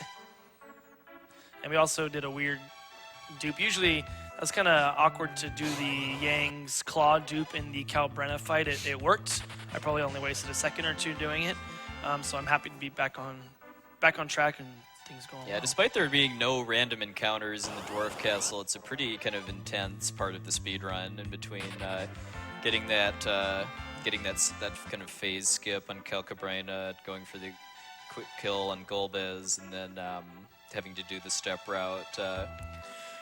And we also did a weird dupe. Usually, that's kind of awkward to do the Yang's Claw dupe in the Calbrenna fight. It worked. I probably only wasted a second or two doing it. So I'm happy to be back on track and things going Yeah, well. despite there being no random encounters in the Dwarf Castle, it's a pretty kind of intense part of the speed run in between getting that kind of phase skip on Calcabrina, going for the quick kill on Golbez, and then having to do the step route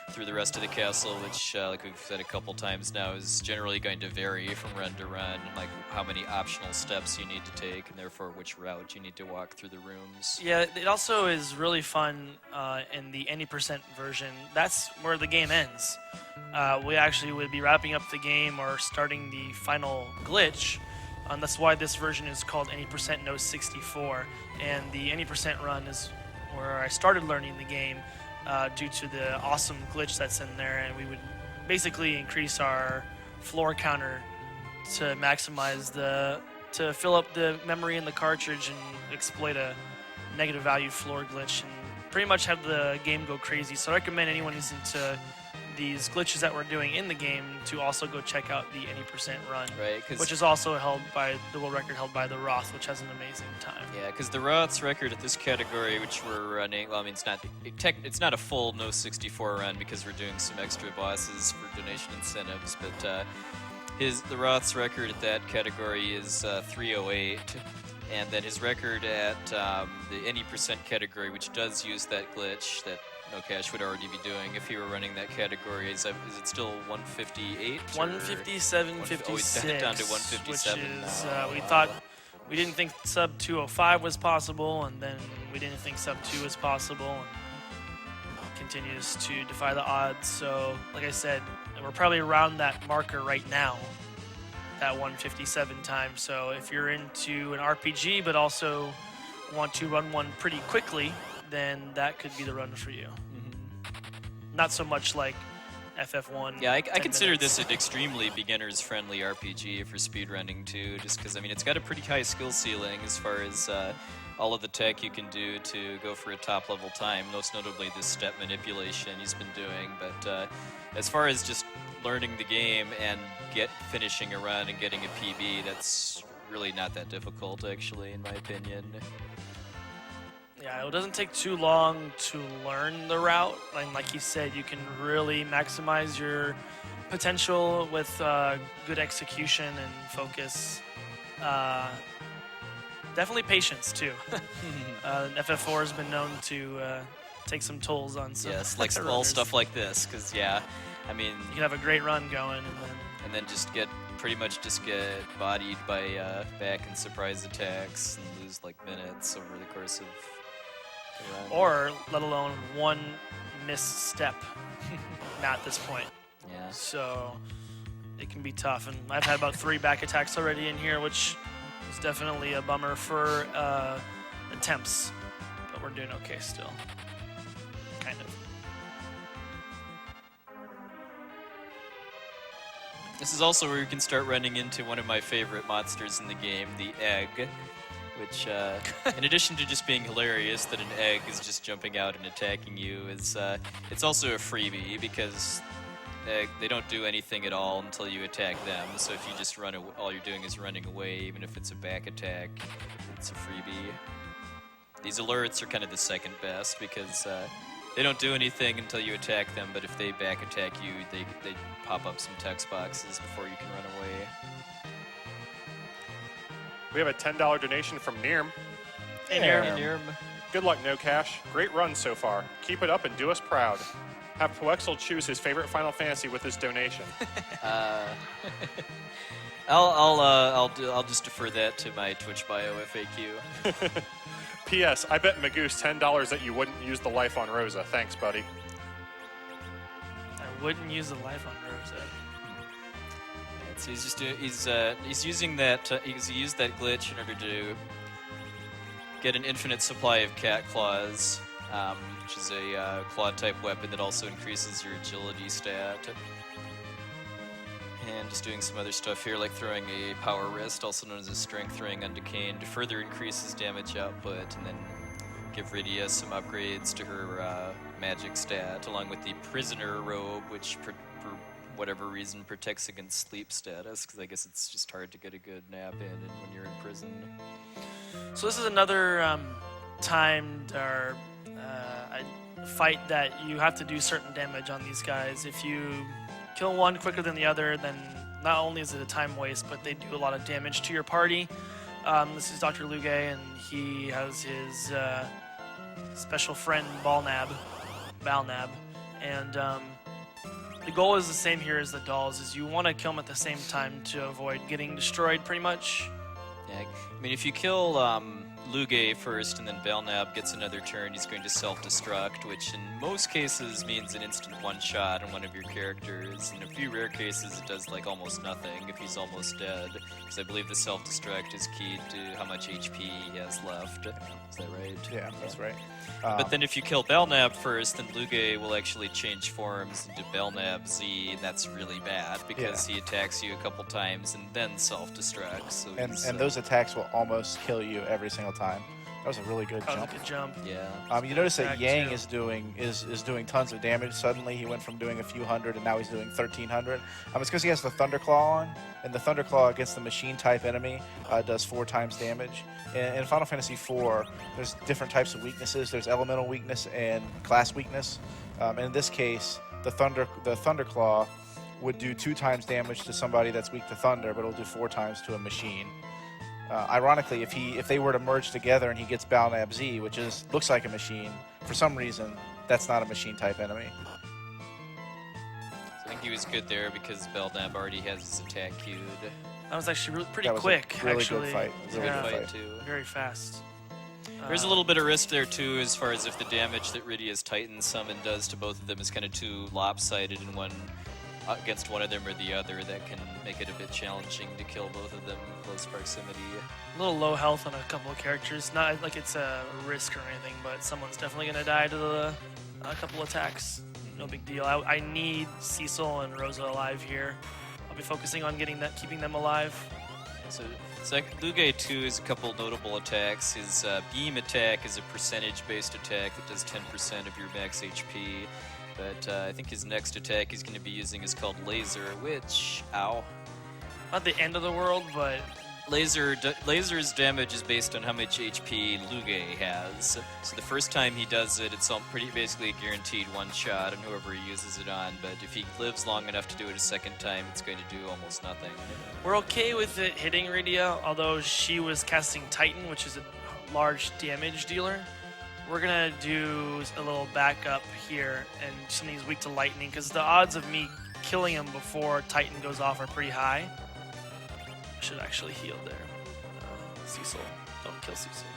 through the rest of the castle, which, like we've said a couple times now, is generally going to vary from run to run, like how many optional steps you need to take, and therefore which route you need to walk through the rooms. Yeah, it also is really fun in the any percent version. That's where the game ends. We actually would be wrapping up the game or starting the final glitch. That's why this version is called any percent no 64. And the any percent run is where I started learning the game due to the awesome glitch that's in there. And we would basically increase our floor counter to maximize to fill up the memory in the cartridge and exploit a negative value floor glitch and pretty much have the game go crazy. So I recommend anyone who's into these glitches that we're doing in the game to also go check out the any percent run, Right, which is also held by the world record held by the Roth, which has an amazing time. Yeah, because the Roth's record at this category, which we're running, well, I mean, it's not a full no 64 run because we're doing some extra bosses for donation incentives, but the Roth's record at that category is 308, and then his record at the any percent category, which does use that glitch that No Cash would already be doing if he were running that category, is it still 158? 157.56. Oh, he's down to 157 which is, now. we didn't think sub 205 was possible, and then we didn't think sub 2 was possible, and continues to defy the odds. So, like I said, we're probably around that marker right now, that 157 time. So if you're into an RPG but also want to run one pretty quickly, then that could be the run for you. Not so much like FF1. Yeah, I 10 consider minutes. this an extremely beginners-friendly RPG for speedrunning too, just because, I mean, it's got a pretty high skill ceiling as far as all of the tech you can do to go for a top-level time, most notably this step manipulation he's been doing. But as far as just learning the game and finishing a run and getting a PB, that's really not that difficult, actually, in my opinion. Yeah, it doesn't take too long to learn the route. And like you said, you can really maximize your potential with good execution and focus. Definitely patience, too. FF4 has been known to take some tolls on some Like all runners. stuff like this, because, yeah, I mean... You can have a great run going, and then just get bodied by back and surprise attacks and lose, like, minutes over the course of... or let alone one misstep at this point. Yeah. So it can be tough, and I've had about 3 back attacks already in here, which is definitely a bummer for attempts, but we're doing okay still, kind of. This is also where you can start running into one of my favorite monsters in the game, the egg, which, in addition to just being hilarious that an egg is just jumping out and attacking you, is it's also a freebie because they don't do anything at all until you attack them. So if you just run, all you're doing is running away, even if it's a back attack, it's a freebie. These alerts are kind of the second best because they don't do anything until you attack them, but if they back attack you, they pop up some text boxes before you can run away. We have a $10 donation from Nirm. Hey, Yeah. Nirm. Good luck, No Cash. Great run so far. Keep it up and do us proud. Have Poexel choose his favorite Final Fantasy with this donation. I'll just defer that to my Twitch bio FAQ. P.S. I bet Magoose $10 that you wouldn't use the life on Rosa. Thanks, buddy. I wouldn't use the life on Rosa. So he's just he's using that he used that glitch in order to get an infinite supply of cat claws, which is a claw type weapon that also increases your agility stat. And just doing some other stuff here, like throwing a power wrist, also known as a strength ring on Decane, to further increase his damage output, and then give Rydia some upgrades to her magic stat, along with the prisoner robe, which for whatever reason protects against sleep status, because I guess it's just hard to get a good nap in when you're in prison. So this is another timed or fight that you have to do certain damage on these guys. If you kill one quicker than the other, then not only is it a time waste, but they do a lot of damage to your party. This is Dr. Lugay, and he has his special friend Balnab, and the goal is the same here as the dolls, is you want to kill them at the same time to avoid getting destroyed, pretty much. Yeah, I mean, if you kill Lugay first and then Belknap gets another turn, he's going to self-destruct, which in most cases means an instant one-shot on one of your characters. In a few rare cases, it does like almost nothing if he's almost dead, because I believe the self-destruct is keyed to how much HP he has left. Is that right? Yeah, that's right. But then if you kill Belknap first, then Lugay will actually change forms into Belknap Z, and that's really bad because he attacks you a couple times and then self-destructs. So and those attacks will almost kill you every single time. That was a really good That was jump. a good jump. Yeah. You notice that Attack Yang too. is doing tons of damage. Suddenly he went from doing a few hundred and now he's doing 1,300. It's because he has the Thunderclaw on, and the Thunderclaw against the machine type enemy does 4 times damage. In Final Fantasy IV, there's different types of weaknesses. There's elemental weakness and class weakness. And in this case, the Thunderclaw would do 2 times damage to somebody that's weak to thunder, but it'll do 4 times to a machine. Ironically, if they were to merge together and he gets Balnab Z, which looks like a machine, for some reason, that's not a machine type enemy. So I think he was good there because Belknap already has his attack queued. That was actually pretty That was quick, a really actually. good fight. Really Yeah, good Fight fight. too. very fast. There's a little bit of risk there too, as far as if the damage that Rydia's Titan summon does to both of them is kind of too lopsided in one against one of them or the other. That can make it a bit challenging to kill both of them in close proximity. A little low health on a couple of characters. Not like it's a risk or anything, but someone's definitely going to die to a couple attacks. No big deal. I need Cecil and Rosa alive here. I'll be focusing on keeping them alive. So Lugay 2 is a couple notable attacks. His beam attack is a percentage-based attack that does 10% of your max HP. But I think his next attack he's going to be using is called Laser, which, Not the end of the world, but Laser's damage is based on how much HP Lugay has. So the first time he does it, it's basically a guaranteed one shot on whoever he uses it on. But if he lives long enough to do it a second time, it's going to do almost nothing. we're okay with it hitting Rydia, although she was casting Titan, which is a large damage dealer. We're going to do a little backup here, and something he's weak to lightning, because the odds of me killing him before Titan goes off are pretty high. I should actually heal there. Cecil. Don't kill Cecil.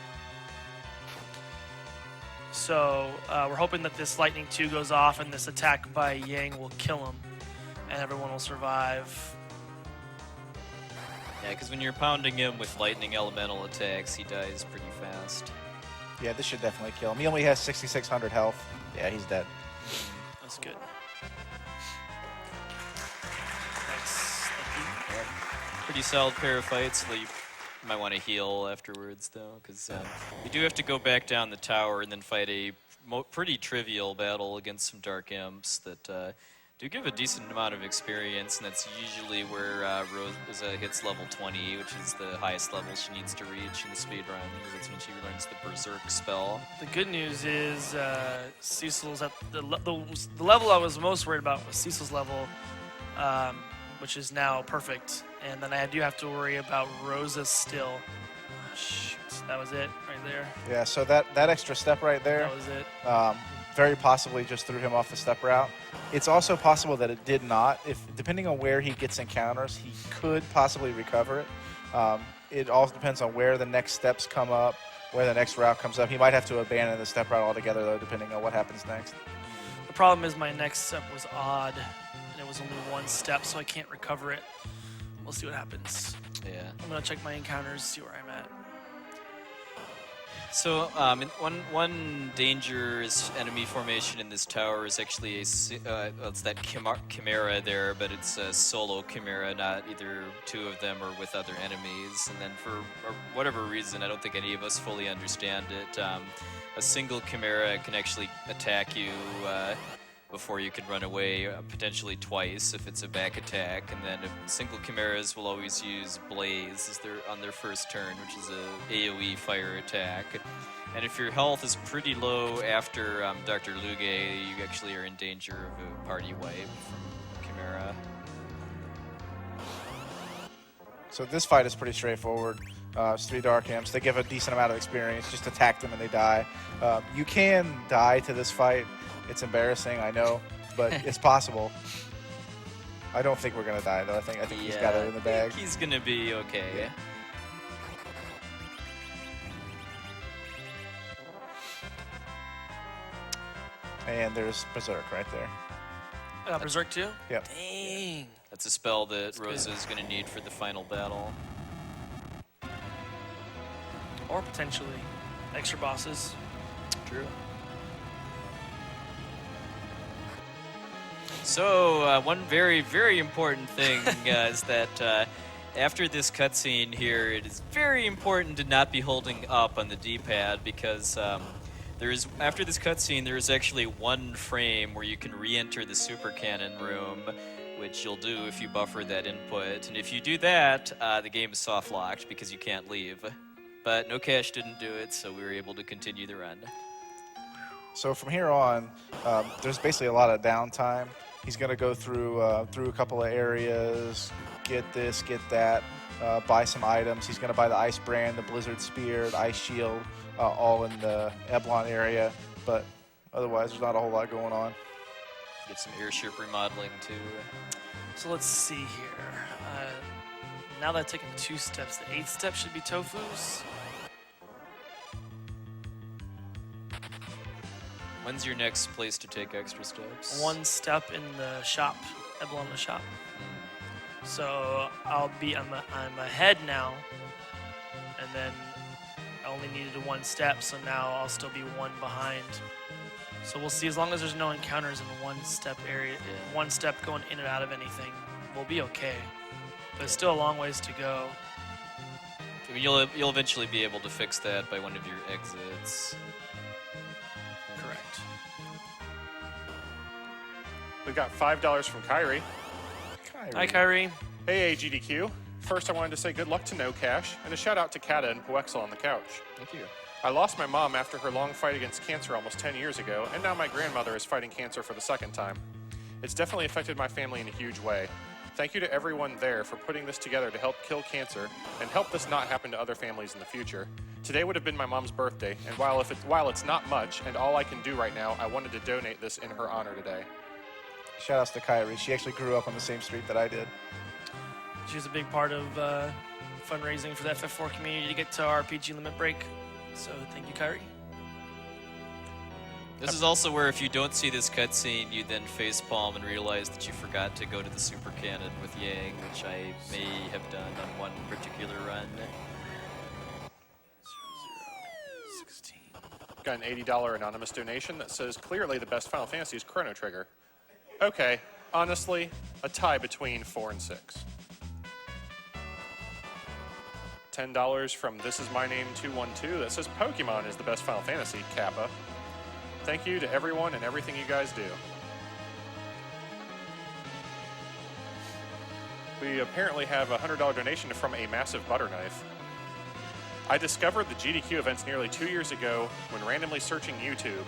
So we're hoping that this Lightning 2 goes off and this attack by Yang will kill him and everyone will survive. Yeah, because when you're pounding him with lightning elemental attacks, he dies pretty fast. Yeah, this should definitely kill him. He only has 6,600 health. Yeah, he's dead. That's good. Thanks. Thank you. Pretty solid pair of fights. You might want to heal afterwards, though, because we do have to go back down the tower and then fight a pretty trivial battle against some dark imps that do give a decent amount of experience, and that's usually where Rosa hits level 20, which is the highest level she needs to reach in the speed run, because that's when she learns the Berserk spell. The good news is Cecil's at the level I was most worried about was Cecil's level, which is now perfect. And then I do have to worry about Rosa still. Oh, shoot, that was it right there. Yeah, so that extra step right there, That was it. very possibly just threw him off the step route. It's also possible that it did not. Depending on where he gets encounters, he could possibly recover it. It all depends on where the next steps come up, where the next route comes up. He might have to abandon the step route altogether, though, depending on what happens next. The problem is my next step was odd, and it was only one step, so I can't recover it. We'll see what happens. Yeah. I'm going to check my encounters, see where I'm at. So one dangerous enemy formation in this tower is actually it's that chimera there, but it's a solo chimera, not either two of them or with other enemies. And then for whatever reason, I don't think any of us fully understand it, a single chimera can actually attack you before you can run away, potentially twice if it's a back attack, and then single chimeras will always use Blaze on their first turn, which is a AoE fire attack. And if your health is pretty low after Dr. Luge, you actually are in danger of a party wipe from Chimera. So this fight is pretty straightforward. It's 3 Dark Imps. They give a decent amount of experience. Just attack them and they die. You can die to this fight. It's embarrassing, I know, but it's possible. I don't think we're gonna die though. I think he's got it in the bag. I think he's gonna be okay. Yeah. And there's Berserk right there. Berserk too? Yep. Dang. That's a spell that That's Rosa good. is gonna need for the final battle. Or potentially extra bosses. True. So, one very, very important thing is that after this cutscene here, it is very important to not be holding up on the D-pad because after this cutscene, there is actually one frame where you can re-enter the super cannon room, which you'll do if you buffer that input. And if you do that, the game is soft-locked because you can't leave. But No Cash didn't do it, so we were able to continue the run. So from here on, there's basically a lot of downtime. He's going to go through a couple of areas, get this, get that, buy some items. He's going to buy the Ice Brand, the Blizzard Spear, the Ice Shield, all in the Eblon area. But otherwise, there's not a whole lot going on. Get some airship remodeling, too. So let's see here. Now that I've taken 2 steps, the 8th step should be Tofu's. When's your next place to take extra steps? 1 step in the shop, Eblon the shop. So I'm ahead now, and then I only needed 1 step, so now I'll still be 1 behind. So we'll see. As long as there's no encounters in the 1 step area, 1 step going in and out of anything, we'll be okay. But it's still a long ways to go. I mean, you'll eventually be able to fix that by one of your exits. Correct. We've got $5 from Kyrie. Hi, Kyrie. Hey, AGDQ. First, I wanted to say good luck to No Cash, and a shout out to Kata and Poexel on the couch. Thank you. I lost my mom after her long fight against cancer almost 10 years ago, and now my grandmother is fighting cancer for the 2nd time. It's definitely affected my family in a huge way. Thank you to everyone there for putting this together to help kill cancer and help this not happen to other families in the future. Today would have been my mom's birthday, and while it's not much and all I can do right now, I wanted to donate this in her honor today. Shout-outs to Kyrie. She actually grew up on the same street that I did. She was a big part of fundraising for the FF4 community to get to our RPG limit break. So thank you, Kyrie. This is also where if you don't see this cutscene, you then facepalm and realize that you forgot to go to the super cannon with Yang, which I may have done on one particular run. 16. Got an $80 anonymous donation that says clearly the best Final Fantasy is Chrono Trigger. Okay, honestly, a tie between 4 and 6. $10 from This Is My Name 212 that says Pokemon is the best Final Fantasy, Kappa. Thank you to everyone and everything you guys do. We apparently have a $100 donation from a massive butter knife. I discovered the GDQ events nearly 2 years ago when randomly searching YouTube.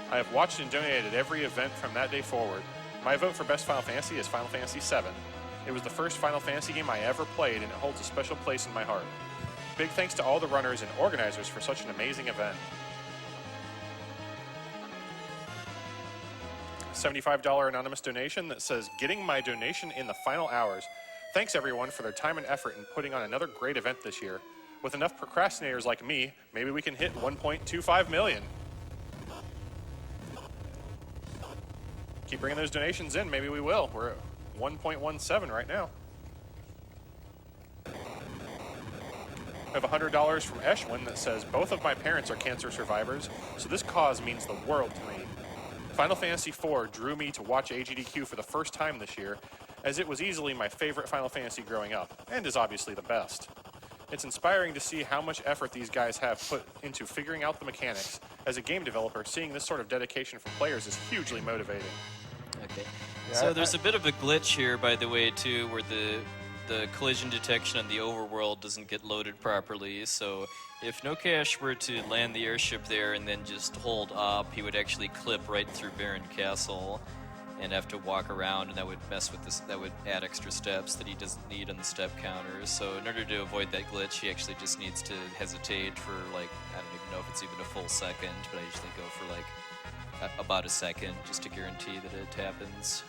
I have watched and donated every event from that day forward. My vote for Best Final Fantasy is Final Fantasy VII. It was the first Final Fantasy game I ever played, and it holds a special place in my heart. Big thanks to all the runners and organizers for such an amazing event. $75 anonymous donation that says, getting my donation in the final hours. Thanks everyone for their time and effort in putting on another great event this year. With enough procrastinators like me, maybe we can hit 1.25 million. Keep bringing those donations in, maybe we will. We're at 1.17 right now. I have $100 from Eshwin that says, both of my parents are cancer survivors, so this cause means the world to me. Final Fantasy IV drew me to watch AGDQ for the first time this year, as it was easily my favorite Final Fantasy growing up, and is obviously the best. It's inspiring to see how much effort these guys have put into figuring out the mechanics. As a game developer, seeing this sort of dedication from players is hugely motivating. Okay. Yeah, So there's a bit of a glitch here, by the way, too, where the collision detection on the overworld doesn't get loaded properly. So if No Cash were to land the airship there and then just hold up, he would actually clip right through Baron Castle and have to walk around, and that would mess with this. That would add extra steps that he doesn't need on the step counters. So in order to avoid that glitch, he actually just needs to hesitate for, like, I don't even know if it's even a full second, but I usually go for like about a second just to guarantee that it happens.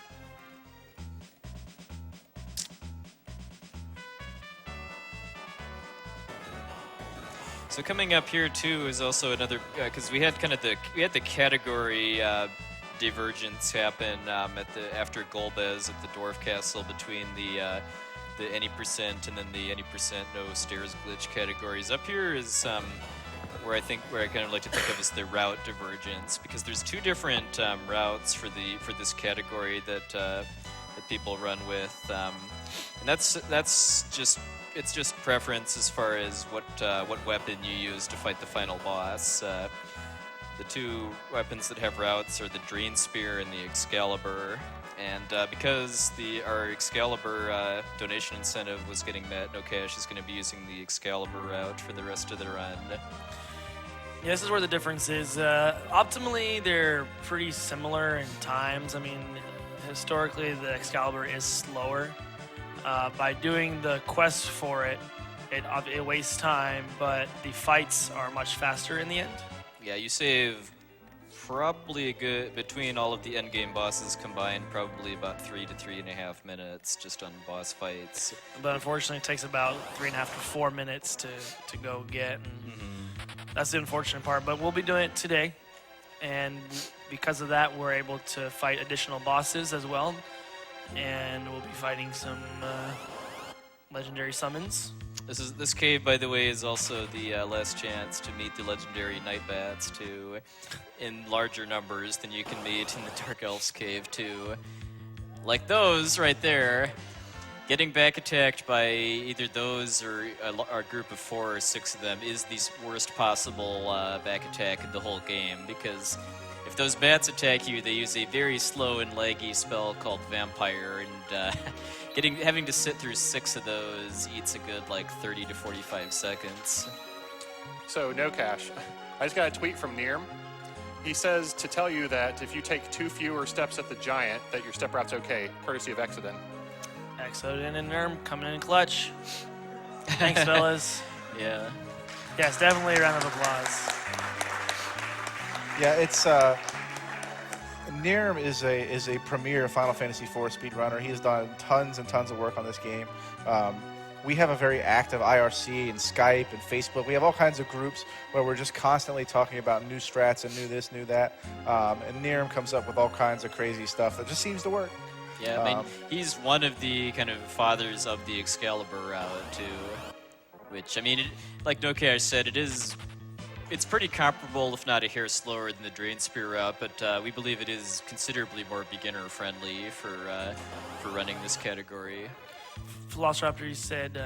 So coming up here too is also another, because we had kind of the category divergence happen after Golbez at the Dwarf Castle between the any percent and then the any percent no stairs glitch categories. Up here is where I kind of like to think of as the route divergence, because there's two different routes for this category that people run with, and that's just preference as far as what weapon you use to fight the final boss. The two weapons that have routes are the Drain Spear and the Excalibur. And because our Excalibur donation incentive was getting met, No Cash is going to be using the Excalibur route for the rest of the run. Yeah, this is where the difference is. Optimally, they're pretty similar in times. I mean, historically, the Excalibur is slower. By doing the quest for it, it wastes time, but the fights are much faster in the end. Yeah, you save probably a good, between all of the endgame bosses combined, probably about 3 to 3.5 minutes just on boss fights. But unfortunately, it takes about 3.5 to 4 minutes to go get. And that's the unfortunate part, but we'll be doing it today. And because of that, we're able to fight additional bosses as well. And we'll be fighting some legendary summons. This cave, by the way, is also the last chance to meet the legendary night bats too, in larger numbers than you can meet in the Dark Elves cave too. Like those right there. Getting back attacked by either those or a group of 4 or 6 of them is the worst possible back attack in the whole game, because if those bats attack you, they use a very slow and laggy spell called Vampire, and having to sit through 6 of those eats a good 30 to 45 seconds. So, No Cash. I just got a tweet from Nirm. He says to tell you that if you take 2 fewer steps at the giant, that your step route's okay, courtesy of Exodin. Exodin and Nerm coming in clutch. Thanks, fellas. Yeah. Yes, definitely a round of applause. Yeah, it's Nirm is a premier Final Fantasy IV speedrunner. He has done tons and tons of work on this game. We have a very active IRC and Skype and Facebook. We have all kinds of groups where we're just constantly talking about new strats and new this, new that. And Nirm comes up with all kinds of crazy stuff that just seems to work. Yeah, I mean, he's one of the kind of fathers of the Excalibur route too, which, I mean, like No Cash said, it's pretty comparable, if not a hair slower than the Drain Spear route, but we believe it is considerably more beginner-friendly for running this category. Velociraptor, you said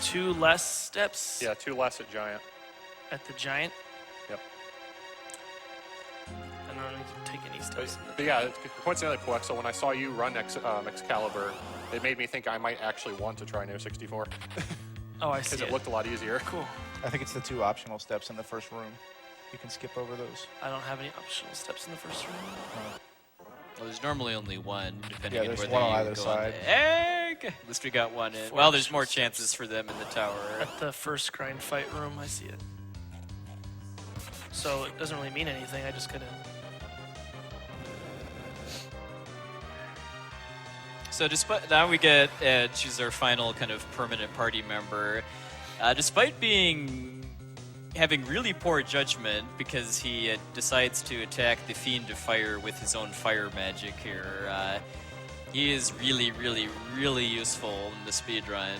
2 less steps? Yeah, 2 less at giant. At the giant? Yep. And then take any steps. But yeah, coincidentally, Poexel, when I saw you run Excalibur, it made me think I might actually want to try No 64. Oh, I see. Because it looked a lot easier. Cool. I think it's the 2 optional steps in the first room. You can skip over those. I don't have any optional steps in the first room. Well, there's normally only one, depending Yeah, on there's whether one on you either go side. on the egg. At least we got one in. Four Well, there's more optional chances for them in the tower. At the first grind fight room, I see it. So it doesn't really mean anything. I just gotta. So despite now we get Edge, who's our final kind of permanent party member. Despite having really poor judgment because he decides to attack the Fiend of Fire with his own fire magic here, he is really, really, really useful in the speedrun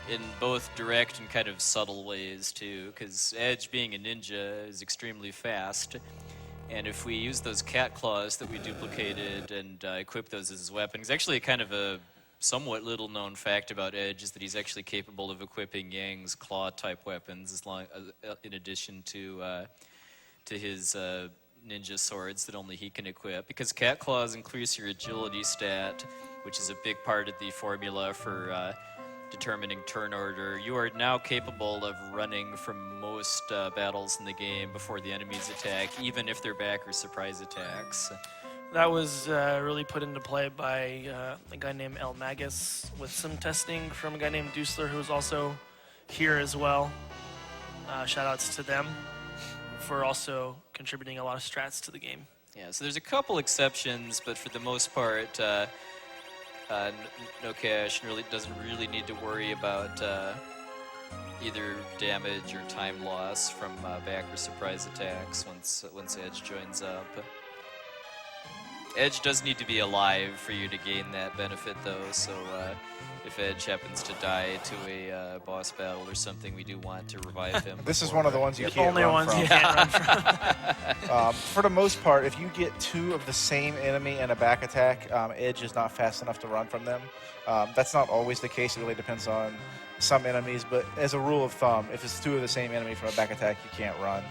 in both direct and kind of subtle ways too, because Edge, being a ninja, is extremely fast. And if we use those cat claws that we duplicated and equip those as his weapons, actually kind of a somewhat little known fact about Edge is that he's actually capable of equipping Yang's claw type weapons in addition to his ninja swords that only he can equip. Because cat claws increase your agility stat, which is a big part of the formula for determining turn order. You are now capable of running from most battles in the game before the enemies attack, even if they're back or surprise attacks. That was really put into play by a guy named El Magus with some testing from a guy named Dusler, who was also here as well. Shout outs to them for also contributing a lot of strats to the game. Yeah, so there's a couple exceptions, but for the most part, No Cash doesn't really need to worry about either damage or time loss from back or surprise attacks once Edge joins up. Edge does need to be alive for you to gain that benefit, though, so if Edge happens to die to a boss battle or something, we do want to revive him. This is one of the ones you can't Only run ones from. you can't run from. For the most part, if you get 2 of the same enemy and a back attack, Edge is not fast enough to run from them. That's not always the case. It really depends on some enemies, but as a rule of thumb, if it's 2 of the same enemy from a back attack, you can't run.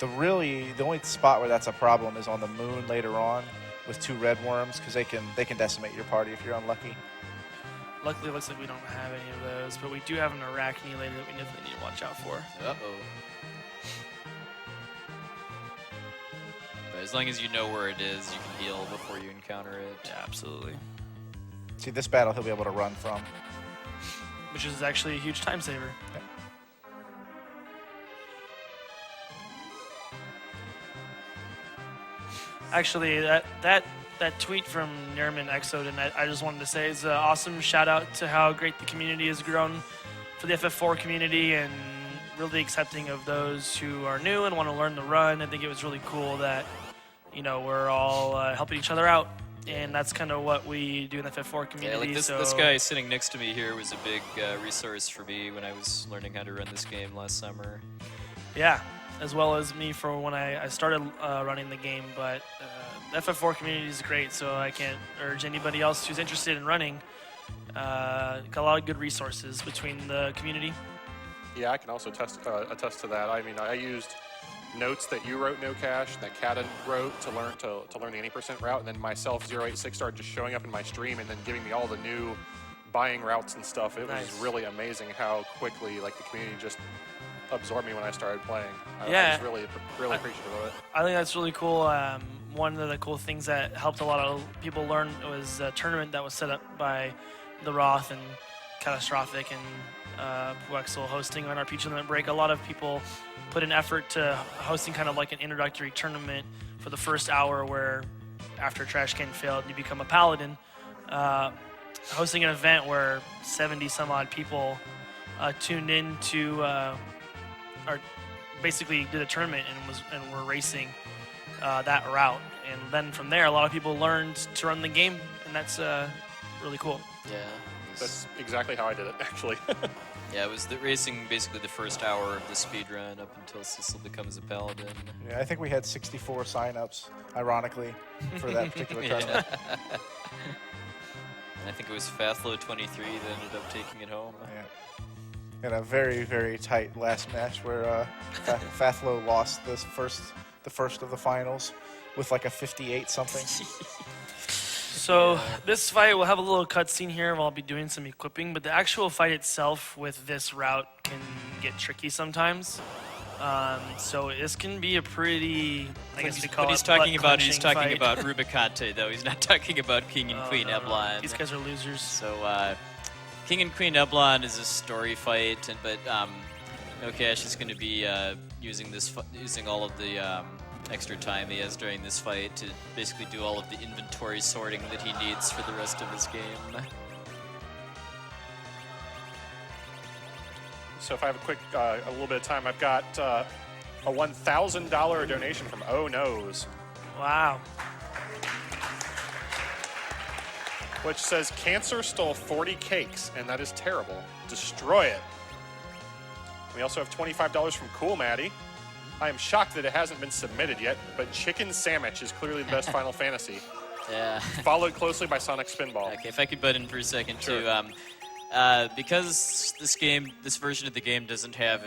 The only spot where that's a problem is on the moon later on with 2 red worms, because they can decimate your party if you're unlucky. Luckily, it looks like we don't have any of those, but we do have an Arachne later that we definitely need to watch out for. Uh-oh. But as long as you know where it is, you can heal before you encounter it. Yeah, absolutely. See, this battle he'll be able to run from. Which is actually a huge time saver. Yep. Actually, that tweet from Nerman Exodin, I just wanted to say is an awesome shout out to how great the community has grown for the FF4 community and really accepting of those who are new and want to learn the run. I think it was really cool that, we're all helping each other out, and that's kind of what we do in the FF4 community. Yeah, like this guy sitting next to me here was a big resource for me when I was learning how to run this game last summer. Yeah, as well as me for when I started running the game, but the FF4 community is great, so I can't urge anybody else who's interested in running. Got a lot of good resources between the community. Yeah, I can also attest to that. I mean, I used notes that you wrote, No Cash, that Kata wrote to learn the any percent route, and then myself, 086, started just showing up in my stream and then giving me all the new buying routes and stuff. It was really amazing how quickly the community just absorbed me when I started playing. I was really appreciative of it. I think that's really cool. One of the cool things that helped a lot of people learn was a tournament that was set up by the Roth and Catastrophic and Poexel hosting on RPG Limit Break. A lot of people put an effort to hosting kind of like an introductory tournament for the first hour where after Trash Can failed, you become a paladin. Hosting an event where 70 some odd people tuned in to or basically did a tournament and were racing that route. And then from there, a lot of people learned to run the game, and that's really cool. Yeah. That's exactly how I did it, actually. Yeah, it was the racing basically the first hour of the speed run up until Cecil becomes a paladin. Yeah, I think we had 64 signups, ironically, for that particular tournament. And I think it was Fathlo 23 that ended up taking it home. Yeah. In a very, very tight last match where Fathlo lost this first the first of the finals with like a 58 something. So this fight, we'll have a little cutscene here. I'll be doing some equipping, but the actual fight itself with this route can get tricky sometimes. So this can be a pretty, I guess we call What it he's talking about, he's butt-clenching talking fight. about Rubicante, though. He's not talking about King and Queen No. Eblon. These guys are losers. So King and Queen Eblon is a story fight, but No Cash is going to be using all of the extra time he has during this fight to basically do all of the inventory sorting that he needs for the rest of his game. So if I have a little bit of time, I've got a $1,000 donation from Oh No's, Wow. which says cancer stole 40 cakes, and that is terrible. Destroy it. We also have $25 from Cool Maddie. I am shocked that it hasn't been submitted yet, but Chicken Sandwich is clearly the best Final Fantasy, Yeah. followed closely by Sonic Spinball. Okay, if I could butt in for a second, Sure. too. Because this version of the game doesn't have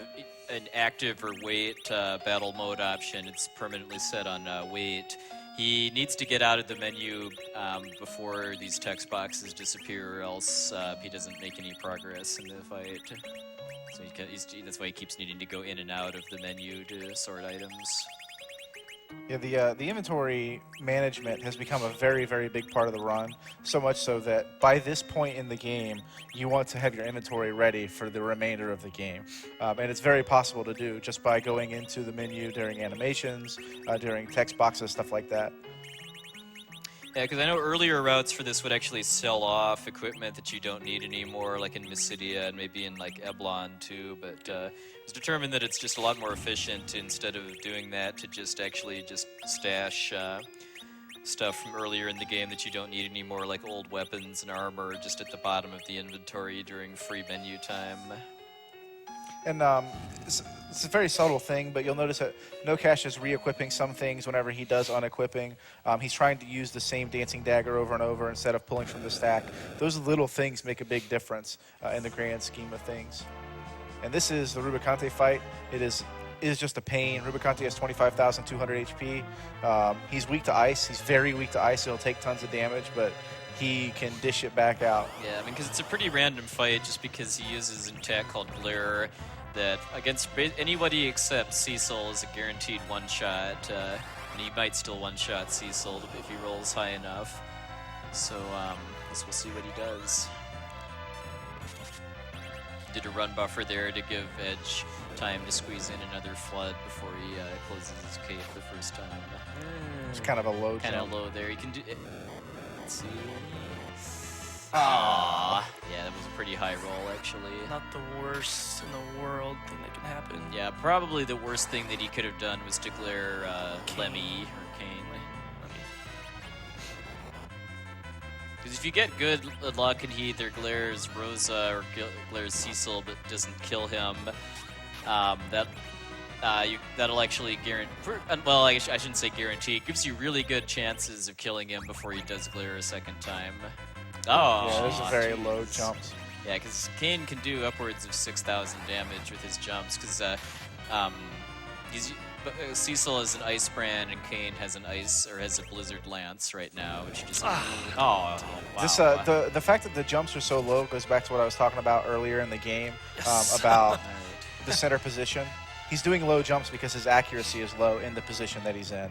an active or wait battle mode option, it's permanently set on wait. He needs to get out of the menu before these text boxes disappear, or else he doesn't make any progress in the fight. So that's why he keeps needing to go in and out of the menu to sort items. Yeah, the inventory management has become a very, very big part of the run, so much so that by this point in the game, you want to have your inventory ready for the remainder of the game. And it's very possible to do just by going into the menu during animations, during text boxes, stuff like that. Yeah, because I know earlier routes for this would actually sell off equipment that you don't need anymore, like in Mysidia and maybe in like Eblon too, but it's determined that it's just a lot more efficient instead of doing that to just actually just stash stuff from earlier in the game that you don't need anymore, like old weapons and armor just at the bottom of the inventory during free menu time. And it's a very subtle thing, but you'll notice that No Cash is re-equipping some things whenever he does unequipping. He's trying to use the same dancing dagger over and over instead of pulling from the stack. Those little things make a big difference in the grand scheme of things. And this is the Rubicante fight. It is just a pain. Rubicante has 25,200 HP. He's weak to ice. He's very weak to ice. He'll take tons of damage, but he can dish it back out. Yeah, I mean, because it's a pretty random fight just because he uses an attack called Glare that against anybody except Cecil is a guaranteed one-shot, and he might still one-shot Cecil if he rolls high enough. So, I guess we'll see what he does. Did a run buffer there to give Edge time to squeeze in another flood before he closes his cape the first time. It's kind of a low Kind of jump. low there. You can do. Let's see. Yeah, that was a pretty high roll actually. Not the worst in the world thing that can happen. Yeah, probably the worst thing that he could have done was to glare Lemmy or Kane. Because if you get good luck and he either glares Rosa or glares Cecil but doesn't kill him, that'll actually guarantee. Well, I shouldn't say guarantee. It gives you really good chances of killing him before he does glare a second time. Oh, Yeah, those are very low jeez. jumps. Yeah, because Kane can do upwards of 6,000 damage with his jumps. Because Cecil is an ice brand and Kane has a blizzard lance right now, which just wow. This the fact that the jumps are so low goes back to what I was talking about earlier in the game about Alright. the center position. He's doing low jumps because his accuracy is low in the position that he's in.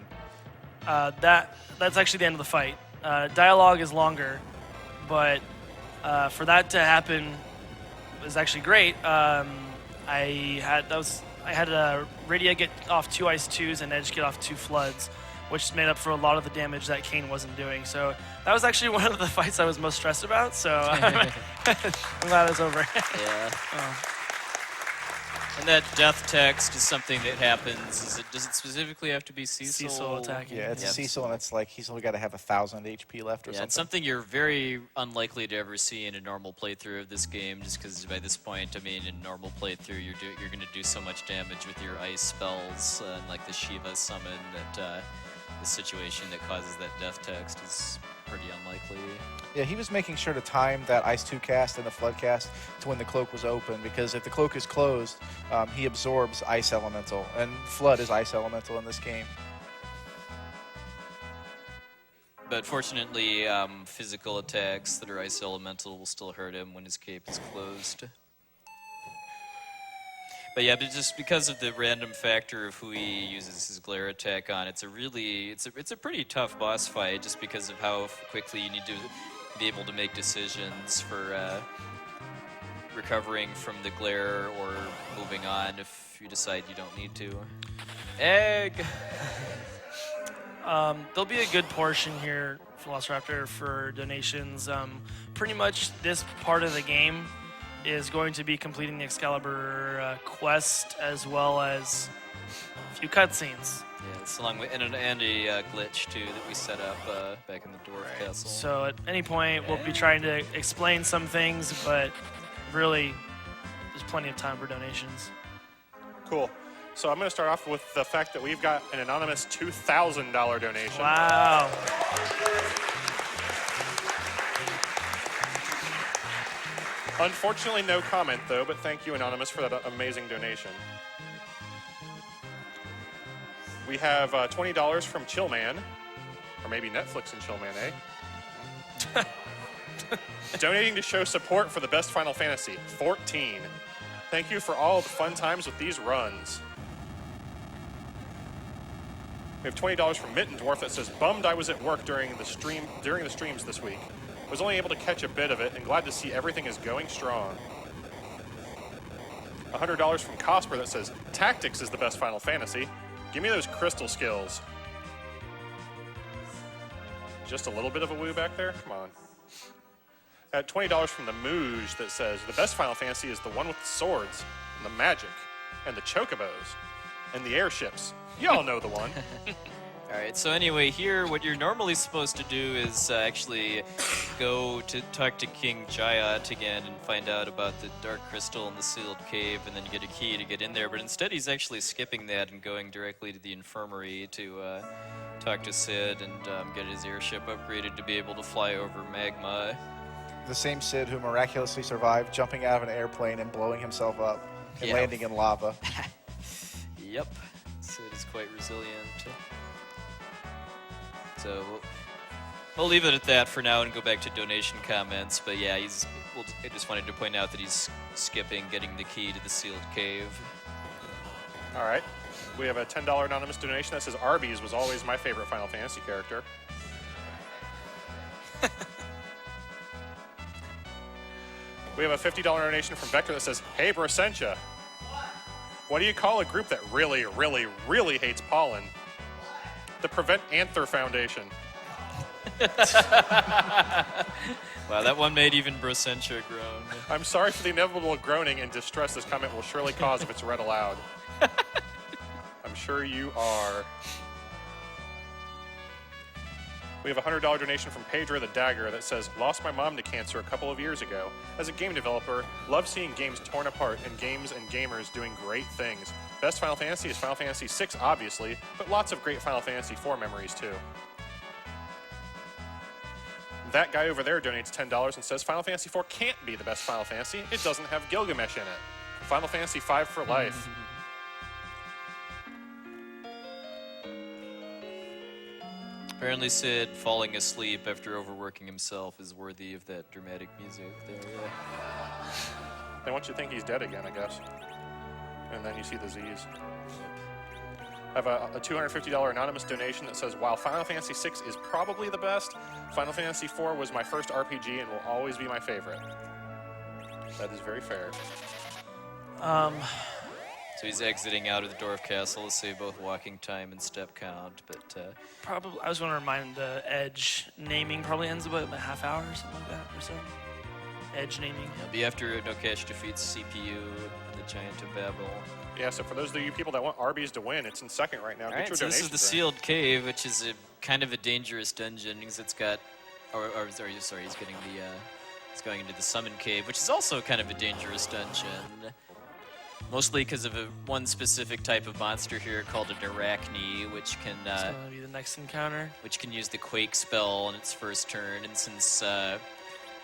That's actually the end of the fight. Dialogue is longer, but for that to happen was actually great. I had Radia get off 2 Ice 2s and Edge get off 2 Floods, which made up for a lot of the damage that Kane wasn't doing. So that was actually one of the fights I was most stressed about. So I'm glad it's over. Yeah. Oh. And that death text is something that happens. Does it specifically have to be Cecil? Cecil attacking. Yeah, it's Yep. Cecil, and it's like he's only got to have 1,000 HP left or Yeah, something. it's something you're very unlikely to ever see in a normal playthrough of this game, just because by this point, I mean, in a normal playthrough, you're going to do so much damage with your ice spells and like the Shiva summon that the situation that causes that death text is pretty unlikely. Yeah, he was making sure to time that Ice 2 cast and the Flood cast to when the cloak was open, because if the cloak is closed, he absorbs Ice Elemental, and Flood is Ice Elemental in this game. But fortunately, physical attacks that are ice elemental will still hurt him when his cape is closed. But yeah, but just because of the random factor of who he uses his glare attack on, it's a pretty tough boss fight just because of how quickly you need to be able to make decisions for recovering from the glare or moving on if you decide you don't need to. Egg! There'll be a good portion here, Velociraptor, for donations. Pretty much this part of the game is going to be completing the Excalibur quest as well as a few cutscenes. Yes, along with and a glitch too that we set up back in the Dwarf Castle. So at any point, we'll be trying to explain some things, but really, there's plenty of time for donations. Cool. So I'm going to start off with the fact that we've got an anonymous $2,000 donation. Wow. Unfortunately, no comment, though, but thank you, Anonymous, for that amazing donation. We have $20 from Chillman, or maybe Netflix and Chillman, eh? Donating to show support for the best Final Fantasy, 14. Thank you for all the fun times with these runs. We have $20 from Mitten Dwarf that says, bummed I was at work during the streams this week. Was only able to catch a bit of it and glad to see everything is going strong. $100 from Cosper that says, Tactics is the best Final Fantasy. Give me those crystal skills. Just a little bit of a woo back there? Come on. At $20 from the Mooj that says, the best Final Fantasy is the one with the swords, and the magic, and the chocobos, and the airships. Y'all know the one. Alright, so anyway, here what you're normally supposed to do is actually go to talk to King Jayat again and find out about the Dark Crystal and the Sealed Cave and then get a key to get in there, but instead he's actually skipping that and going directly to the infirmary to talk to Sid and get his airship upgraded to be able to fly over magma. The same Sid who miraculously survived jumping out of an airplane and blowing himself up and landing in lava. Yep, Sid is quite resilient. So we'll leave it at that for now and go back to donation comments. But yeah, I just wanted to point out that he's skipping getting the key to the sealed cave. All right. We have a $10 anonymous donation that says Arby's was always my favorite Final Fantasy character. We have a $50 donation from Vector that says, hey, Brasentia. What do you call a group that really, really, really hates pollen? The Prevent Anther Foundation. Wow, that one made even Brasentia groan. I'm sorry for the inevitable groaning and distress this comment will surely cause if it's read aloud. I'm sure you are. We have a $100 donation from Pedro the Dagger that says, lost my mom to cancer a couple of years ago. As a game developer, love seeing games torn apart and games and gamers doing great things. Best Final Fantasy is Final Fantasy VI, obviously, but lots of great Final Fantasy IV memories, too. That guy over there donates $10 and says Final Fantasy IV can't be the best Final Fantasy. It doesn't have Gilgamesh in it. Final Fantasy V for life. Apparently Sid falling asleep after overworking himself is worthy of that dramatic music there. They want you to think he's dead again, I guess. And then you see the Z's. I have a $250 anonymous donation that says, while Final Fantasy VI is probably the best, Final Fantasy IV was my first RPG and will always be my favorite. That is very fair. So he's exiting out of the Dwarf Castle to save both walking time and step count, but... Probably, I was going to remind Edge naming probably ends about a half hour or something like that or so. Edge naming. It'll be after No Cash defeats CPU, the Giant of Babel. Yeah, so for those of you people that want Arby's to win, it's in second right now. All Get right, your so this is donations the in. Sealed Cave, which is a kind of a dangerous dungeon because it's got... sorry, he's getting the... he's going into the Summon Cave, which is also kind of a dangerous dungeon. Mostly because of one specific type of monster here called an Arachne, which can... It's going to be the next encounter. Which can use the Quake spell on its first turn, and since...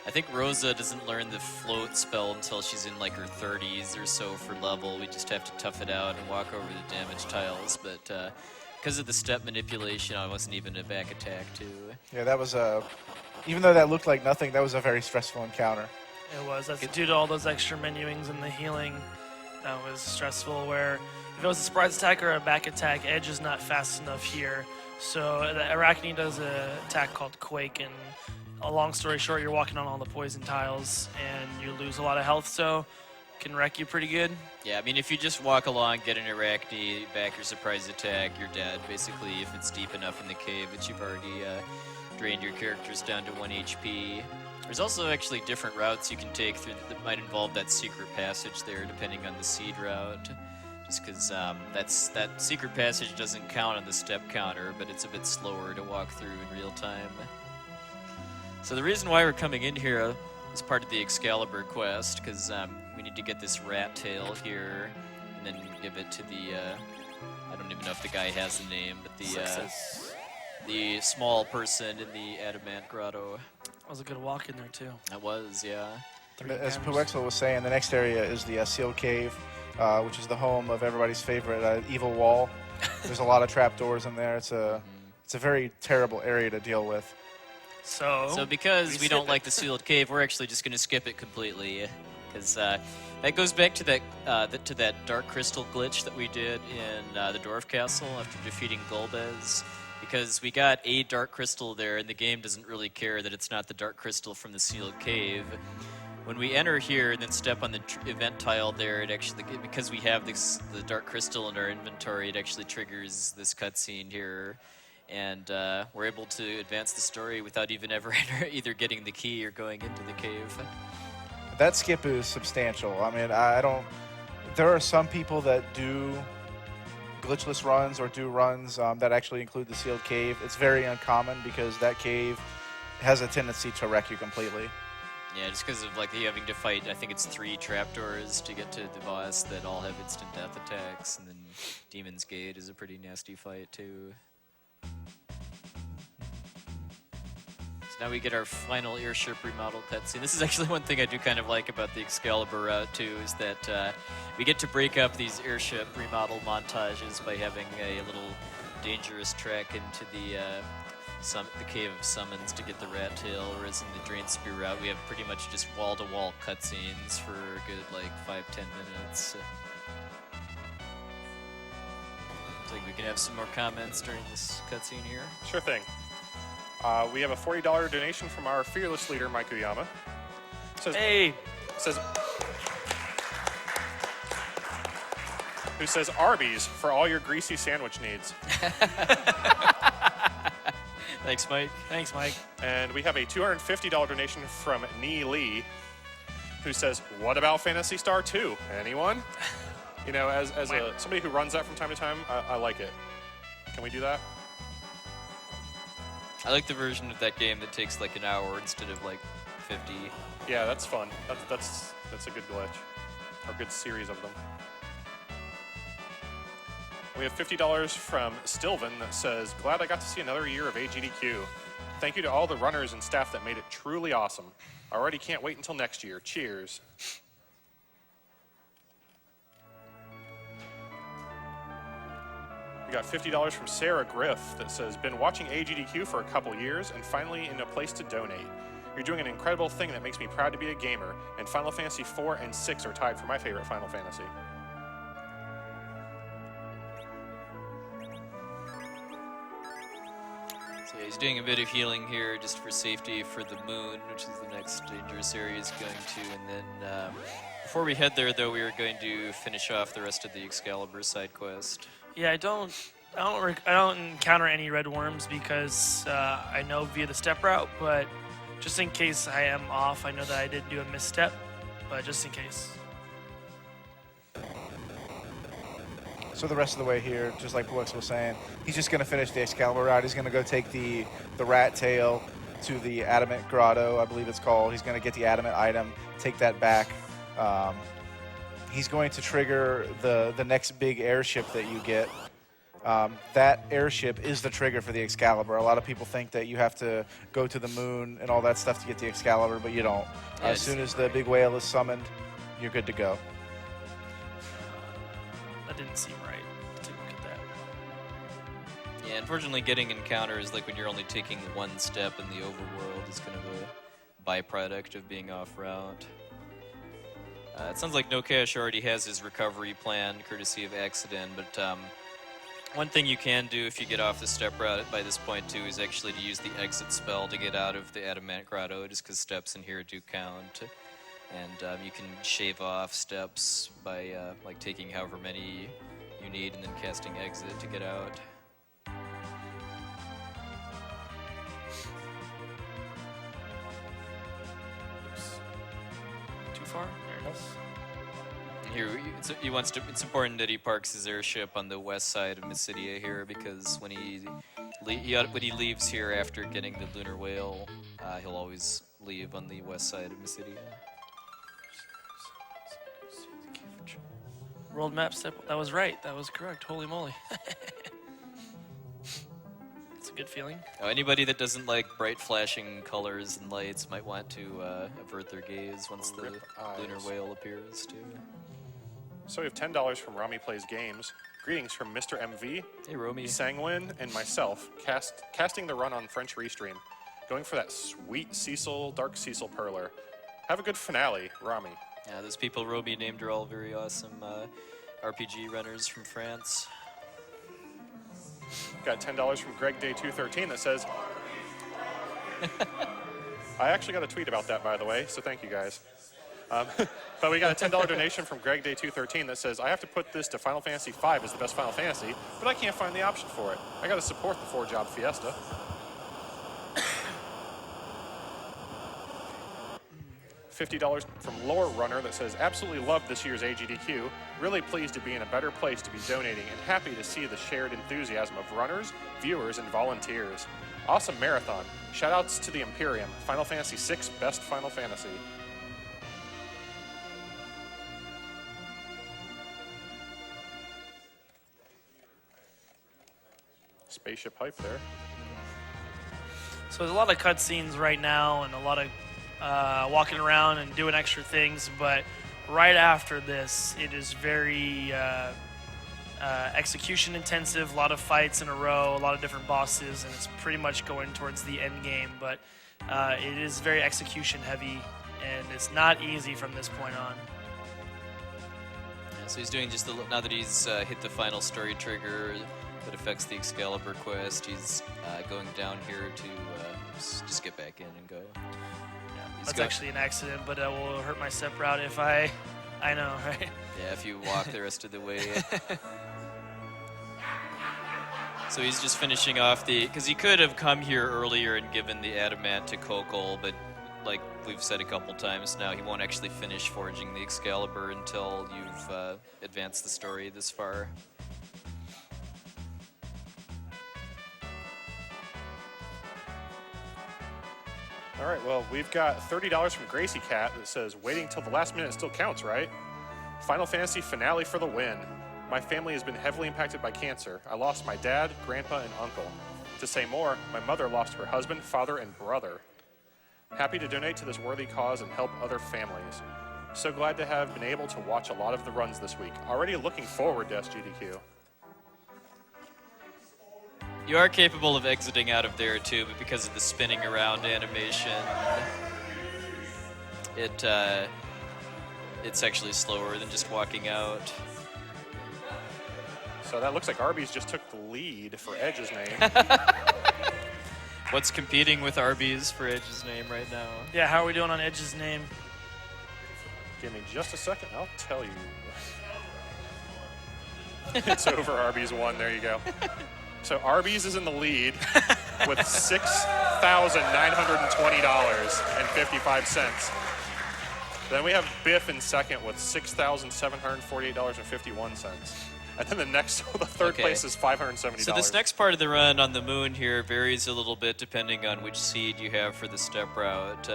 I think Rosa doesn't learn the float spell until she's in like her 30s or so for level. We just have to tough it out and walk over the damage tiles. But because of the step manipulation, I wasn't even a back attack too. Yeah, that was even though that looked like nothing, that was a very stressful encounter. It was. That's due to all those extra menuings and the healing. That was stressful. Where if it was a surprise attack or a back attack, Edge is not fast enough here. So the Arachne does an attack called Quake, and a long story short, you're walking on all the poison tiles and you lose a lot of health, so can wreck you pretty good. Yeah, I mean, if you just walk along, get an Arachne, back your surprise attack, you're dead. Basically, if it's deep enough in the cave that you've already drained your characters down to 1 HP. There's also actually different routes you can take through that might involve that secret passage there, depending on the seed route. Just because that secret passage doesn't count on the step counter, but it's a bit slower to walk through in real time. So the reason why we're coming in here is part of the Excalibur quest, because we need to get this rat tail here, and then give it to the, I don't even know if the guy has a name, but the small person in the Adamant Grotto. That was a good walk in there too. That was, yeah. As Puexel was saying, the next area is the Sealed Cave, which is the home of everybody's favorite evil wall. There's a lot of trapdoors in there. It's a very terrible area to deal with. So because we don't like the Sealed Cave, we're actually just going to skip it completely, because that goes back to that Dark Crystal glitch that we did in the Dwarf Castle after defeating Golbez. Because we got a Dark Crystal there, and the game doesn't really care that it's not the Dark Crystal from the Sealed Cave. When we enter here and then step on the event tile there, it actually, because we have the Dark Crystal in our inventory, it actually triggers this cutscene here. And we're able to advance the story without even ever either getting the key or going into the cave. That skip is substantial. I mean, there are some people that do glitchless runs or do runs that actually include the Sealed Cave. It's very uncommon because that cave has a tendency to wreck you completely. Yeah, just because of like you having to fight, I think it's 3 trapdoors to get to the boss that all have instant death attacks, and then Demon's Gate is a pretty nasty fight too. So now we get our final airship remodel cutscene. This is actually one thing I do kind of like about the Excalibur route too, is that we get to break up these airship remodel montages by having a little dangerous trek into the Cave of Summons to get the rat tail, whereas in the Drain Spear route we have pretty much just wall-to-wall cutscenes for a good like 5-10 minutes. Looks like we can have some more comments during this cutscene here. Sure thing. We have a $40 donation from our fearless leader, Mike Uyama. Who says Arby's for all your greasy sandwich needs. Thanks, Mike. Thanks, Mike. And we have a $250 donation from Nee Lee, who says, "What about Phantasy Star 2? Anyone?" You know, as somebody who runs that from time to time, I like it. Can we do that? I like the version of that game that takes like an hour instead of like 50. Yeah, that's fun. That's a good glitch, or good series of them. We have $50 from Stilven that says, "Glad I got to see another year of AGDQ. Thank you to all the runners and staff that made it truly awesome. I already can't wait until next year. Cheers." We got $50 from Sarah Griff that says, "Been watching AGDQ for a couple years and finally in a place to donate. You're doing an incredible thing that makes me proud to be a gamer, and Final Fantasy 4 and 6 are tied for my favorite Final Fantasy." So yeah, he's doing a bit of healing here just for safety for the moon, which is the next dangerous area he's going to. And then before we head there, though, we are going to finish off the rest of the Excalibur side quest. Yeah, I don't encounter any red worms because I know via the step route, but just in case I am off, I know that I did do a misstep, but just in case. So the rest of the way here, just like Puex was saying, he's just going to finish the Excalibur route. He's going to go take the rat tail to the Adamant Grotto, I believe it's called. He's going to get the Adamant item, take that back. He's going to trigger the next big airship that you get. That airship is the trigger for the Excalibur. A lot of people think that you have to go to the moon and all that stuff to get the Excalibur, but you don't. As soon as the big whale is summoned, you're good to go. That didn't seem right. Let's take a look at Yeah, unfortunately, getting encounters, like when you're only taking one step in the overworld, is kind of a byproduct of being off route. It sounds like No Cash already has his recovery plan, courtesy of Accident, but one thing you can do if you get off the step route by this point, too, is actually to use the exit spell to get out of the Adamant Grotto, just because steps in here do count. And you can shave off steps by like taking however many you need and then casting exit to get out. Too far? There it is. Here, it's important that he parks his airship on the west side of Mysidia here, because when he leaves here after getting the lunar whale, he'll always leave on the west side of Mysidia. World map step. That was right. That was correct. Holy moly. It's a good feeling. Anybody that doesn't like bright flashing colors and lights might want to avert their gaze once the lunar whale appears, too. So we have $10 from Rami Plays Games. Greetings from Mr. MV, Hey, Romy. Sanguine, and myself, casting the run on French Restream. Going for that sweet Cecil, Dark Cecil Perler. Have a good finale, Rami. Yeah, those people Romy named are all very awesome RPG runners from France. Got $10 from Greg Day 213 that says, I actually got a tweet about that, by the way, so thank you guys. But we got a $10 donation from Greg Day 213 that says, I have to put this to Final Fantasy V as the best Final Fantasy, but I can't find the option for it. I got to support the 4-job Fiesta. $50 from Lore Runner that says, absolutely love this year's AGDQ. Really pleased to be in a better place to be donating and happy to see the shared enthusiasm of runners, viewers, and volunteers. Awesome marathon. Shoutouts to the Imperium. Final Fantasy VI, best Final Fantasy. Spaceship hype there. So there's a lot of cutscenes right now and a lot of walking around and doing extra things, but right after this, it is very execution intensive, a lot of fights in a row, a lot of different bosses, and it's pretty much going towards the end game, but it is very execution heavy, and it's not easy from this point on. Yeah, so he's doing just now that he's hit the final story trigger that affects the Excalibur quest, he's going down here to just get back in and go. That's actually an accident, but it will hurt my step route if I know, right? Yeah, if you walk the rest of the way. So he's just finishing off because he could have come here earlier and given the adamant to Kokol, but like we've said a couple times now, he won't actually finish forging the Excalibur until you've advanced the story this far. All right, well, we've got $30 from Gracie Cat that says, waiting till the last minute still counts, right? Final Fantasy finale for the win. My family has been heavily impacted by cancer. I lost my dad, grandpa, and uncle. To say more, my mother lost her husband, father, and brother. Happy to donate to this worthy cause and help other families. So glad to have been able to watch a lot of the runs this week. Already looking forward to SGDQ. You are capable of exiting out of there too, but because of the spinning around animation, it's actually slower than just walking out. So that looks like Arby's just took the lead for Edge's name. What's competing with Arby's for Edge's name right now? Yeah, how are we doing on Edge's name? Give me just a second, I'll tell you. It's over, Arby's won, there you go. So Arby's is in the lead with $6,920.55. Then we have Biff in second with $6,748.51. And then the third place is $570. So this next part of the run on the moon here varies a little bit depending on which seed you have for the step route.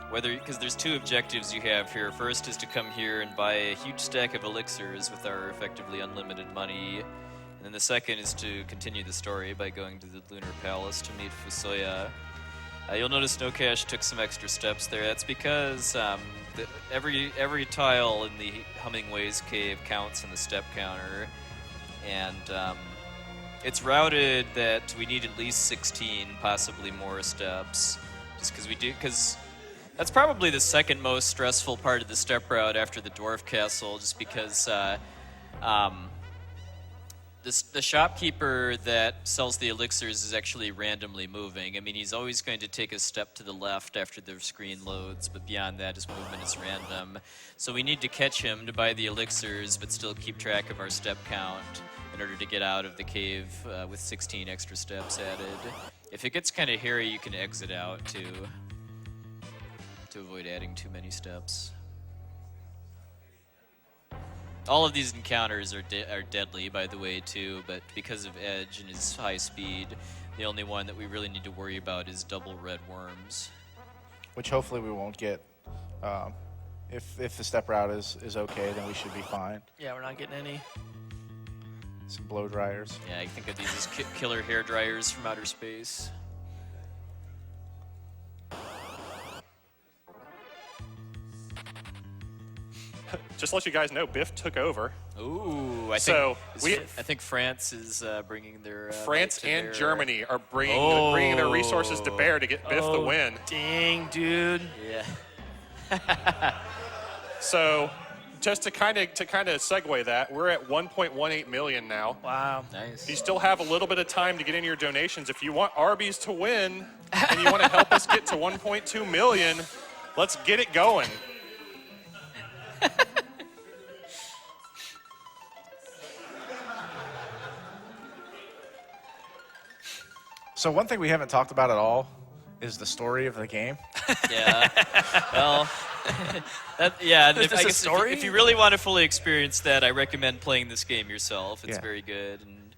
Because there's two objectives you have here. First is to come here and buy a huge stack of elixirs with our effectively unlimited money. And then the second is to continue the story by going to the Lunar Palace to meet Fusoya. You'll notice No Cash took some extra steps there. That's because every tile in the Hummingway's cave counts in the step counter. And it's routed that we need at least 16, possibly more steps, just because that's probably the second most stressful part of the step route after the dwarf castle, just because the shopkeeper that sells the elixirs is actually randomly moving. I mean, he's always going to take a step to the left after the screen loads, but beyond that, his movement is random. So we need to catch him to buy the elixirs, but still keep track of our step count in order to get out of the cave with 16 extra steps added. If it gets kind of hairy, you can exit out to avoid adding too many steps. All of these encounters are deadly, by the way, too, but because of Edge and his high speed, the only one that we really need to worry about is double red worms. Which hopefully we won't get. If the step route is okay, then we should be fine. Yeah, we're not getting any. Some blow dryers. Yeah, I think of these as killer hair dryers from outer space. Just to let you guys know, Biff took over. Ooh, I think France is bringing their France to and bear. Germany are bringing their resources to bear to get Biff the win. Dang, dude. Yeah. So, just to kind of segue that, we're at 1.18 million now. Wow. Nice. You still have a little bit of time to get in your donations. If you want Arby's to win and you want to help us get to 1.2 million, let's get it going. So one thing we haven't talked about at all is the story of the game. Yeah. Well, There's a story? If you really want to fully experience that, I recommend playing this game yourself. It's Yeah. very good and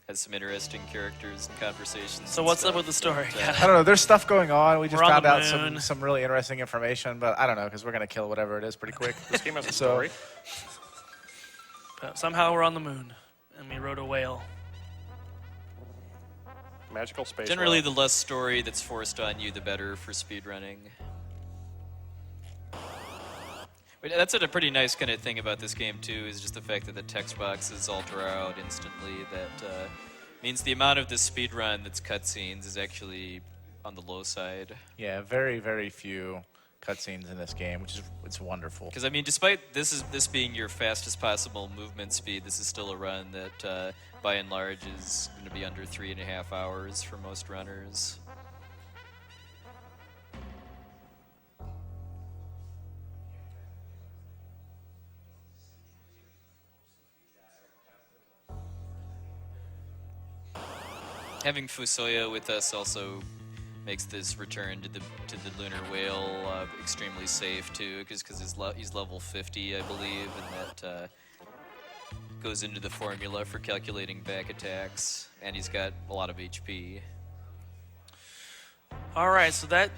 has some interesting characters and conversations. So and what's up stuff, with the story? but, I don't know. There's stuff going on. We just We're on found the out moon. some really interesting information, but I don't know because we're gonna kill whatever it is pretty quick. This game has a So- story. But somehow we're on the moon, and we rode a whale. Magical space. Generally, world. the less story that's forced on you, the better for speedrunning. But that's a pretty nice kind of thing about this game, too, is just the fact that the text boxes alter out instantly. That means the amount of the speedrun that's cutscenes is actually on the low side. Yeah, very, very few cutscenes in this game, which is it's wonderful. Because, I mean, despite this being your fastest possible movement speed, this is still a run that, by and large, is going to be under 3.5 hours for most runners. Having Fusoya with us also makes this return to the lunar whale extremely safe too, because he's level 50, I believe, and that goes into the formula for calculating back attacks, and he's got a lot of HP. All right, so that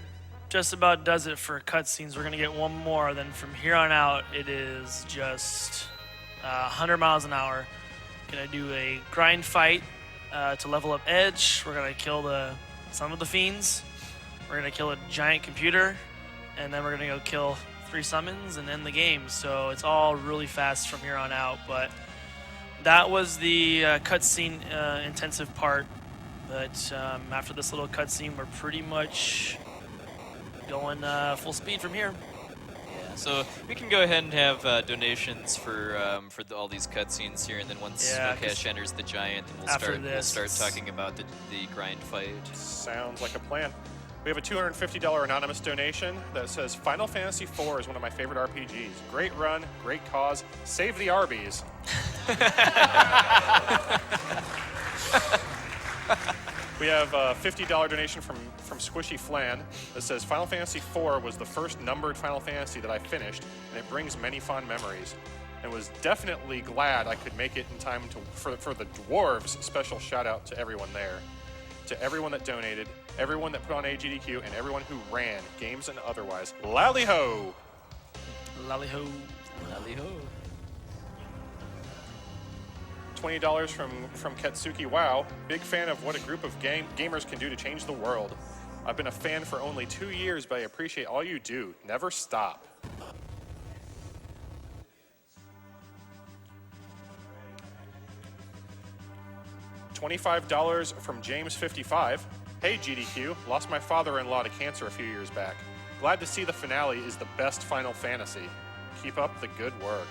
just about does it for cutscenes. We're gonna get one more. Then from here on out, it is just 100 miles an hour. Gonna do a grind fight to level up Edge. We're gonna kill some of the fiends. We're gonna kill a giant computer, and then we're gonna go kill 3 summons and end the game. So it's all really fast from here on out. But that was the cutscene intensive part. But after this little cutscene, we're pretty much going full speed from here. Yeah, so we can go ahead and have donations for all these cutscenes here, and then once Cash enters the giant, then we'll start talking about the grind fight. Sounds like a plan. We have a $250 anonymous donation that says Final Fantasy IV is one of my favorite RPGs. Great run, great cause, save the Arby's. We have a $50 donation from Squishy Flan that says Final Fantasy IV was the first numbered Final Fantasy that I finished, and it brings many fond memories. And was definitely glad I could make it in time for the dwarves. Special shout out to everyone there, to everyone that donated, everyone that put on AGDQ, and everyone who ran, games and otherwise. Lally ho! Lally ho. Lally ho. $20 from Ketsuki Wow. Big fan of what a group of gamers can do to change the world. I've been a fan for only 2 years, but I appreciate all you do. Never stop. $25 from James55. Hey GDQ, lost my father-in-law to cancer a few years back. Glad to see the finale is the best Final Fantasy. Keep up the good work.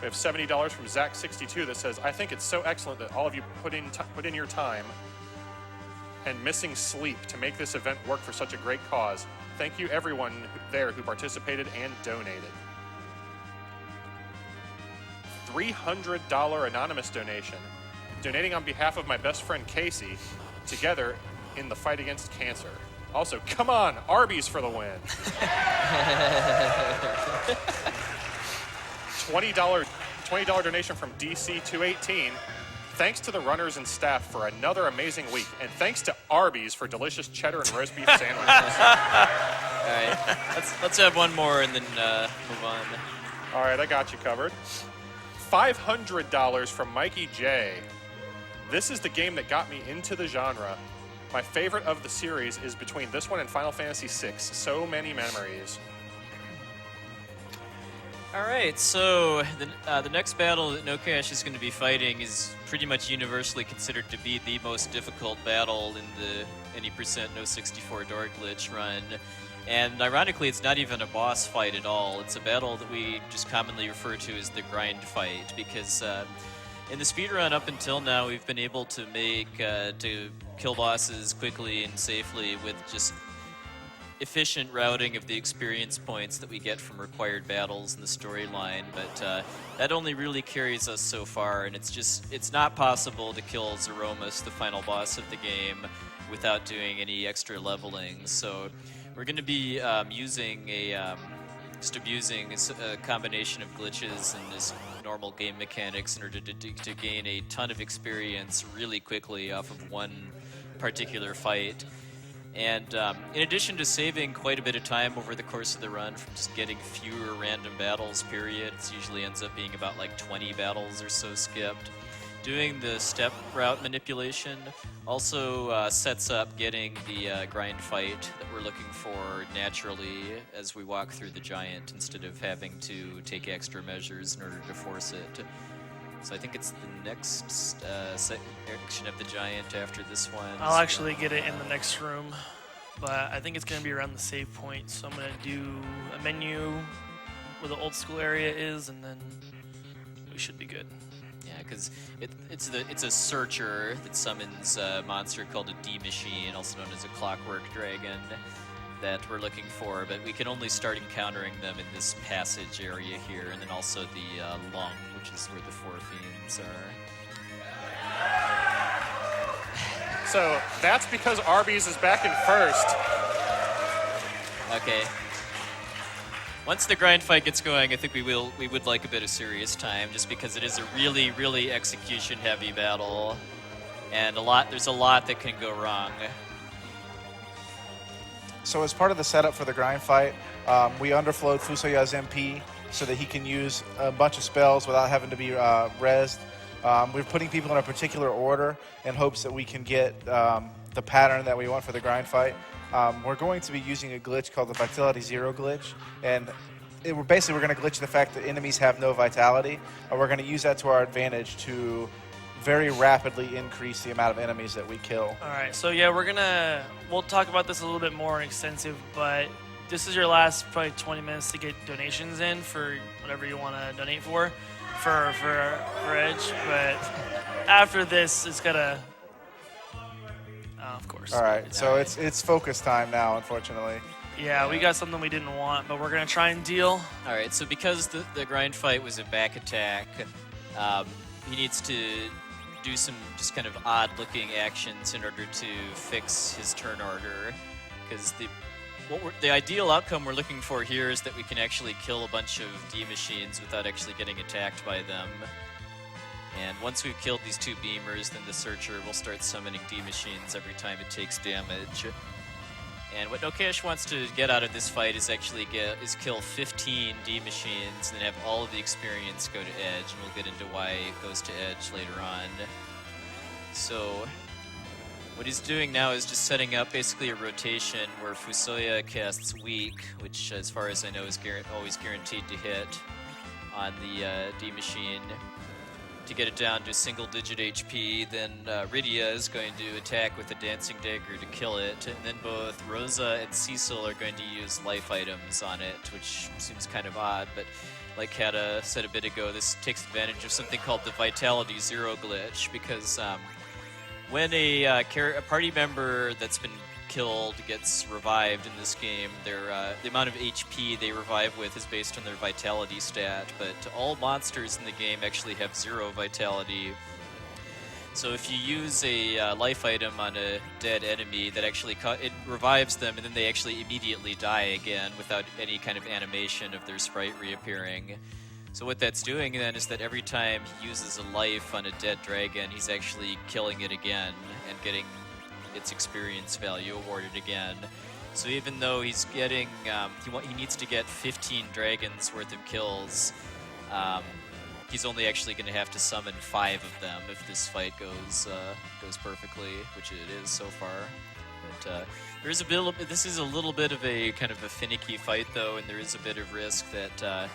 We have $70 from Zach62 that says, I think it's so excellent that all of you put in your time and missing sleep to make this event work for such a great cause. Thank you everyone there who participated and donated. $300 anonymous donation, donating on behalf of my best friend Casey, together in the fight against cancer. Also, come on, Arby's for the win. $20 donation from DC218. Thanks to the runners and staff for another amazing week, and thanks to Arby's for delicious cheddar and roast beef sandwiches. All right, let's have one more and then move on. All right, I got you covered. $500 from Mikey J. This is the game that got me into the genre. My favorite of the series is between this one and Final Fantasy VI. So many memories. All right, so the next battle that No Cash is going to be fighting is pretty much universally considered to be the most difficult battle in the any percent No 64 door glitch run. And ironically, it's not even a boss fight at all. It's a battle that we just commonly refer to as the grind fight, because in the speedrun up until now, we've been able to to kill bosses quickly and safely with just efficient routing of the experience points that we get from required battles in the storyline, but that only really carries us so far, and it's not possible to kill Zeromus, the final boss of the game, without doing any extra leveling. So we're going to be using a combination of glitches and this normal game mechanics in order to gain a ton of experience really quickly off of one particular fight. And in addition to saving quite a bit of time over the course of the run from just getting fewer random battles, period, it usually ends up being about like 20 battles or so skipped. Doing the step route manipulation also sets up getting the grind fight that we're looking for naturally as we walk through the giant instead of having to take extra measures in order to force it. So I think it's the next section of the giant after this one. I'll actually get it in the next room, but I think it's going to be around the save point. So I'm going to do a menu where the old school area is, and then we should be good. Yeah, because it's a searcher that summons a monster called a D-Machine, also known as a clockwork dragon, that we're looking for, but we can only start encountering them in this passage area here, and then also the lung, which is where the four fiends are. So that's because Arby's is back in first. Okay. Once the grind fight gets going, I think we would like a bit of serious time, just because it is a really, really execution-heavy battle, and there's a lot that can go wrong. So as part of the setup for the grind fight, we underflowed Fusoya's MP so that he can use a bunch of spells without having to be rezzed. We're putting people in a particular order in hopes that we can get the pattern that we want for the grind fight. We're going to be using a glitch called the Vitality Zero glitch, and we're going to glitch the fact that enemies have no vitality, and we're going to use that to our advantage to very rapidly increase the amount of enemies that we kill. All right, so yeah, we'll talk about this a little bit more extensive, but this is your last probably 20 minutes to get donations in for whatever you want to donate for Edge, but after this, it's gotta, of course. All right, so it's focus time now, unfortunately. Yeah, we got something we didn't want, but we're gonna try and deal. All right, so because the grind fight was a back attack, he needs to do some just kind of odd-looking actions in order to fix his turn order, because the ideal outcome we're looking for here is that we can actually kill a bunch of D-Machines without actually getting attacked by them. And once we've killed these two beamers, then the Searcher will start summoning D-Machines every time it takes damage. And what No Cash wants to get out of this fight is actually kill 15 D-Machines and then have all of the experience go to Edge, and we'll get into why it goes to Edge later on. So What he's doing now is just setting up basically a rotation where Fusoya casts Weak, which, as far as I know, is always guaranteed to hit on the D machine. To get it down to single-digit HP, then Rydia is going to attack with the Dancing Dagger to kill it, and then both Rosa and Cecil are going to use life items on it, which seems kind of odd, but like Kata said a bit ago, this takes advantage of something called the Vitality Zero glitch, because when a party member that's been killed gets revived in this game, the amount of HP they revive with is based on their vitality stat, but all monsters in the game actually have 0 vitality. So if you use a life item on a dead enemy, that actually it revives them, and then they actually immediately die again without any kind of animation of their sprite reappearing. So what that's doing then is that every time he uses a life on a dead dragon, he's actually killing it again and getting its experience value awarded again. So even though he's getting, he needs to get 15 dragons worth of kills, he's only actually going to have to summon 5 of them if this fight goes perfectly, which it is so far. But there is this is a little bit of a kind of a finicky fight though, and there is a bit of risk that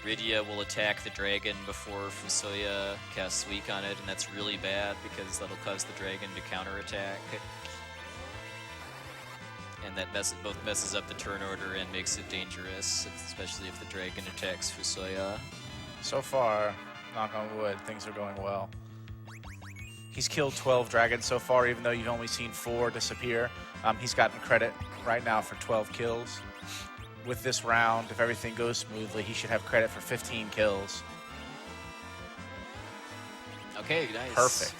Rydia will attack the dragon before Fusoya casts Weak on it, and that's really bad because that'll cause the dragon to counterattack. And that both messes up the turn order and makes it dangerous, especially if the dragon attacks Fusoya. So far, knock on wood, things are going well. He's killed 12 dragons so far, even though you've only seen 4 disappear. He's gotten credit right now for 12 kills. With this round, if everything goes smoothly, he should have credit for 15 kills. Okay, nice. Perfect.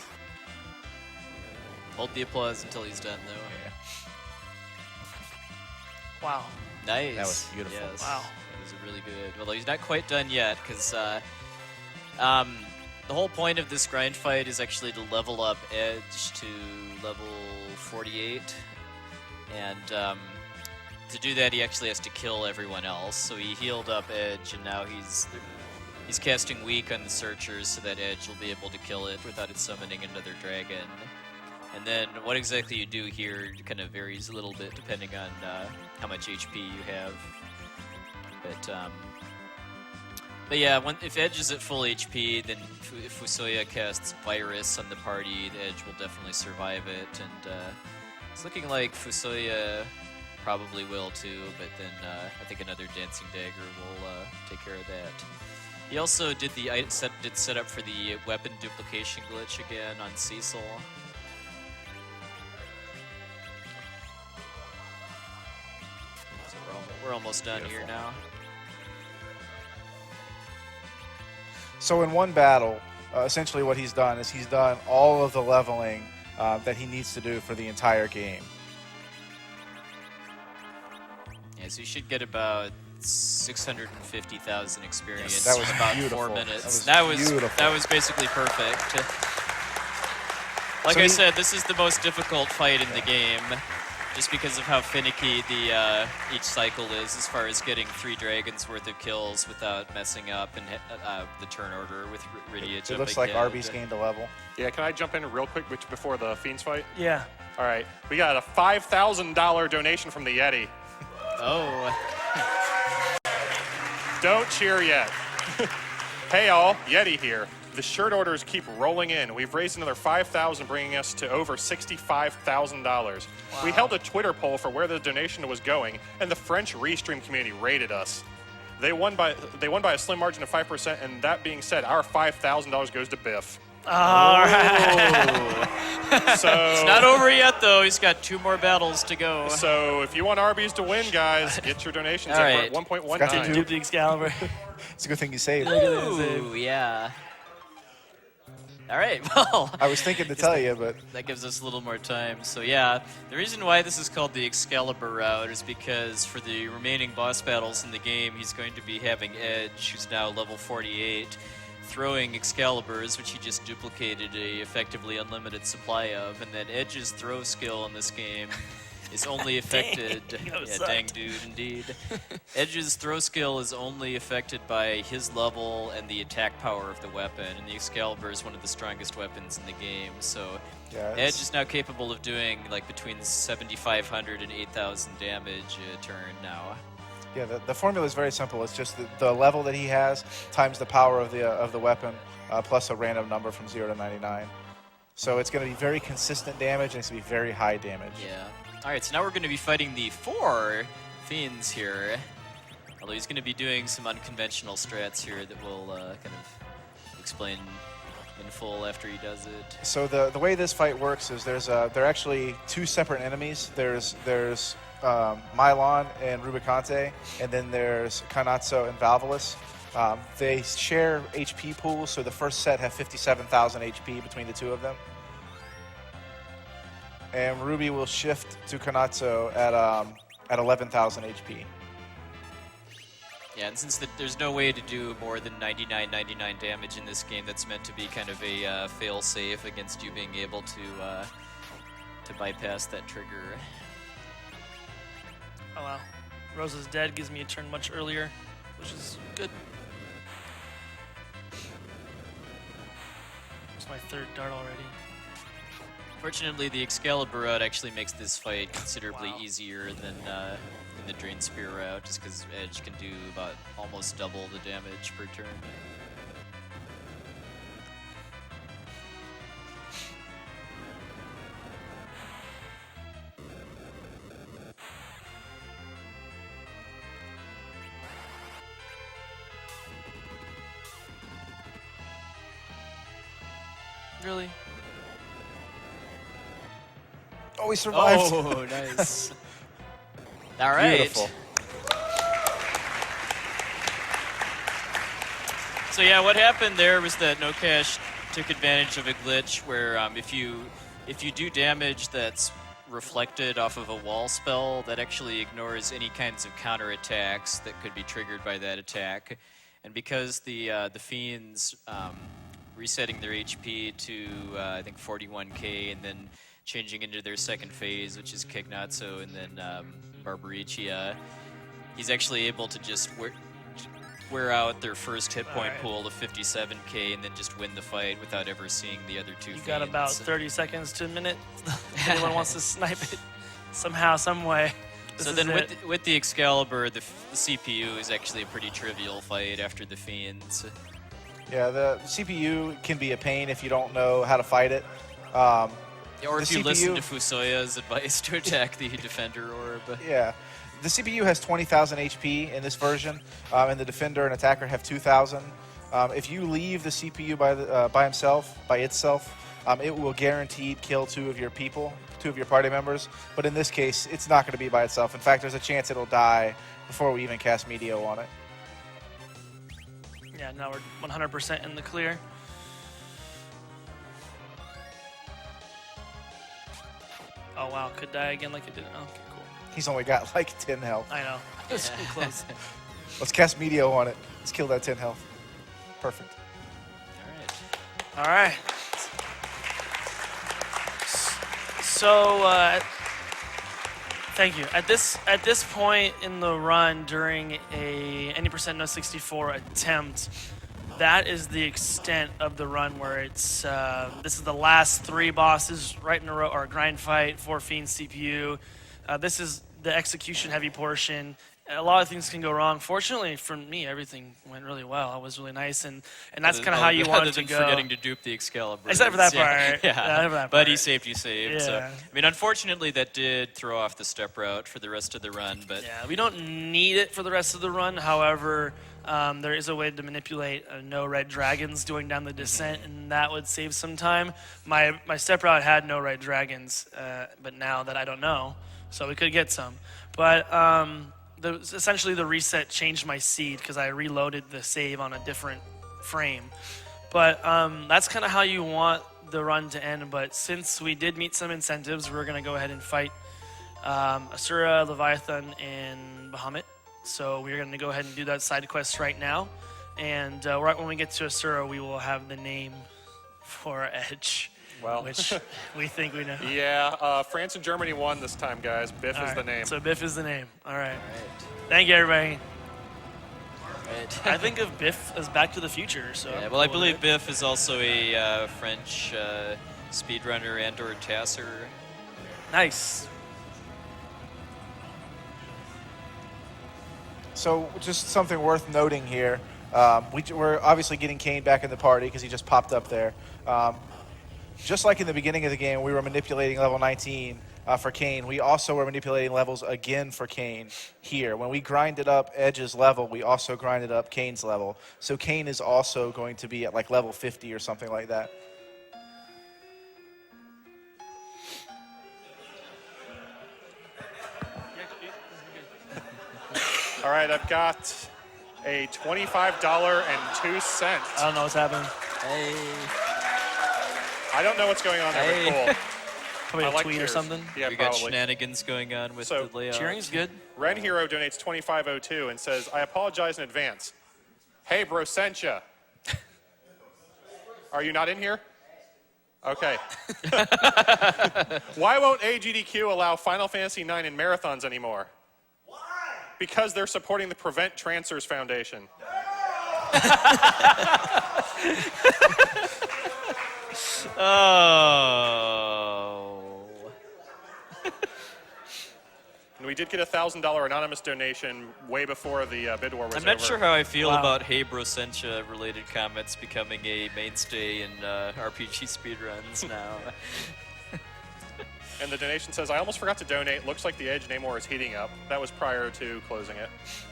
Hold the applause until he's done, though. Yeah. Wow. Nice. That was beautiful. Yes. Wow. That was a really good. Although he's not quite done yet, because the whole point of this grind fight is actually to level up Edge to level 48, and to do that, he actually has to kill everyone else. So he healed up Edge, and now he's casting Weak on the Searchers so that Edge will be able to kill it without it summoning another dragon. And then what exactly you do here kind of varies a little bit depending on how much HP you have. But yeah, if Edge is at full HP, then if Fusoya casts Virus on the party, the Edge will definitely survive it. And it's looking like Fusoya probably will too, but then I think another Dancing Dagger will take care of that. He also did set up for the weapon duplication glitch again on Cecil. So we're almost done here now. So in one battle, essentially what he's done is he's done all of the leveling that he needs to do for the entire game. Yeah, so you should get about 650,000 experience. That was about beautiful. 4 minutes. That was beautiful. That was basically perfect. Like So I said, this is the most difficult fight in the game, just because of how finicky the each cycle is as far as getting 3 dragons worth of kills without messing up and the turn order with Rydia jumping It looks like in. Arby's gained a level. Yeah, can I jump in real quick before the Fiends fight? Yeah. All right, we got a $5,000 donation from the Yeti. Oh. Don't cheer yet. Hey all, Yeti here. The shirt orders keep rolling in. We've raised another $5,000, bringing us to over $65,000. We held a Twitter poll for where the donation was going, and the French Restream community rated us. They won by a slim margin of 5%, and that being said, our $5,000 goes to Biff. All right. So It's not over yet, though. He's got 2 more battles to go. So if you want Arby's to win, guys, get your donations All in. right. We're at 1.1 Got to times. do- Duped Excalibur. It's a good thing you saved. Ooh, yeah. All right, well. I was thinking to tell you, but That gives us a little more time. So yeah, the reason why this is called the Excalibur route is because for the remaining boss battles in the game, he's going to be having Edge, who's now level 48, throwing Excaliburs, which he just duplicated a effectively unlimited supply of, and then Edge's throw skill in this game is only affected. that Yeah, sucked. dang dude, indeed. Edge's throw skill is only affected by his level and the attack power of the weapon, and the Excalibur is one of the strongest weapons in the game. So Yeah, Edge is now capable of doing like between 7,500 and 8,000 damage a turn now. Yeah, the formula is very simple. It's just the level that he has times the power of the weapon plus a random number from 0 to 99. So it's going to be very consistent damage, and it's going to be very high damage. Yeah. All right, so now we're going to be fighting the 4 Fiends here. Although he's going to be doing some unconventional strats here that we'll kind of explain in full after he does it. So the way this fight works is there are actually 2 separate enemies. There's Mylon and Rubicante, and then there's Kanatsu and Valvalus. They share HP pools, so the first set have 57,000 HP between the 2 of them. And Ruby will shift to Kanatsu at 11,000 HP. Yeah, and since there's no way to do more than 99 damage in this game, that's meant to be kind of a fail-safe against you being able to bypass that trigger. Oh wow. Rosa's dead gives me a turn much earlier, which is good. It's my 3rd dart already. Fortunately, the Excalibur route actually makes this fight considerably Wow. easier than the Drain Spear route, just because Edge can do about almost double the damage per turn. Really? Oh, he survived. Oh, nice. All right. Beautiful. So yeah, what happened there was that No Cash took advantage of a glitch where if you do damage that's reflected off of a wall spell, that actually ignores any kinds of counterattacks that could be triggered by that attack. And because the Fiends resetting their HP to I think 41k, and then changing into their second phase, which is Kegnatsu and then Barbaricia, he's actually able to just wear out their first hit point Alright. pool to 57k and then just win the fight without ever seeing the other 2 You Fiends. got about 30 seconds to a minute. If anyone wants to snipe it somehow, some way. This So is then it. with the Excalibur, the CPU is actually a pretty trivial fight after the Fiends. Yeah, the CPU can be a pain if you don't know how to fight it. Or The if you listen CPU to Fusoya's advice to attack the Defender Orb. Yeah. The CPU has 20,000 HP in this version, and the Defender and Attacker have 2,000. If you leave the CPU by itself, it will guaranteed kill 2 of your people, 2 of your party members. But in this case, it's not going to be by itself. In fact, there's a chance it'll die before we even cast Meteo on it. Yeah, now we're 100% in the clear. Oh wow, could die again like it did. Oh, okay, cool. He's only got like 10 health. I know. It's close. Let's cast Meteo on it. Let's kill that 10 health. Perfect. All right. All right. So, thank you. At this point in the run, during a any percent no 64 attempt, that is the extent of the run where it's this is the last 3 bosses right in a row, or grind fight, 4 Fiends CPU. This is the execution heavy portion. A lot of things can go wrong. Fortunately for me, everything went really well. It was really nice, and that's kind of how you want it to go. Forgetting to dupe the Excalibur. Except for that Yeah. part. Yeah. Except for that But part. he saved you saved. So, Yeah. I mean, unfortunately, that did throw off the step route for the rest of the run. But Yeah, we don't need it for the rest of the run. However, there is a way to manipulate no red dragons going down the descent, and that would save some time. My step route had no red dragons, but now that I don't know, so we could get some. But essentially the reset changed my seed because I reloaded the save on a different frame. But that's kind of how you want the run to end. But since we did meet some incentives, we're going to go ahead and fight Asura, Leviathan, and Bahamut. So we're going to go ahead and do that side quest right now. And right when we get to Asura, we will have the name for Edge. Well, which we think we know. yeah, France and Germany won this time, guys. Biff All is the right, name. So Biff is the name. All right. All right. Thank you, everybody. Right. I think of Biff as Back to the Future. So Yeah, I'm well, I cool with believe it. Biff is also a French speedrunner and/or tasser. Nice. So just something worth noting here. We're obviously getting Kane back in the party because he just popped up there. Just like in the beginning of the game, we were manipulating level 19 for Kane. We also were manipulating levels again for Kane here. When we grinded up Edge's level, we also grinded up Kane's level. So Kane is also going to be at like level 50 or something like that. All right, I've got a $25.02. I don't know what's happening. Hey. I don't know what's going on there, but cool. Probably I a like tweet or cheers. something. Yeah, We got probably. shenanigans going on with So, the layout. Cheering's good. Ren Hero donates $25.02 and says, I apologize in advance. Hey, bro, sent ya. Are you not in here? Okay. Why won't AGDQ allow Final Fantasy IX in marathons anymore? Why? Because they're supporting the Prevent Trancers Foundation. Oh. And we did get a $1,000 anonymous donation way before the bid war was I'm not over. sure how I feel Wow. about Hey Brosentia related comments becoming a mainstay in RPG speedruns now. And the donation says, I almost forgot to donate. Looks like the Edge Namor is heating up. That was prior to closing it.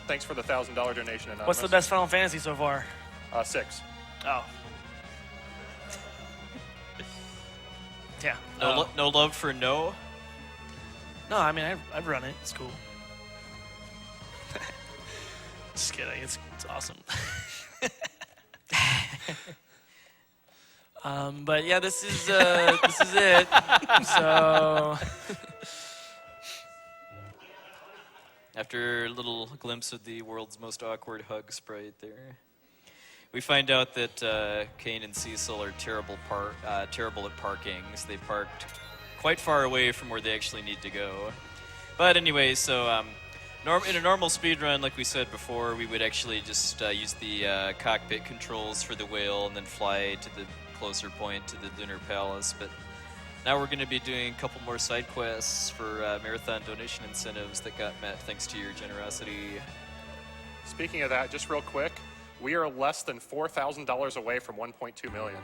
Thanks for the $1,000 donation, anonymous. What's the best Final Fantasy so far? 6. Oh. Yeah. No love for no. No, I mean, I've run it. It's cool. Just kidding. It's awesome. But yeah, this is it. So After a little glimpse of the world's most awkward hug sprite there, we find out that Kane and Cecil are terrible at parking. So they parked quite far away from where they actually need to go. But anyway, so in a normal speedrun, like we said before, we would actually just use the cockpit controls for the whale and then fly to the closer point to the Lunar Palace. But now we're going to be doing a couple more side quests for marathon donation incentives that got met thanks to your generosity. Speaking of that, just real quick, we are less than $4,000 away from 1.2 million.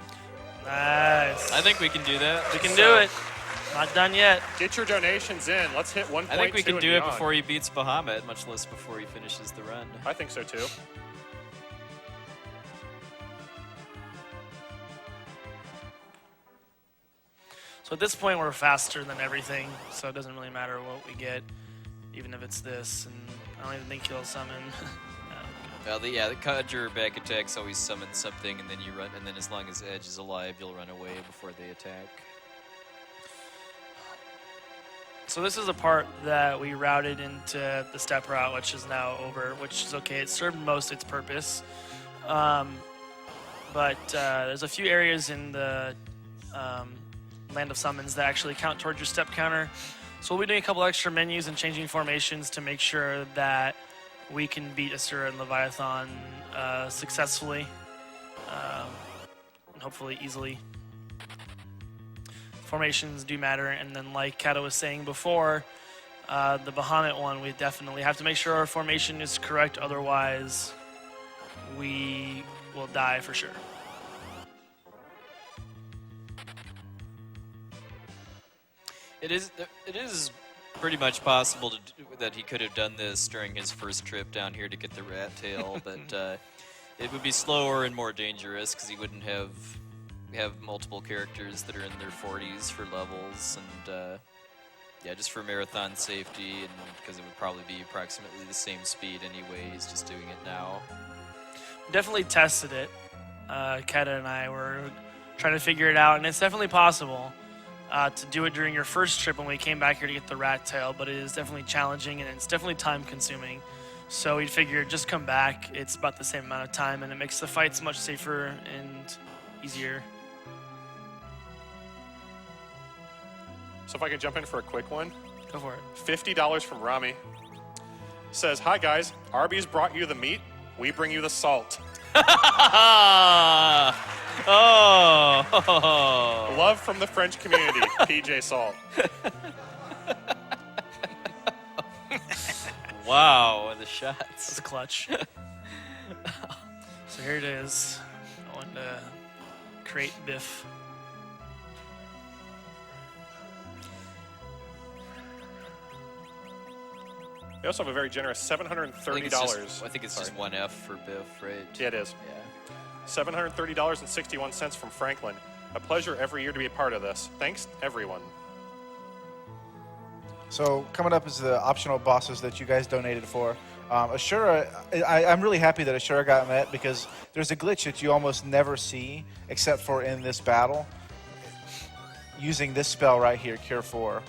nice. I think we can do that. We can do it. Not done yet. Get your donations in. Let's hit 1.2 I think we can and do it beyond. before he beats Bahamut, much less before he finishes the run. I think so too. So at this point, we're faster than everything, so it doesn't really matter what we get, even if it's this. And I don't even think he'll summon. Well, the conjure back attacks always summon something, and then you run, and then as long as Edge is alive, you'll run away before they attack. So this is a part that we routed into the step route, which is now over, which is okay. It served most its purpose. But there's a few areas in the Land of Summons that actually count towards your step counter. So we'll be doing a couple extra menus and changing formations to make sure that we can beat Asura and Leviathan successfully, and hopefully easily. Formations do matter, and then like Kato was saying before, the Bahamut one, we definitely have to make sure our formation is correct, otherwise we will die for sure. It is pretty much possible that he could have done this during his first trip down here to get the rat tail, but it would be slower and more dangerous because he wouldn't have multiple characters that are in their 40s for levels, and yeah, just for marathon safety, and because it would probably be approximately the same speed anyway. He's just doing it now. Definitely tested it. Keta and I were trying to figure it out, and it's definitely possible to do it during your first trip when we came back here to get the rat tail, but it is definitely challenging and it's definitely time consuming. So we figured just come back, it's about the same amount of time, and it makes the fights much safer and easier. So if I can jump in for a quick one. Go for it. $50 from Rami. Says, hi guys, Arby's brought you the meat, we bring you the salt. Oh. Love from the French community, PJ Salt. Wow, the shots. It's clutch. So here it is. I want to create Biff. They also have a very generous $730. I think it's just one F for Biff, right? Yeah, it is. Yeah. $730.61 from Franklin. A pleasure every year to be a part of this. Thanks, everyone. So coming up is the optional bosses that you guys donated for. Ashura, I'm really happy that Ashura got met because there's a glitch that you almost never see except for in this battle. Using this spell right here, Cure 4.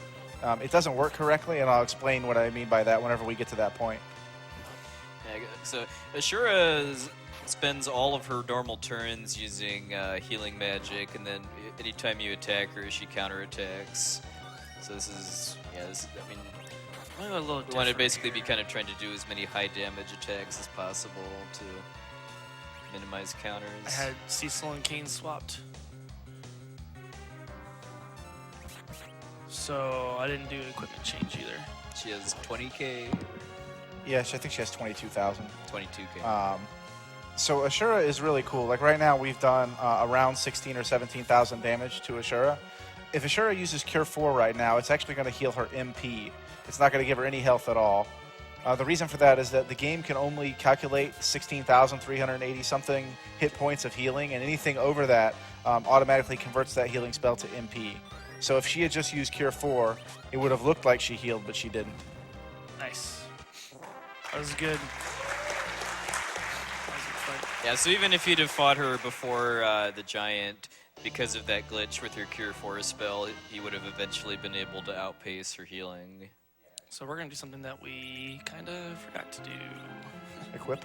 It doesn't work correctly, and I'll explain what I mean by that whenever we get to that point. Yeah, so Ashura spends all of her normal turns using healing magic, and then anytime you attack her, she counterattacks. So this is, I mean, Might go a little we want to different basically here. be kind of trying to do as many high damage attacks as possible to minimize counters. I had Cecil and Kane swapped. So I didn't do an equipment change either. She has 20k, Yeah, I think she has 22,000. 22k. So Ashura is really cool. Like right now, we've done around 16 or 17,000 damage to Ashura. If Ashura uses Cure 4 right now, it's actually going to heal her MP. It's not going to give her any health at all. The reason for that is that the game can only calculate 16,380 something hit points of healing, and anything over that automatically converts that healing spell to MP. So if she had just used Cure 4, it would have looked like she healed, but she didn't. Nice. That was good. That was a good fight. Yeah, so even if you'd have fought her before the giant, because of that glitch with her Cure 4 spell, you would have eventually been able to outpace her healing. So we're going to do something that we kind of forgot to do. Equip.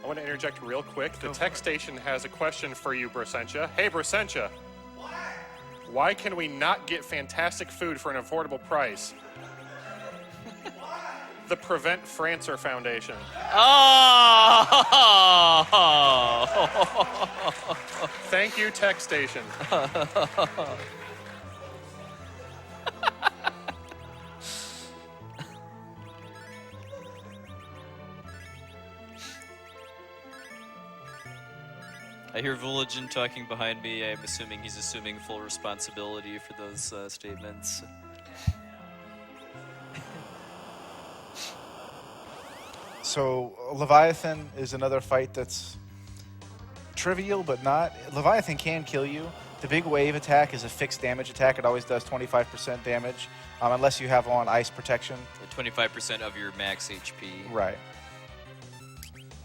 I want to interject real quick. The Go for tech it. station has a question for you, Brasentia. Hey, Brasentia. Why can we not get fantastic food for an affordable price? The Prevent Francer Foundation. Oh! Thank you, tech station. I hear Vulagen talking behind me. I'm assuming he's assuming full responsibility for those statements. So Leviathan is another fight that's trivial, but not. Leviathan can kill you. The big wave attack is a fixed damage attack. It always does 25% damage, unless you have on ice protection. 25% of your max HP. Right.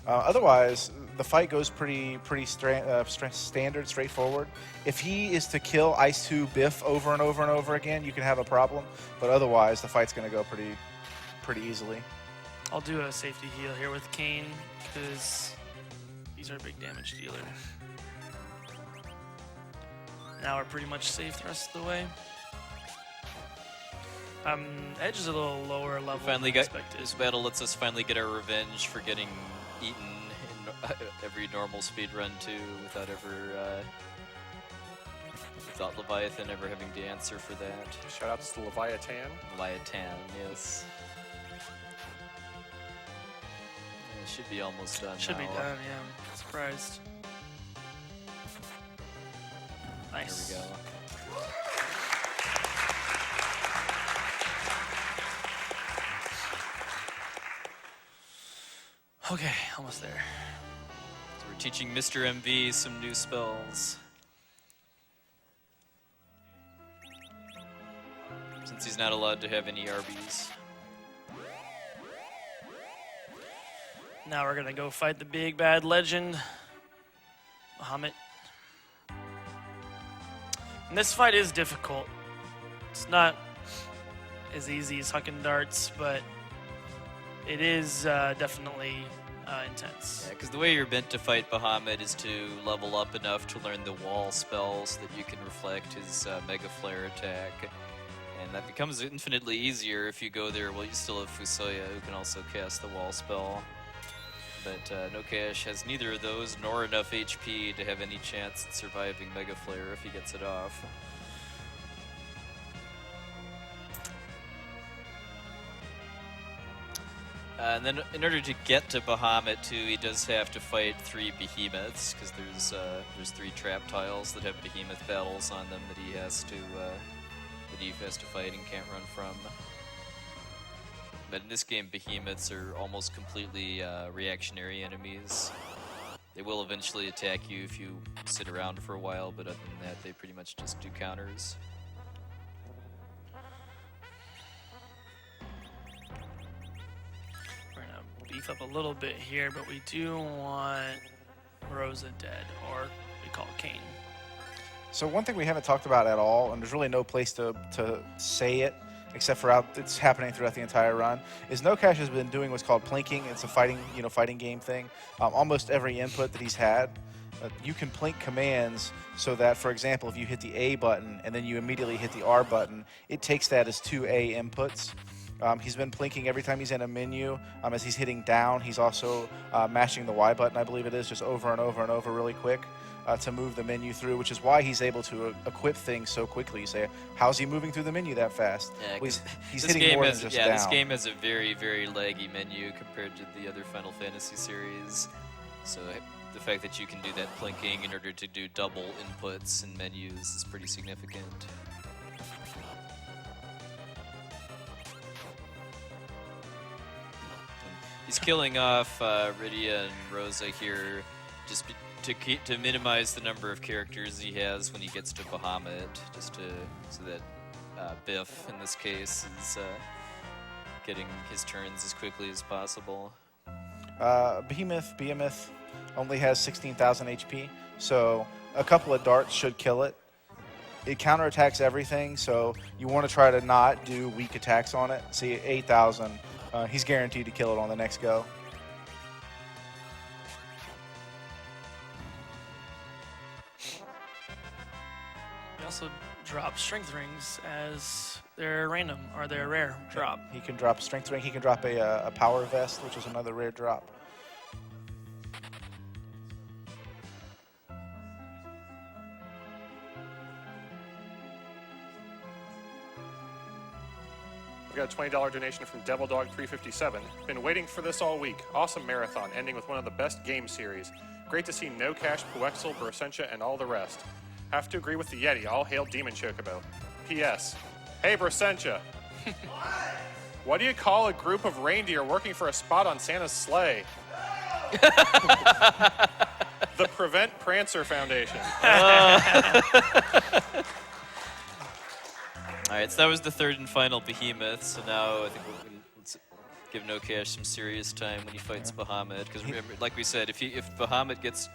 Otherwise, the fight goes pretty standard, straightforward. If he is to kill Ice 2 Biff over and over and over again, you can have a problem. But otherwise, the fight's going to go pretty easily. I'll do a safety heal here with Kane because he's our big damage dealer. Now we're pretty much safe the rest of the way. Edge is a little lower level Finally than got expected. this battle lets us finally get our revenge for getting eaten in every normal speed run too, without Leviathan ever having to answer for that. Shout out to Leviathan. Leviathan, yes. It should be almost done. Should be now. done, yeah. I'm surprised. Nice. There we go. Okay, almost there. So we're teaching Mr. MV some new spells. Since he's not allowed to have any RBs. Now we're gonna go fight the big bad legend, Muhammad. And this fight is difficult. It's not as easy as hucking darts, but it is definitely intense. Yeah, because the way you're meant to fight Bahamut is to level up enough to learn the wall spell so that you can reflect his Mega Flare attack. And that becomes infinitely easier if you go there while you still have Fusoya, who can also cast the wall spell. But No Cash has neither of those, nor enough HP to have any chance at surviving Mega Flare if he gets it off. And then in order to get to Bahamut too, he does have to fight 3 behemoths, because there's 3 trap tiles that have behemoth battles on them that he has to fight and can't run from. But in this game, behemoths are almost completely reactionary enemies. They will eventually attack you if you sit around for a while, but other than that, they pretty much just do counters. We're gonna beef up a little bit here, but we do want Rosa dead, or we call it Kane. So one thing we haven't talked about at all, and there's really no place to say it, except for it's happening throughout the entire run, is No Cash has been doing what's called plinking. It's a fighting game thing. Almost every input that he's had, you can plink commands so that, for example, if you hit the A button and then you immediately hit the R button, it takes that as 2 A inputs. He's been plinking every time he's in a menu. As he's hitting down, he's also mashing the Y button, I believe it is, just over and over and over really quick to move the menu through, which is why he's able to equip things so quickly. You say, how's he moving through the menu that fast? Yeah, well, he's hitting more than just down. This game has a very, very laggy menu compared to the other Final Fantasy series. So the fact that you can do that plinking in order to do double inputs and menus is pretty significant. He's killing off Rydia and Rosa here just to minimize the number of characters he has when he gets to Bahamut, so that Biff, in this case, is getting his turns as quickly as possible. Behemoth only has 16,000 HP, so a couple of darts should kill it. It counterattacks everything, so you want to try to not do weak attacks on it. See, 8,000, he's guaranteed to kill it on the next go. We also drop strength rings as they're random, or they're rare drop. He can drop a strength ring, he can drop a power vest, which is another rare drop. We got a $20 donation from Devil Dog 357. Been waiting for this all week. Awesome marathon, ending with one of the best game series. Great to see No Cash, Puexel, Bersentia, and all the rest. Have to agree with the Yeti. All hail Demon Chocobo. P.S. Hey, Bersentia. What do you call a group of reindeer working for a spot on Santa's sleigh? The Prevent Prancer Foundation. Alright, so that was the third and final behemoth, so now I think let's give No Cash some serious time when he fights Bahamut, because remember, like we said, if Bahamut gets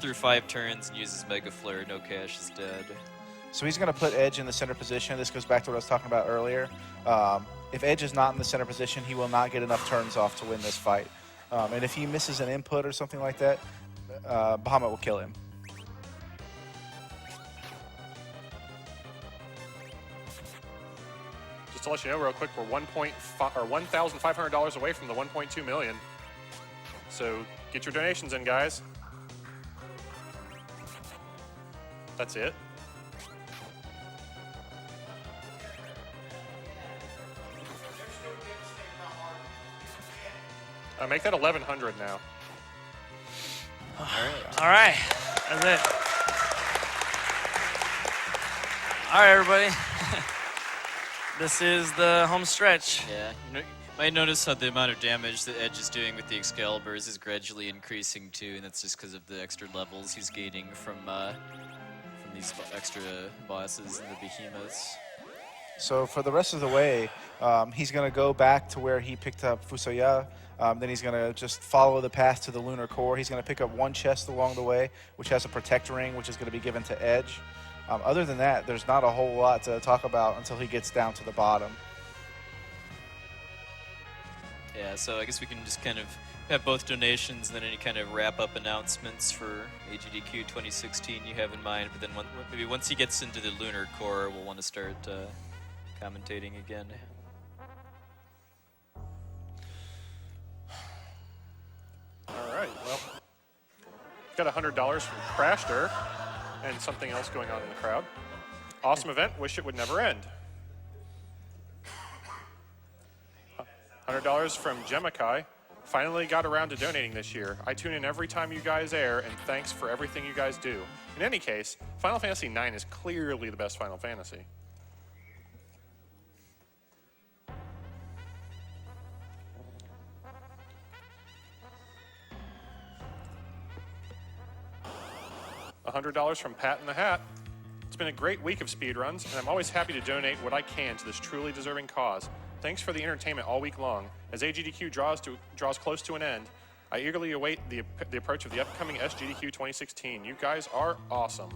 through 5 turns and uses Mega Flare, No Cash is dead. So he's going to put Edge in the center position. This goes back to what I was talking about earlier. If Edge is not in the center position, he will not get enough turns off to win this fight. And if he misses an input or something like that, Bahamut will kill him. Just to let you know real quick, we're $1,500 away from the 1.2 million. So get your donations in, guys. That's it. Make that 1,100 now. All right, that's it. All right, everybody. This is the home stretch. Yeah, you might notice how the amount of damage that Edge is doing with the Excaliburs is gradually increasing too, and that's just because of the extra levels he's gaining from these extra bosses and the behemoths. So for the rest of the way, he's going to go back to where he picked up Fusoya. Then he's going to just follow the path to the lunar core. He's going to pick up one chest along the way, which has a protect ring, which is going to be given to Edge. Other than that, there's not a whole lot to talk about until he gets down to the bottom. Yeah, so I guess we can just kind of have both donations and then any kind of wrap-up announcements for AGDQ 2016 you have in mind. But then maybe once he gets into the lunar core, we'll want to start commentating again. All right, well, got $100 from Crashter and something else going on in the crowd. Awesome event, wish it would never end. $100 from Gemakai. Finally got around to donating this year. I tune in every time you guys air, and thanks for everything you guys do. In any case, Final Fantasy IX is clearly the best Final Fantasy. $100 from Pat in the Hat. It's been a great week of speedruns, and I'm always happy to donate what I can to this truly deserving cause. Thanks for the entertainment all week long. As AGDQ draws close to an end, I eagerly await the approach of the upcoming SGDQ 2016. You guys are awesome.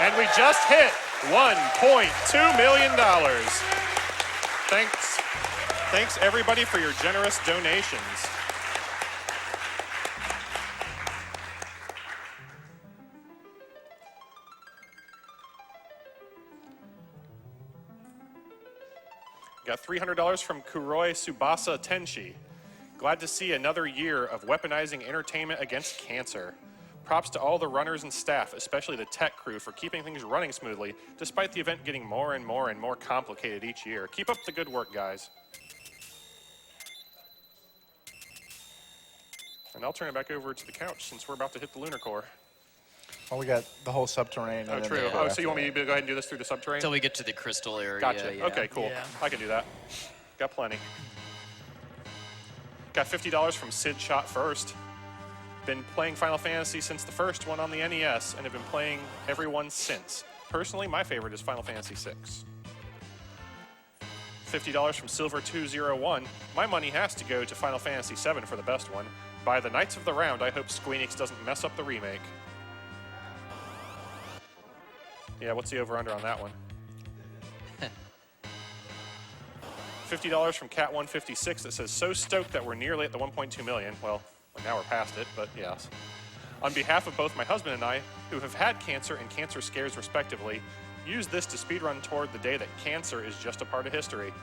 And we just hit $1.2 million. Thanks everybody for your generous donations. Got $300 from Kuroi Tsubasa Tenshi. Glad to see another year of weaponizing entertainment against cancer. Props to all the runners and staff, especially the tech crew, for keeping things running smoothly, despite the event getting more and more and more complicated each year. Keep up the good work, guys. And I'll turn it back over to the couch since we're about to hit the lunar core. Well, we got the whole subterranean. Oh, true. Oh, so you want me to go ahead and do this through the subterranean? Until we get to the crystal area. Gotcha. Yeah. Okay, cool. Yeah. I can do that. Got plenty. Got $50 from Sid Shot First. Been playing Final Fantasy since the first one on the NES and have been playing every one since. Personally, my favorite is Final Fantasy VI. $50 from Silver201. My money has to go to Final Fantasy VII for the best one. By the Knights of the Round, I hope Squeenix doesn't mess up the remake. Yeah, what's the over-under on that one? $50 from Cat156 that says, so stoked that we're nearly at the 1.2 million. Well, now we're past it, but yes. On behalf of both my husband and I, who have had cancer and cancer scares respectively, use this to speedrun toward the day that cancer is just a part of history.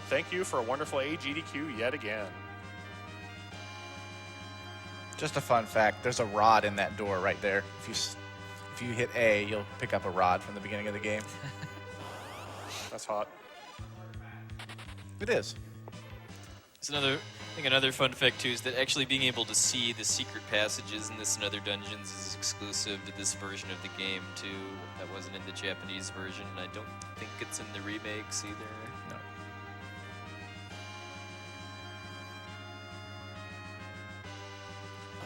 Thank you for a wonderful AGDQ yet again. Just a fun fact, there's a rod in that door right there. If you hit A, you'll pick up a rod from the beginning of the game. That's hot. It is. It's I think another fun fact too is that actually being able to see the secret passages in this and other dungeons is exclusive to this version of the game too. That wasn't in the Japanese version. I don't think it's in the remakes either. No.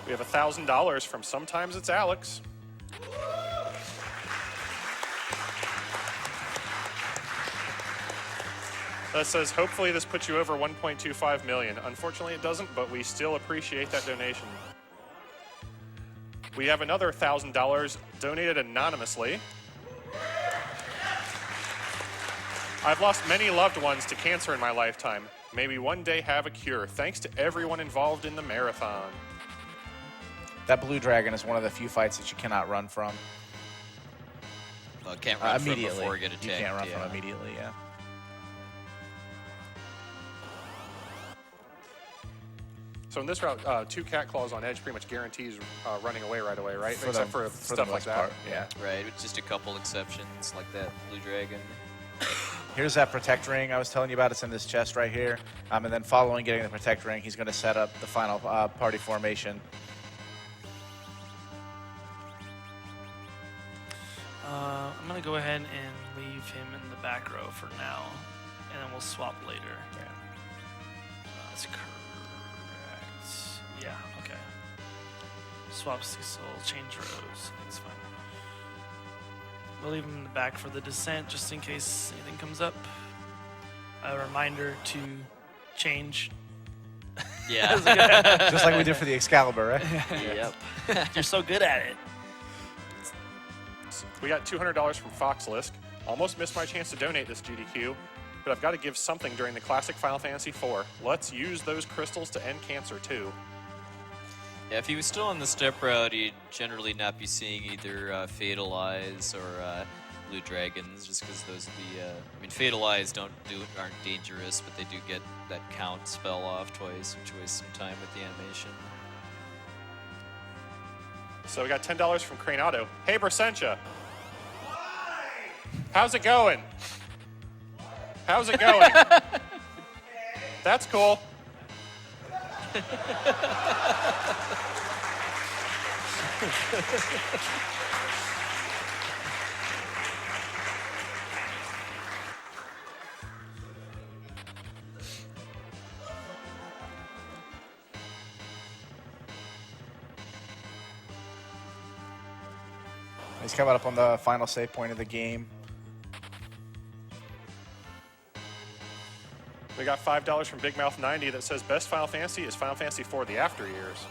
We have $1,000 from Sometimes It's Alex. That says, hopefully this puts you over 1.25 million. Unfortunately, it doesn't, but we still appreciate that donation. We have another $1,000 donated anonymously. I've lost many loved ones to cancer in my lifetime. Maybe one day have a cure. Thanks to everyone involved in the marathon. That blue dragon is one of the few fights that you cannot run from. Well, can't run from immediately. before we get attacked. You can't run yeah. from immediately, yeah. So in this route, 2 cat claws on edge pretty much guarantees running away right away, right? For Except the- for for stuff the like most that. part, yeah. Right, with just a couple exceptions like that blue dragon. Here's that protect ring I was telling you about. It's in this chest right here. And then following getting the protect ring, he's going to set up the final party formation. I'm going to go ahead and leave him in the back row for now, and then we'll swap later. Yeah. That's correct. Yeah, okay. Swap Cecil, change rows. That's fine. We'll leave him in the back for the descent just in case anything comes up. A reminder to change. Yeah. Just like we did for the Excalibur, right? Yep. You're so good at it. We got $200 from Foxlisk. Almost missed my chance to donate this GDQ, but I've got to give something during the classic Final Fantasy IV. Let's use those crystals to end cancer too. Yeah, if he was still on the step route, he'd generally not be seeing either Fatal Eyes or Blue Dragons, just because those are the. I mean, Fatal Eyes aren't dangerous, but they do get that count spell off twice, which wastes some time with the animation. So we got $10 from Crane Auto. Hey, Bersentia. How's it going? How's it going? That's cool. He's coming up on the final save point of the game. We got $5 from Big Mouth 90 that says best Final Fantasy is Final Fantasy IV: The After Years.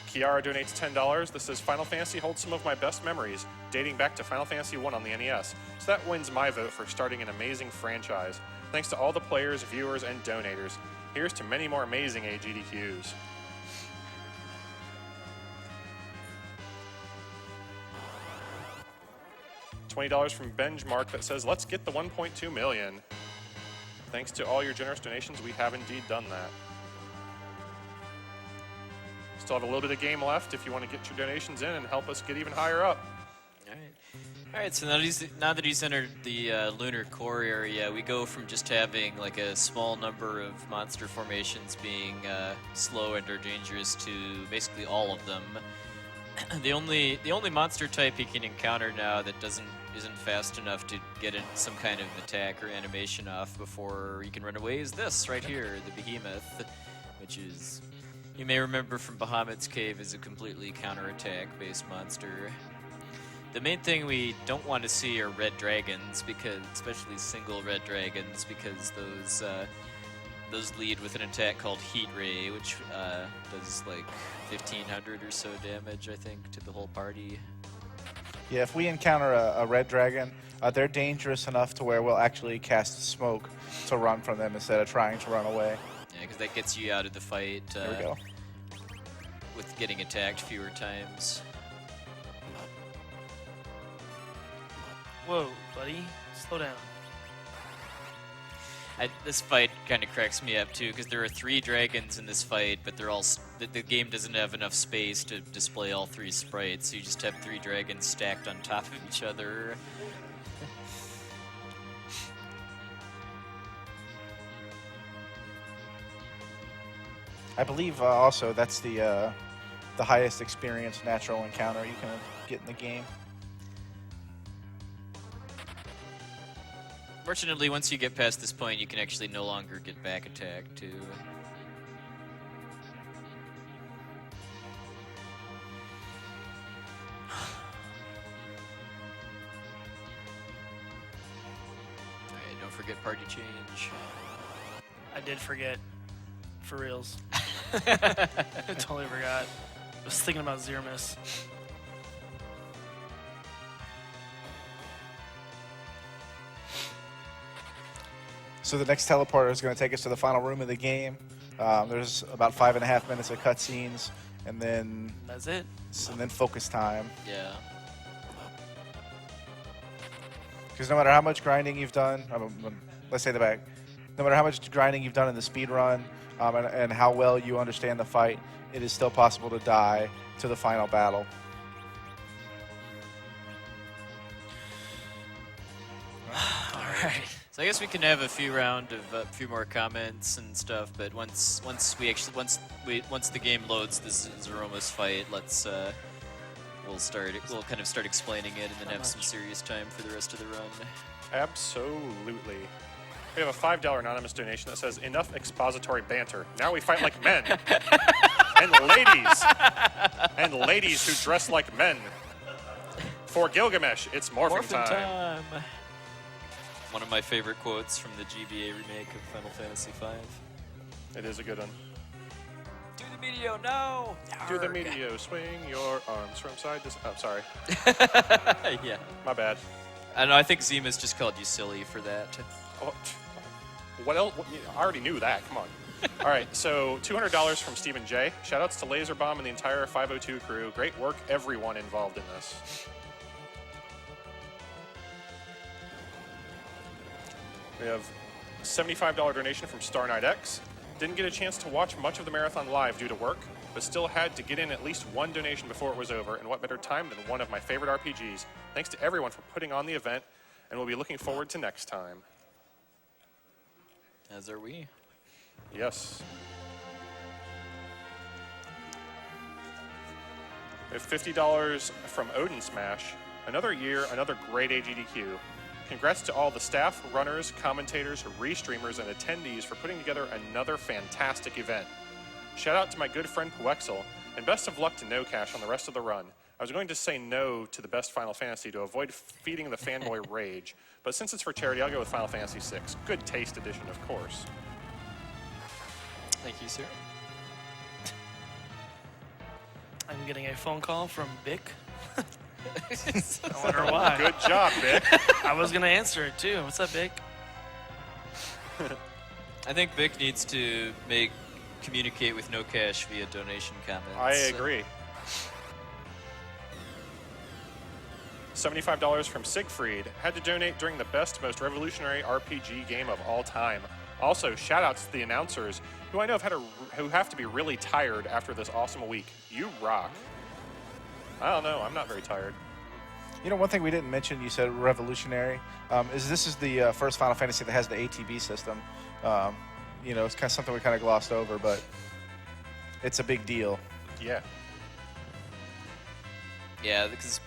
Kiara donates $10. This says Final Fantasy holds some of my best memories, dating back to Final Fantasy I on the NES. So that wins my vote for starting an amazing franchise. Thanks to all the players, viewers, and donators. Here's to many more amazing AGDQs. $20 from Benchmark that says, let's get the 1.2 million. Thanks to all your generous donations, we have indeed done that. Still have a little bit of game left if you want to get your donations in and help us get even higher up. All right. So now that he's entered the lunar core area, we go from just having like a small number of monster formations being slow and or dangerous to basically all of them. The only monster type he can encounter now that isn't fast enough to get some kind of attack or animation off before he can run away is this right here, the Behemoth, which is, you may remember from Bahamut's Cave, is a completely counterattack based monster. The main thing we don't want to see are red dragons, because especially single red dragons, because those lead with an attack called Heat Ray, which does like 1,500 or so damage, I think, to the whole party. Yeah, if we encounter a red dragon, they're dangerous enough to where we'll actually cast smoke to run from them instead of trying to run away. Yeah, because that gets you out of the fight. There we go. With getting attacked fewer times. Whoa, buddy. Slow down. This fight kind of cracks me up too, because there are 3 dragons in this fight, but they're all the game doesn't have enough space to display all 3 sprites, so you just have 3 dragons stacked on top of each other. I believe also that's the highest experience natural encounter you can get in the game. Fortunately, once you get past this point, you can actually no longer get back attacked too. Alright, don't forget party change. I did forget. For reals. I totally forgot. I was thinking about Zermus. So the next teleporter is going to take us to the final room of the game. There's about 5.5 minutes of cutscenes, and then That's it. and then focus time. Yeah. Because no matter how much grinding you've done, let's say the back, no matter how much grinding you've done in the speed run, and how well you understand the fight, it is still possible to die to the final battle. All right. So I guess we can have a few more comments and stuff, but once the game loads this Zeromus fight, we'll kind of start explaining it and then have some serious time for the rest of the run. Absolutely. We have a $5 anonymous donation that says, enough expository banter. Now we fight like men. And ladies who dress like men. For Gilgamesh, it's morphin' time. One of my favorite quotes from the GBA remake of Final Fantasy V. It is a good one. Do the medio, no! Do the medio, swing your arms from side to side. Oh, sorry. Yeah. My bad. I know, I think Zima's just called you silly for that. Oh, What else? I already knew that. Come on. All right, so $200 from Stephen J. Shoutouts to Laser Bomb and the entire 502 crew. Great work, everyone involved in this. We have a $75 donation from Star Knight X. Didn't get a chance to watch much of the marathon live due to work, but still had to get in at least one donation before it was over, and what better time than one of my favorite RPGs. Thanks to everyone for putting on the event, and we'll be looking forward to next time. As are we. Yes. We have $50 from Odin Smash. Another year, another great AGDQ. Congrats to all the staff, runners, commentators, restreamers, and attendees for putting together another fantastic event. Shout out to my good friend Puexel, and best of luck to No Cash on the rest of the run. I was going to say no to the best Final Fantasy to avoid feeding the fanboy rage, but since it's for charity, I'll go with Final Fantasy VI. Good taste edition, of course. Thank you, sir. I'm getting a phone call from Bick. I wonder why. Good job, Vic. I was going to answer it too. What's up, Bick? I think Vic needs to communicate with No Cash via donation comments. I agree. $75 from Siegfried. Had to donate during the best, most revolutionary RPG game of all time. Also, shout-outs to the announcers, who I know who have to be really tired after this awesome week. You rock. I don't know. I'm not very tired. You know, one thing we didn't mention, you said revolutionary, is this is the first Final Fantasy that has the ATB system. You know, it's kind of something we kind of glossed over, but it's a big deal. Yeah. Yeah, because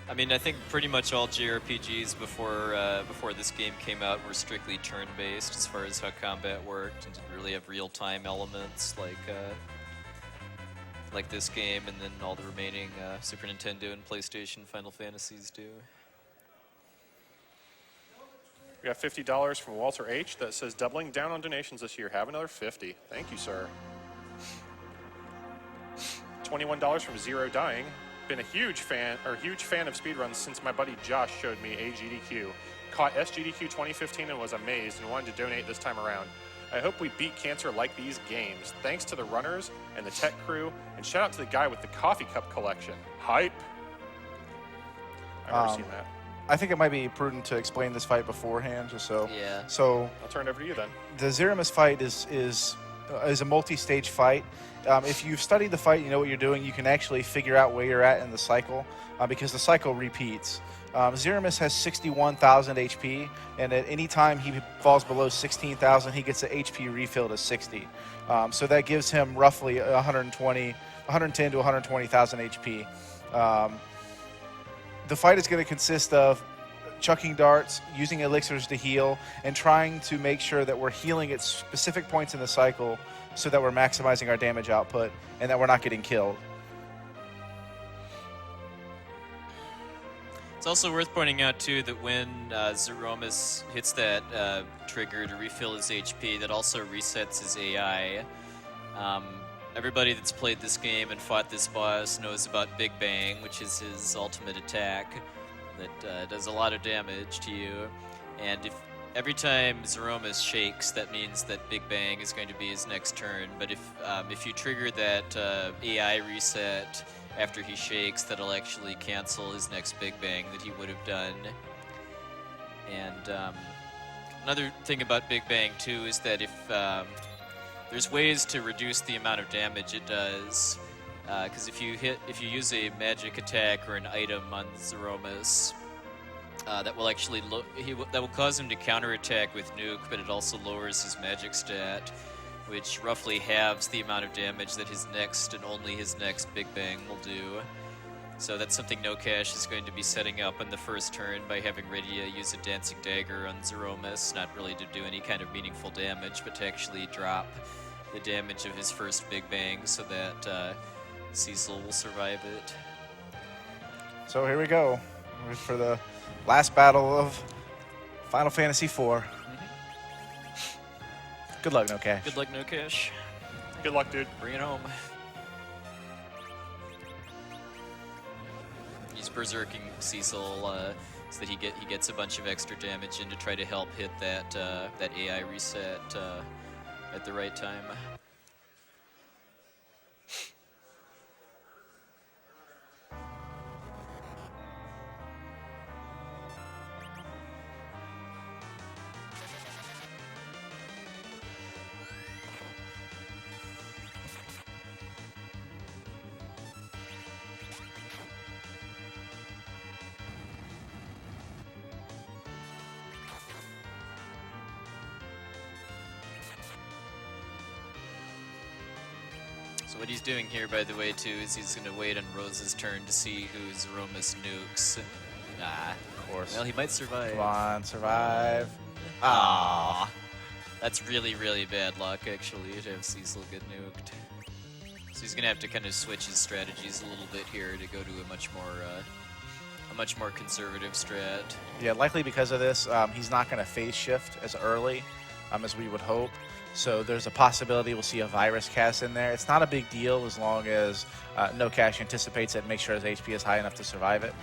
I mean, I think pretty much all JRPGs before this game came out were strictly turn-based as far as how combat worked, and didn't really have real-time elements like this game, and then all the remaining Super Nintendo and PlayStation Final Fantasies do. We got $50 from Walter H. that says, doubling down on donations this year. Have another 50. Thank you, sir. $21 from Zero Dying. Been a huge fan of speedruns since my buddy Josh showed me AGDQ. Caught SGDQ 2015 and was amazed and wanted to donate this time around. I hope we beat cancer like these games. Thanks to the runners and the tech crew, and shout out to the guy with the coffee cup collection. Hype. I've never seen that. I think it might be prudent to explain this fight beforehand, just so. Yeah. So I'll turn it over to you then. the Zeramus fight is a multi-stage fight. If you've studied the fight, you know what you're doing. You can actually figure out where you're at in the cycle because the cycle repeats. Zeramus has 61,000 HP, and at any time he falls below 16,000, he gets the HP refilled to 60. So that gives him roughly 110 to 120,000 HP. The fight is going to consist of chucking darts, using elixirs to heal, and trying to make sure that we're healing at specific points in the cycle so that we're maximizing our damage output and that we're not getting killed. It's also worth pointing out, too, that when Zeromus hits that trigger to refill his HP, that also resets his AI. Everybody that's played this game and fought this boss knows about Big Bang, which is his ultimate attack that does a lot of damage to you. And if every time Zeromus shakes, that means that Big Bang is going to be his next turn. But if you trigger that AI reset after he shakes, that'll actually cancel his next Big Bang that he would have done. And another thing about Big Bang, too, is that if there's ways to reduce the amount of damage it does, because if you use a magic attack or an item on Zeromus, that will actually that will cause him to counterattack with Nuke, but it also lowers his magic stat, which roughly halves the amount of damage that his next and only his next Big Bang will do. So that's something No Cash is going to be setting up in the first turn by having Rydia use a Dancing Dagger on Zeromus, not really to do any kind of meaningful damage, but to actually drop the damage of his first Big Bang so that Cecil will survive it. So here we go for the last battle of Final Fantasy IV. Good luck, No Cash. Good luck, No Cash. Good luck, dude. Bring it home. He's berserking Cecil so that he gets a bunch of extra damage in to try to help hit that that AI reset at the right time. So what he's doing here, by the way, too, is he's going to wait on Rose's turn to see who Zeromus nukes. Ah, Of course. well, he might survive. Come on, survive. Ah, that's really, really bad luck, actually, to have Cecil get nuked. So he's going to have to kind of switch his strategies a little bit here to go to a much more conservative strat. Yeah, likely because of this, he's not going to phase shift as early as we would hope. So there's a possibility we'll see a virus cast in there. It's not a big deal as long as No Cash anticipates it and makes sure his HP is high enough to survive it.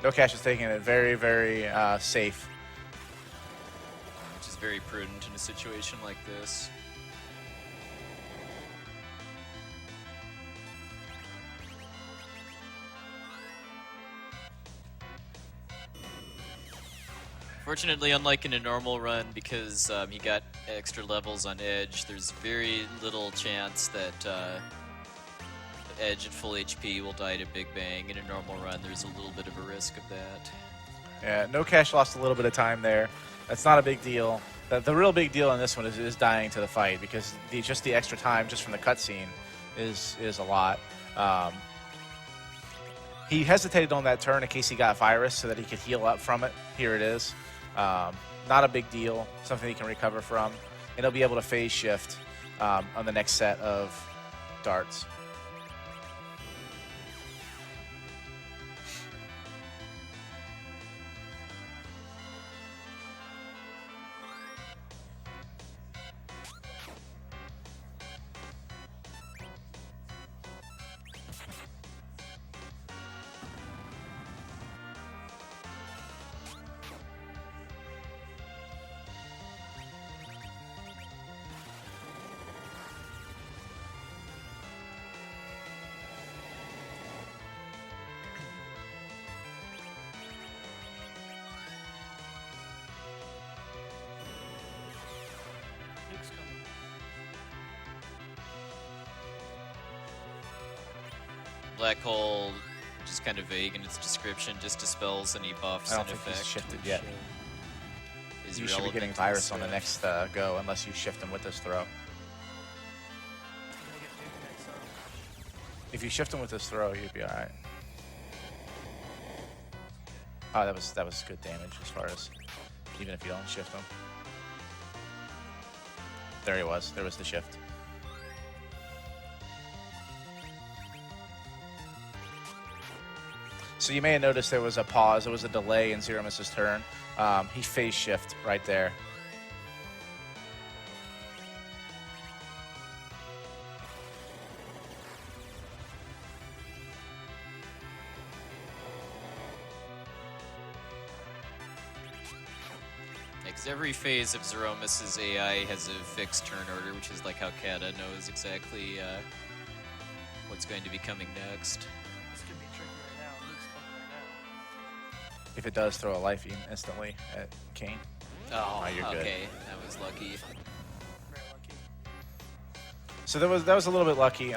No Cash is taking it very, very safe. Which is very prudent in a situation like this. Fortunately, unlike in a normal run, because he got extra levels on Edge, there's very little chance that Edge at full HP will die to Big Bang. In a normal run, there's a little bit of a risk of that. Yeah, No Cash lost a little bit of time there. That's not a big deal. The real big deal in this one is dying to the fight, because just the extra time just from the cutscene is a lot. He hesitated on that turn in case he got virus so that he could heal up from it. Here it is. Not a big deal, something he can recover from. And he'll be able to phase shift on the next set of darts. Nuke's coming. Black Hole, which is kind of vague in its description, just dispels any buffs I don't and think he's effect. shifted which, yet. Is You should be relevant getting to virus this, on the next go unless you shift him with this throw. I'm gonna get nuked next time. If you shift him with this throw, you'd be all right. Oh, that was good damage as far as even if you don't shift him. There he was. There was the shift. So you may have noticed there was a pause. There was a delay in Zeromus's turn. He phase shift right there. Because every phase of Zeromus's AI has a fixed turn order, which is like how Kata knows exactly what's going to be coming next. This could be tricky right now. Nuke's coming right now. If it does, throw a life instantly at Kane. Oh, you're good. okay. That was lucky. Very lucky. So that was a little bit lucky.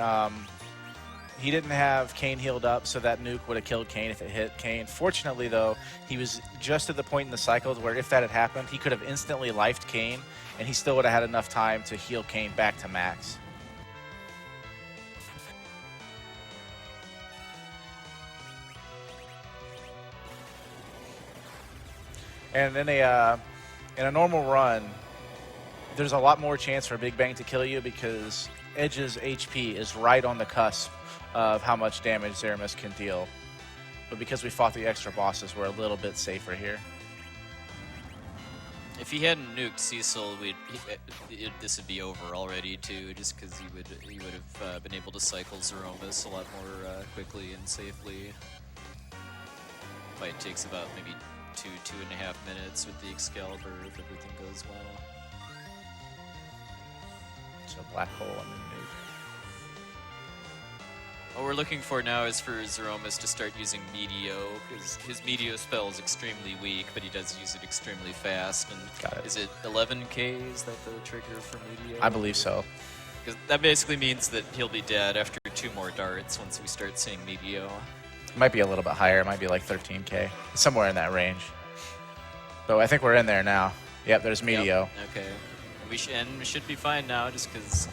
He didn't have Kane healed up, so that nuke would have killed Kane if it hit Kane. Fortunately, though, he was just at the point in the cycle where if that had happened, he could have instantly lifed Kane, and he still would have had enough time to heal Kane back to max. And in a normal run, there's a lot more chance for Big Bang to kill you because Edge's HP is right on the cusp of how much damage Zeromus can deal. But because we fought the extra bosses, we're a little bit safer here. If he hadn't nuked Cecil, this would be over already too, just because he would have been able to cycle Zeromus a lot more quickly and safely. Fight takes about maybe 2.5 minutes with the Excalibur if everything goes well. So black hole and then nuke. What we're looking for now is for Zeromus to start using Meteo, because his Meteo spell is extremely weak, but he does use it extremely fast. And Got it. Is it 11k? Is that the trigger for Meteo? I believe so. Because that basically means that he'll be dead after 2 more darts once we start seeing Meteo. It might be a little bit higher. It might be like 13k, somewhere in that range. So I think we're in there now. Yep, there's Meteo. Yep. Okay. We should be fine now, just because.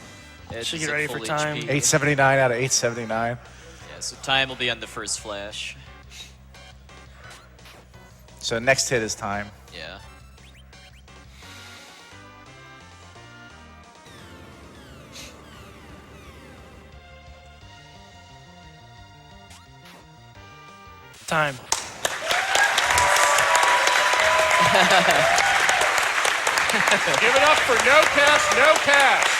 Should get ready for time. 879 out of 879. Yeah, so time will be on the first flash. So next hit is time. Yeah. Time. Give it up for no cash, no cash.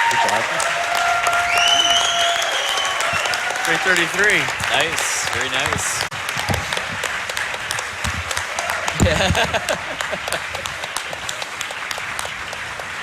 Good job. 333. Nice. Very nice.